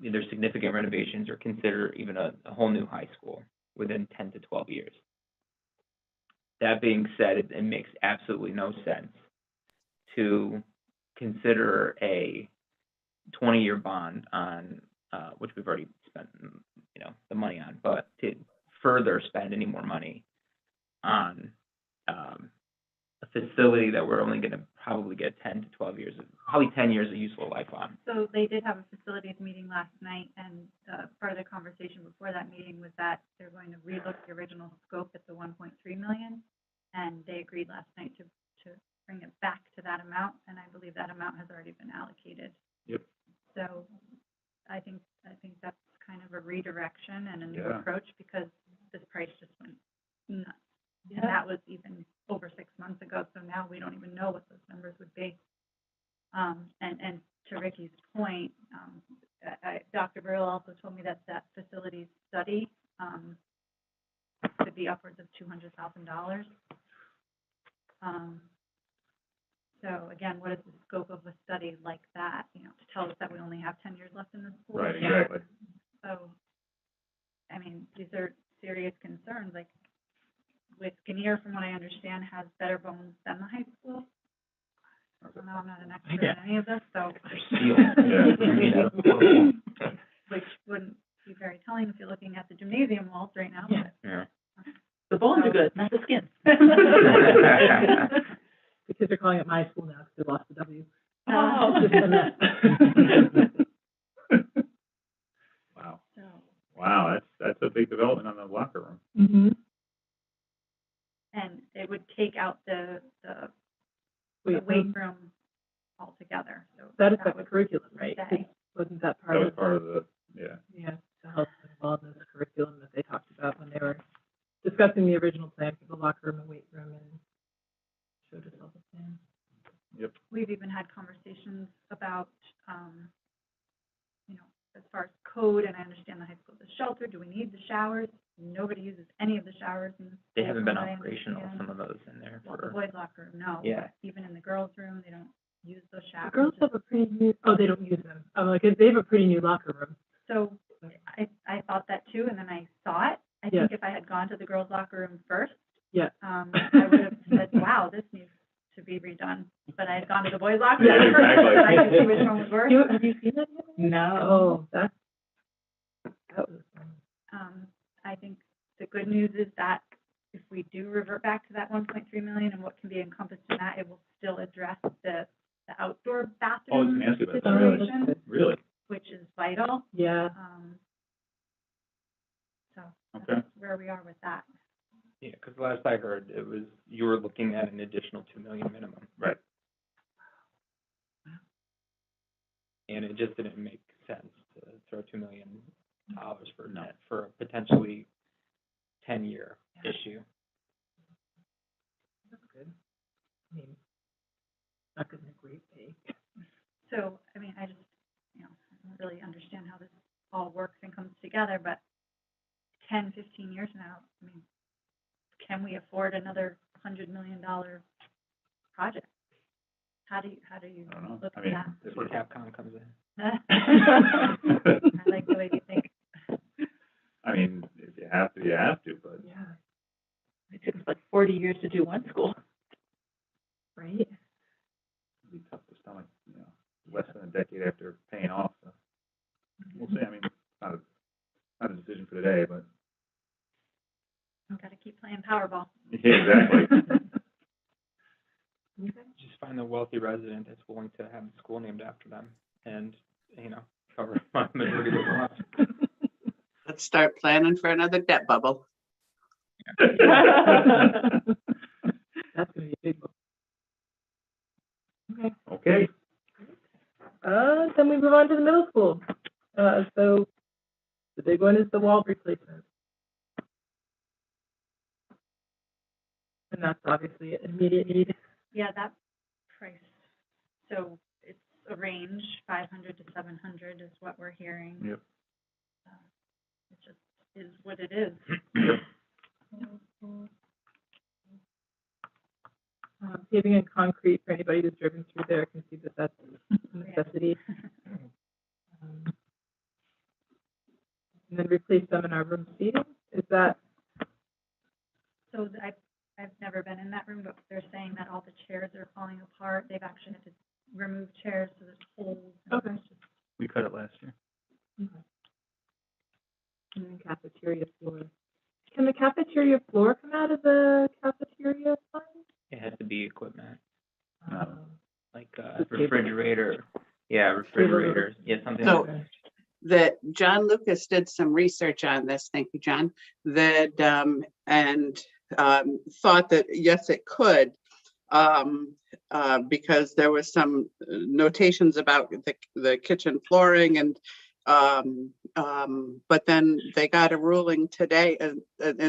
either significant renovations, or consider even a whole new high school within 10 to 12 years. That being said, it makes absolutely no sense to consider a 20-year bond on, which we've already spent, the money on, but to further spend any more money on a facility that we're only going to probably get 10 to 12 years, probably 10 years of useful life on. So they did have a facilities meeting last night, and part of the conversation before that meeting was that they're going to relook the original scope at the 1.3 million, and they agreed last night to bring it back to that amount, and I believe that amount has already been allocated. Yep. So I think that's kind of a redirection and a new Yeah. approach, because this price just went nuts. yeah. And that was even over 6 months ago, so now we don't even know what those numbers would be. And to Ricky's point, Dr. Burrell also told me that facilities study could be upwards of $200,000. So again, what is the scope of a study like that, to tell us that we only have 10 years left in the school? right, exactly. So, I mean, these are serious concerns, like, Wisconsin, from what I understand, has better bones than the high school. I don't know, I'm not an expert in any of this, so. Which wouldn't be very telling if you're looking at the gymnasium walls right now. Yeah. Yeah. The bones are good, not the skin. Because they're calling it my school now, because they lost the W. Oh. Just a mess. Wow, So, wow, that's a big development on the locker room. Mm-hmm. and it would take out the Weight weight room altogether, so. That is like would the curriculum, right? stay. Wasn't that That part was of part of the, yeah. yeah, the health and wellness curriculum that they talked about when they were discussing the original plan for the locker room and weight room, and showed us all the plans. We've even had conversations about, as far as code, and I understand the high school is a shelter, do we need the showers? Nobody uses any of the showers in the They school, haven't from been what I operational, understand. some of those in there Well, the for, boys' locker room, no. Yeah. Even in the girls' room, they don't use those The showers. girls have a pretty new, oh, they don't use them. I'm like, they have a pretty new locker room. So I thought that too, and then I saw it. I Yeah. think if I had gone to the girls' locker room first, Yeah. I would have said, wow, this needs to be redone. But I had gone to the boys' locker Yeah, room first, exactly. so I could see which one was worse. Have you seen that yet? No. Oh, that was fun. I think the good news is that if we do revert back to that 1.3 million and what can be encompassed in that, it will still address the outdoor Oh, I was bathroom gonna ask you about that. situation, Really? which is vital. Yeah. So Okay. that's where we are with that. Yeah, because last I heard, it was, you were looking at an additional 2 million minimum. Right. And it just didn't make sense to throw $2 million for No. net, for a potentially 10-year issue. That's good. I mean, not gonna great pay. So, I mean, I just, I don't really understand how this all works and comes together, but 10, 15 years now, I mean, can we afford another $100 million project? How do you I don't know. look I at mean, that? That's where Capcom comes in. I like the way you think. I mean, if you have to, you have to, but Yeah. It took us like 40 years to do one school. Right? it'd be tough to stomach, less than a decade after paying off, so. We'll see, I mean, not a decision for today, but. Got to keep playing Powerball. Yeah, exactly. Just find a wealthy resident that's willing to have the school named after them and, cover my majority of the cost. Let's start planning for another debt bubble. That's gonna be a big one. Okay. Okay. Then we move on to the middle school. So the big one is the wall replacement. And that's obviously an immediate need. Yeah, that price. So it's a range, 500 to 700 is what we're hearing. Yep. It just is what it is. Paving and concrete, for anybody who's driven through there can see that that's a necessity. And then replace them in our room seating, is that? So I've never been in that room, but they're saying that all the chairs are falling apart. They've actually had to remove chairs, so there's holes. and Okay. it's just- We cut it last year. And then cafeteria floor. Can the cafeteria floor come out of the cafeteria fund? It has to be equipment, like Just table. refrigerator, refrigerators, something So- like that. That John Lucas did some research on this, thank you, John, that, thought that, yes, it could. Because there was some notations about the kitchen flooring and, but then they got a ruling today and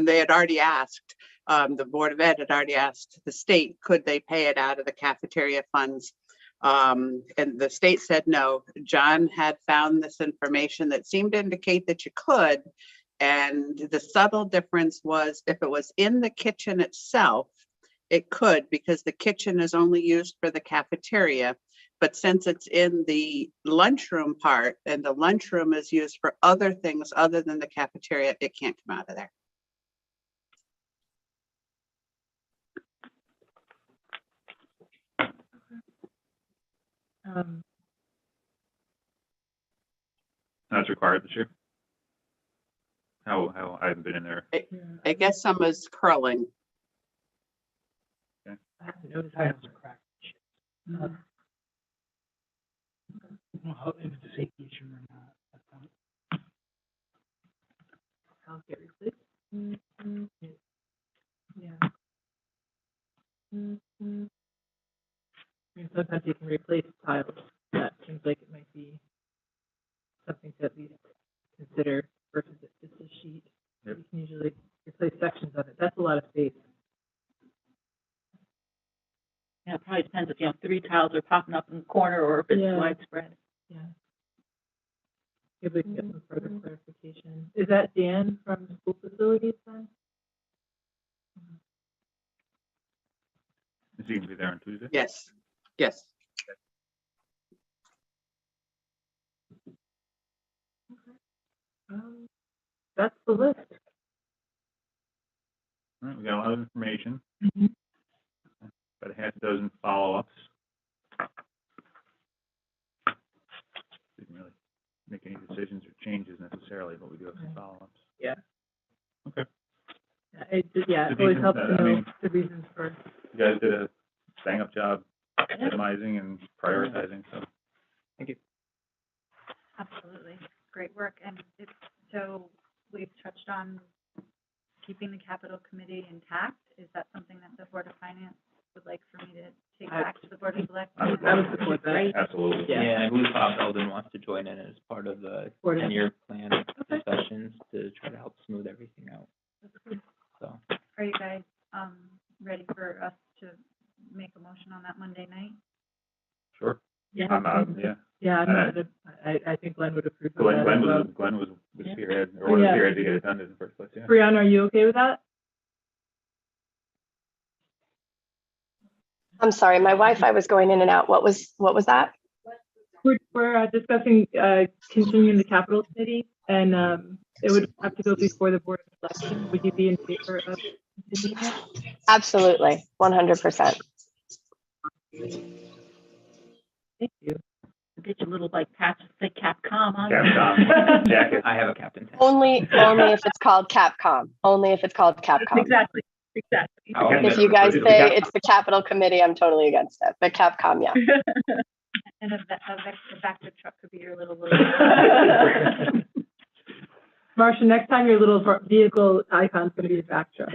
they had already asked, the Board of Ed had already asked the state, could they pay it out of the cafeteria funds? And the state said no. John had found this information that seemed to indicate that you could. And the subtle difference was if it was in the kitchen itself, it could, because the kitchen is only used for the cafeteria. But since it's in the lunchroom part and the lunchroom is used for other things other than the cafeteria, it can't come out of there. That's required this year. How, I haven't been in there. I guess some is curling. I have to notice Tiles that. are cracked. I don't know how, if it's a safety issue or not. At that point. Tiles get replaced. Yeah. I mean, sometimes you can replace tiles. That seems like it might be something to at least consider versus if it's a sheet. Yep. You can usually replace sections of it. That's a lot of space. Yeah, it probably depends if, 3 tiles are popping up in the corner or if it's Yeah. widespread. Yeah. If we can get some further clarification. Is that Dan from school facilities then? Is he gonna be there on Tuesday? Yes, yes. That's the list. All right, we got a lot of information, Mhm. about a half dozen follow-ups. Didn't really make any decisions or changes necessarily, but we do have some follow-ups. Yeah. Okay. Yeah, It always helps to know the reasons for. You guys did a bang-up job minimizing and prioritizing, so. Thank you. Absolutely. Great work. And so we've touched on keeping the capital committee intact. Is that something that the Board of Finance would like for me to take back to the Board of Selectmen? I would support that. Absolutely. Yeah. Yeah, I believe Bob Belden wants to join in as part of the Board of- 10-year plan discussions to try to help smooth everything out. So, Are you guys, ready for us to make a motion on that Monday night? Sure. Yeah. I'm out, yeah. Yeah, I think Glenn would approve of that as well. Glenn was the spearhead, or Oh, one of the yeah. spearheads to get it done in the first place, yeah. Brianna, are you okay with that? I'm sorry, my Wi-Fi was going in and out. What was that? We're discussing, continuing the capital committee, and, it would have to go before the Board of Selectmen. Would you be in favor of continuing it? Absolutely, 100%. Thank you. Get your little like patch, say Capcom on. Capcom jacket. I have a captain tag. Only if it's called Capcom. Only if it's called Capcom. Exactly. I'll Okay. If you guys Is it say Cap- it's the capital committee, I'm totally against it. But Capcom, yeah. And a Vector truck could be your little. Marcia, next time your little vehicle icon's gonna be the backdrop.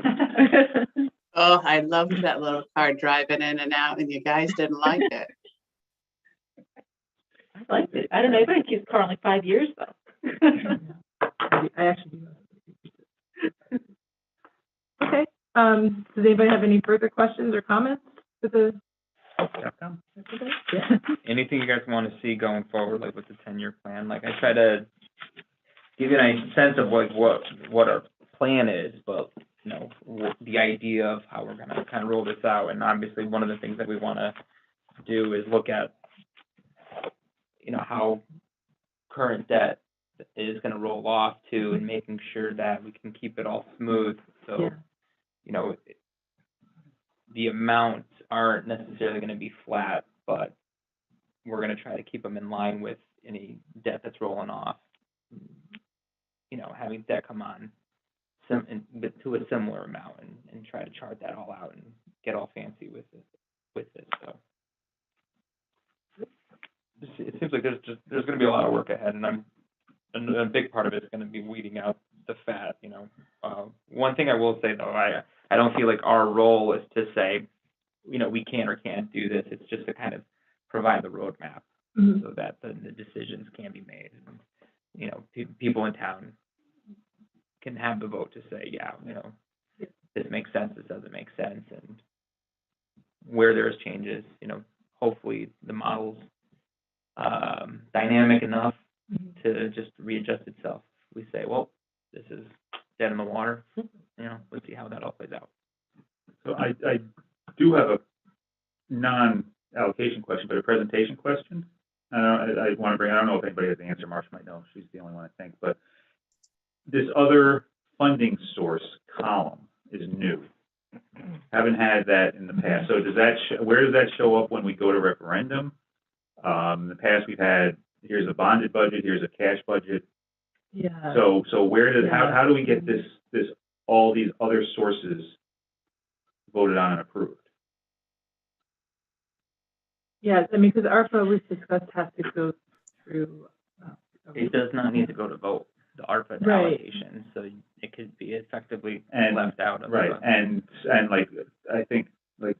Oh, I loved that little car driving in and out, and you guys didn't like it. I liked it. I don't know, I've been in his car only 5 years though. I actually do. Okay, does anybody have any further questions or comments for the? Capcom? Yeah. Anything you guys want to see going forward, like with the 10-year plan? Like I try to give you a sense of like what our plan is, but you know, the idea of how we're gonna kind of roll this out. And obviously, one of the things that we want to do is look at, you know, how current debt is going to roll off to, and making sure that we can keep it all smooth. So, Yeah. you know, the amounts aren't necessarily going to be flat, but we're going to try to keep them in line with any debt that's rolling off. You know, having debt come on to a similar amount, and try to chart that all out and get all fancy with it. So it seems like there's going to be a lot of work ahead, and a big part of it is going to be weeding out the fat. You know, one thing I will say though, I don't feel like our role is to say, you know, we can or can't do this. It's just to kind of provide the roadmap so that the decisions can be made. And, you know, people in town can have the vote to say, yeah, you know, this makes sense, this doesn't make sense, and where there's changes, you know, hopefully the model's dynamic enough to just readjust itself. We say, well, this is dead in the water, you know, let's see how that all plays out. So I do have a non-allocation question, but a presentation question. I want to bring, I don't know if anybody has the answer, Marcia might know, she's the only one I think, but this other funding source column is new. Haven't had that in the past. So does that, where does that show up when we go to referendum? In the past, we've had, here's a bonded budget, here's a cash budget. Yeah. So where did, how do we get this, all these other sources voted on and approved? Yes, I mean, because ARPA was discussed has to go through. It does not need to go to vote, the ARPA Right. allocation, so it could be effectively And- left out of Right, the. and like, I think, like,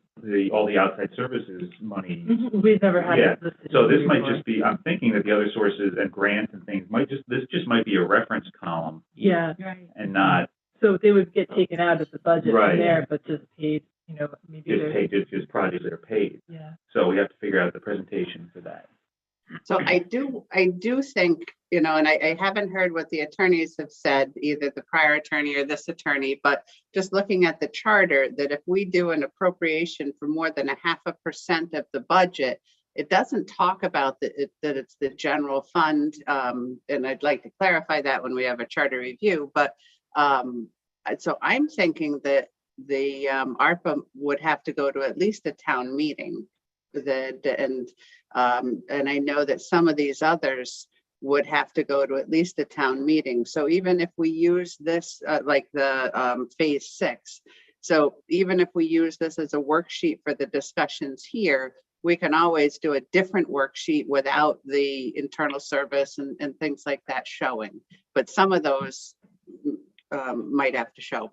all the outside services money. We've never had Yeah, it listed. so this in might before. just be, I'm thinking that the other sources and grants and things this just might be a reference column Yeah, and not so they would get taken out of the budget Right. from there, but just paid, you know, maybe just they're, paid, just projects that are paid. yeah. So we have to figure out the presentation for that. So I do think, you know, and I haven't heard what the attorneys have said, either the prior attorney or this attorney, but just looking at the charter, that if we do an appropriation for more than 0.5% of the budget, it doesn't talk about that it's the general fund. And I'd like to clarify that when we have a charter review, but so I'm thinking that the ARPA would have to go to at least a town meeting. And I know that some of these others would have to go to at least a town meeting. So even if we use this, like the phase 6, so even if we use this as a worksheet for the discussions here, we can always do a different worksheet without the internal service and things like that showing. But some of those might have to show.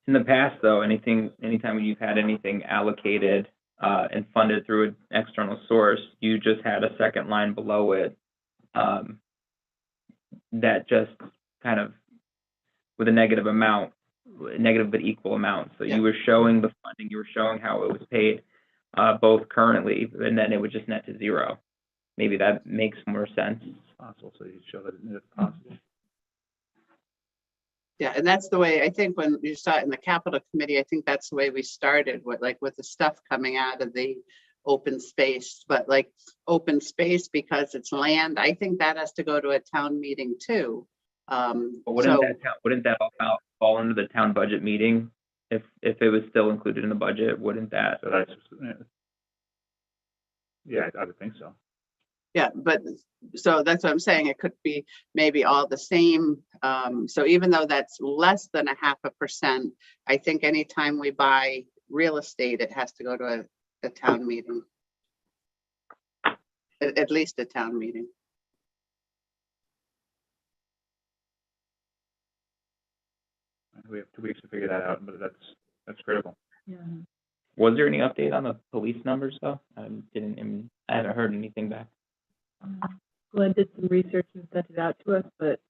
In the past, though, anytime you've had anything allocated and funded through an external source, you just had a second line below it that just kind of with a negative amount, negative but equal amount. So Yeah. you were showing the funding, you were showing how it was paid, both currently, and then it would just net to zero. Maybe that makes more sense. Possible, so you show that it's possible. Yeah, and that's the way, I think when you saw it in the capital committee, I think that's the way we started with the stuff coming out of the open space, but like open space because it's land, I think that has to go to a town meeting too. But wouldn't that all fall under the town budget meeting? If it was still included in the budget, wouldn't that? So that's, yeah, I would think so. Yeah, but so that's what I'm saying. It could be maybe all the same. So even though that's less than 0.5%, I think anytime we buy real estate, it has to go to a town meeting. At least a town meeting. We have 2 weeks to figure that out, but that's critical. Yeah. Was there any update on the police numbers though? I haven't heard anything back. Glenn did some research and sent it out to us, but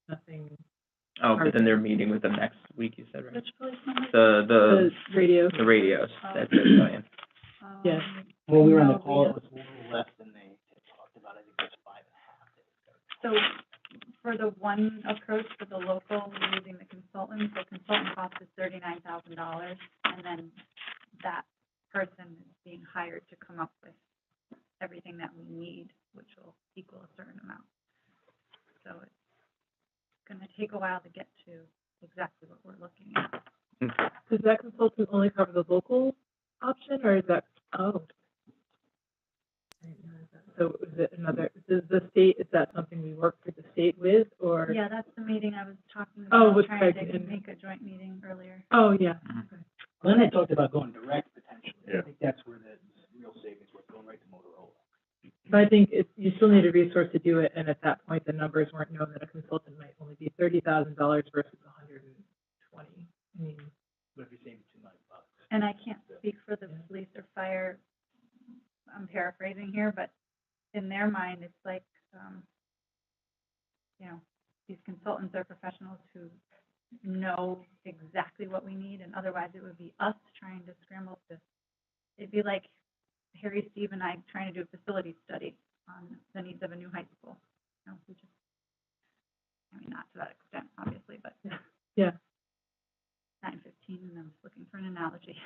nothing. Oh, but then they're meeting with them next week, you said, right? Which police number? The radio. The radios, that's it, Diane. Yes. When we were on the No, call, we it was a little less than they had talked about. I think it was 5.5. So for the one approach for the local, we're using the consultant, so consultant cost is $39,000. And then that person is being hired to come up with everything that we need, which will equal a certain amount. So it's gonna take a while to get to exactly what we're looking at. Does that consultant only cover the local option or is that, oh. I didn't realize that. So is it another, does the state, is that something we work for the state with or? Yeah, that's the meeting I was talking Oh, about, with trying Craig to and- make a joint meeting earlier. Oh, yeah. Glenn had talked about going direct potentially. Yeah. I think that's where the real savings were, going right to Motorola. But I think you still need a resource to do it, and at that point, the numbers weren't known that a consultant might only be $30,000 versus 120. I mean, But if you're saving $2 million. And I can't speak for the police or fire, I'm paraphrasing here, but in their mind, it's like, you know, these consultants are professionals who know exactly what we need, and otherwise it would be us trying to scramble this. It'd be like Harry, Steve, and I trying to do a facility study on the needs of a new high school. You know, we just, I mean, not to that extent, obviously, but yeah. 9:15, and I'm just looking for an analogy.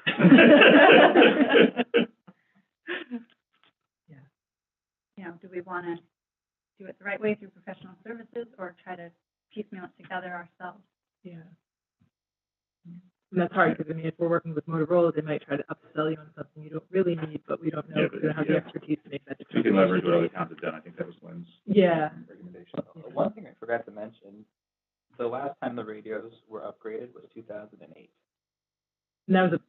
Yeah. You know, do we want to do it the right way through professional services or try to piecemeal it together ourselves? Yeah. And that's hard because, I mean, if we're working with Motorola, they might try to upsell you on something you don't really need, but we don't know Yeah, if but, we don't have the yeah. expertise to make that So you determination. can leverage what other towns have done. I think that was Lynn's Yeah. recommendation. One thing I forgot to mention, the last time the radios were upgraded was 2008. And that was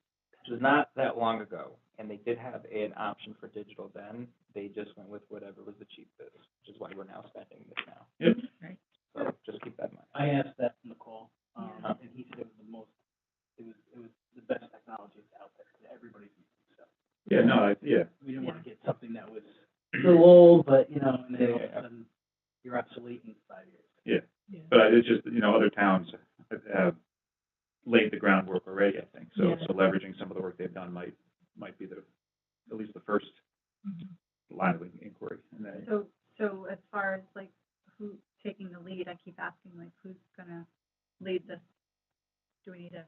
Which was not that long ago, and they did have an option for digital then. They just went with whatever was the cheapest, which is why we're now spending this now. Yep. Right. So just keep that in mind. I asked that in the call, Yeah. and he said it was it was the best technology that's out there, because everybody's using stuff. Yeah, no, yeah. We didn't want to get something that was a little old, but, you know, and then all of a sudden, you're obsolete in 5 years. Yeah. But it's just, you know, other towns have laid the groundwork already, I think. So, Yeah. so leveraging some of the work they've done might be at least the first line of inquiry. And then, So as far as like who taking the lead, I keep asking like who's gonna lead this? Do we need a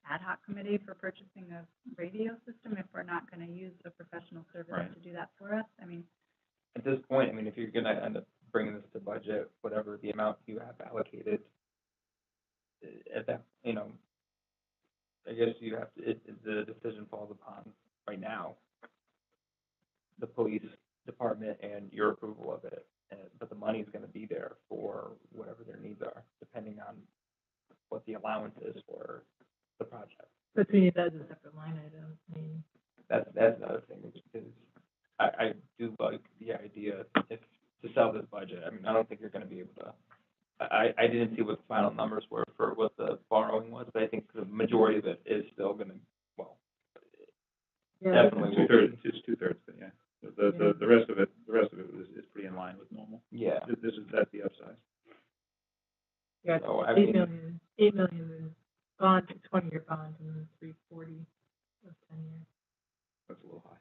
ad hoc committee for purchasing a radio system if we're not gonna use a professional service Right. to do that for us? I mean, At this point, I mean, if you're gonna end up bringing this to budget, whatever the amount you have allocated, at that, you know, I guess you have to, the decision falls upon right now. the police department and your approval of it. But the money's gonna be there for whatever their needs are, depending on what the allowance is for the project. But we need that as a separate line item. I mean, That's another thing, is I do like the idea if, to sell this budget. I mean, I don't think you're gonna be able to, I didn't see what the final numbers were for what the borrowing was, but I think the majority of it is still gonna, well, yeah, definitely will Two-thirds, be. it's two-thirds, but yeah. The rest of it is pretty in line with normal. Yeah, That's the upside. yeah, so I 8 mean, million, 8 million in bond, 20-year bond, and then 340 of 10 years. That's a little high.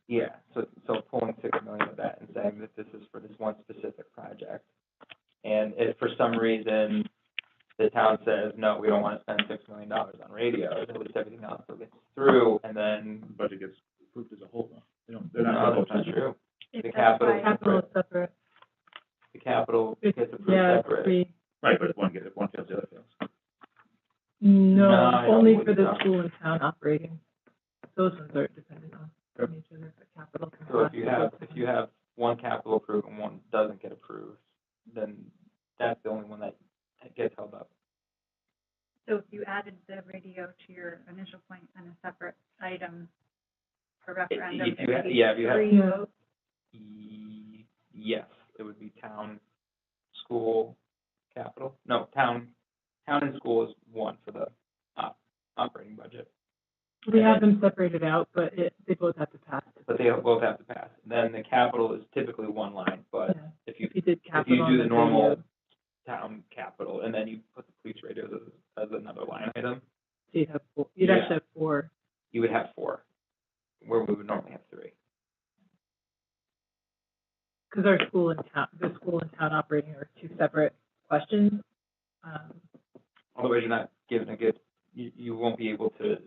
yeah, so pulling 6 million of that and saying that this is for this one specific project. And if for some reason the town says, no, we don't wanna spend $6 million on radios, at least everything else still gets through, and then, The budget gets approved as a whole, though. They're not. no, that's not true. If The that's capital, why- Capital is separate. the capital It's, gets approved yeah, it's separate. three. Right, but if one fails, the other fails. No, No, I don't only think for the so. school and town operating. Those ones are dependent on Yep. each other, but capital. can So pass if you have one capital approved and one doesn't get approved, then that's the only one that gets held up. So if you added the radio to your initial point on a separate item for referendum, If it you would ha- be yeah, if you have- 3 votes. Yes, it would be town, school, capital, no, town and school is one for the operating budget, We have them separated out, but they both have to pass. but they both have to pass. Then the capital is typically one line, but Yeah. if you If you did if you capital do the and normal radio, town capital, and then you put the police radios as another line item, so you'd have four, you'd Yeah. actually have four. you would have 4, where we would normally have 3. Because our school and town, the school and town operating are two separate questions. Otherwise, you're not given a good, you won't be able to,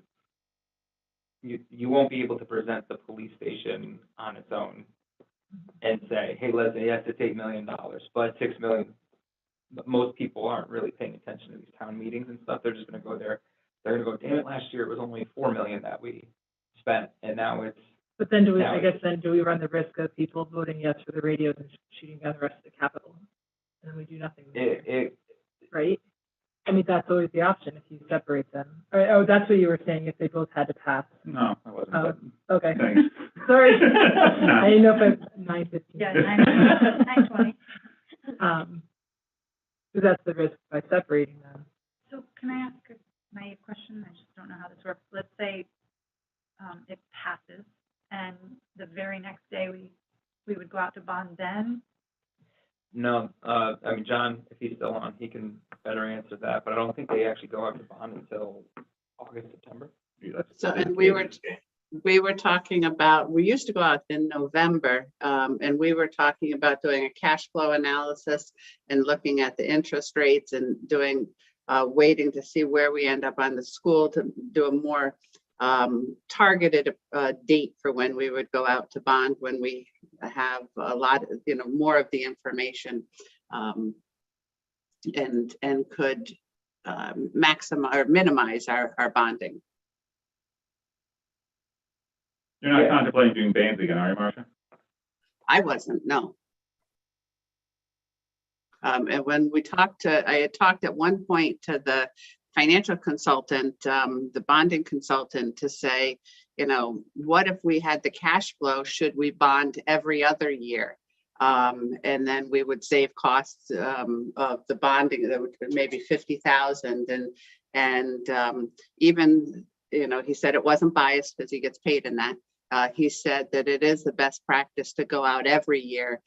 you won't be able to present the police station on its own and say, hey, let's say, yes, it's $8 million, but 6 million. But most people aren't really paying attention to these town meetings and stuff. They're just gonna go there. They're gonna go, damn it, last year it was only 4 million that we spent, and now it's, But then do we, Now I it's- guess then do we run the risk of people voting yes for the radios and shooting down the rest of the capital? And then we do nothing there, it, right? I mean, that's always the option if you separate them. Oh, that's what you were saying, if they both had to pass. No, I wasn't, but Okay, thanks. sorry. I didn't know if it's 9:15. Yeah, 9:20. So that's the risk by separating them. So can I ask a naive question? I just don't know how this works. Let's say, it passes, and the very next day we would go out to bond then. no, I mean, John, if he's still on, he can better answer that, but I don't think they actually go out to bond until August, September. So, and we were talking about, we used to go out in November, and we were talking about doing a cash flow analysis and looking at the interest rates and doing, waiting to see where we end up on the school to do a more targeted date for when we would go out to bond, when we have a lot, more of the information, and could maximize or minimize our bonding. You're not contemplating doing bands again, are you, Marcia? I wasn't, no. And when I had talked at one point to the financial consultant, the bonding consultant, to say, what if we had the cash flow? Should we bond every other year? And then we would save costs of the bonding, that would maybe 50,000, and even, he said it wasn't biased because he gets paid in that. He said that it is the best practice to go out every year,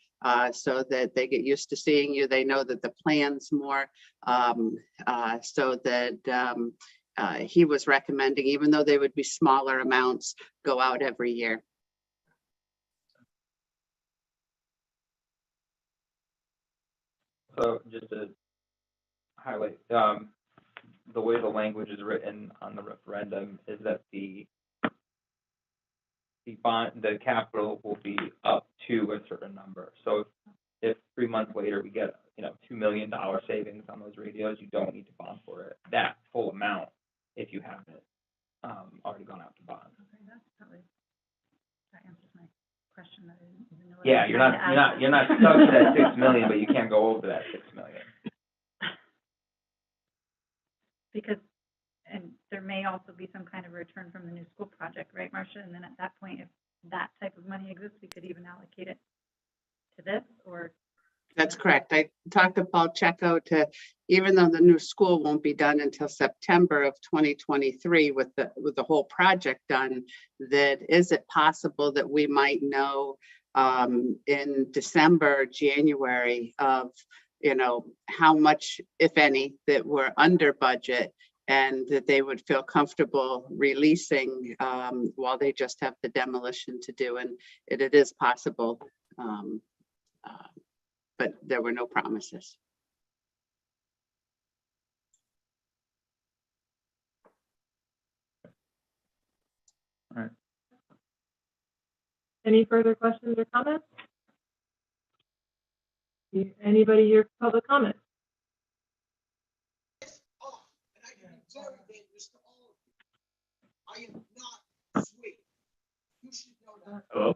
so that they get used to seeing you. They know that the plan's more, so that he was recommending, even though they would be smaller amounts, go out every year. So just to highlight, the way the language is written on the referendum is that the capital will be up to a certain number. So if 3 months later we get, $2 million savings on those radios, you don't need to bond for it, that full amount, if you haven't, already gone out to bond. Okay, that answers my question Yeah, you're not stuck to that 6 million, but you can't go over that 6 million. Because, and there may also be some kind of return from the new school project, right, Marcia? And then at that point, if that type of money exists, we could even allocate it to this, or? That's correct. I talked to Paul Checo to, even though the new school won't be done until September of 2023 with the whole project done, that is it possible that we might know in December, January of, how much, if any, that we're under budget, and that they would feel comfortable releasing while they just have the demolition to do. And it is possible. But there were no promises. All right. Any further questions or comments? Anybody here for public comment? Hello?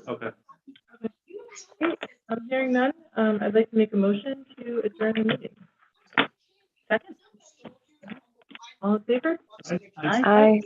Okay. Great. I'm hearing none. I'd like to make a motion to adjourn the meeting. Second? All in favor? Aye.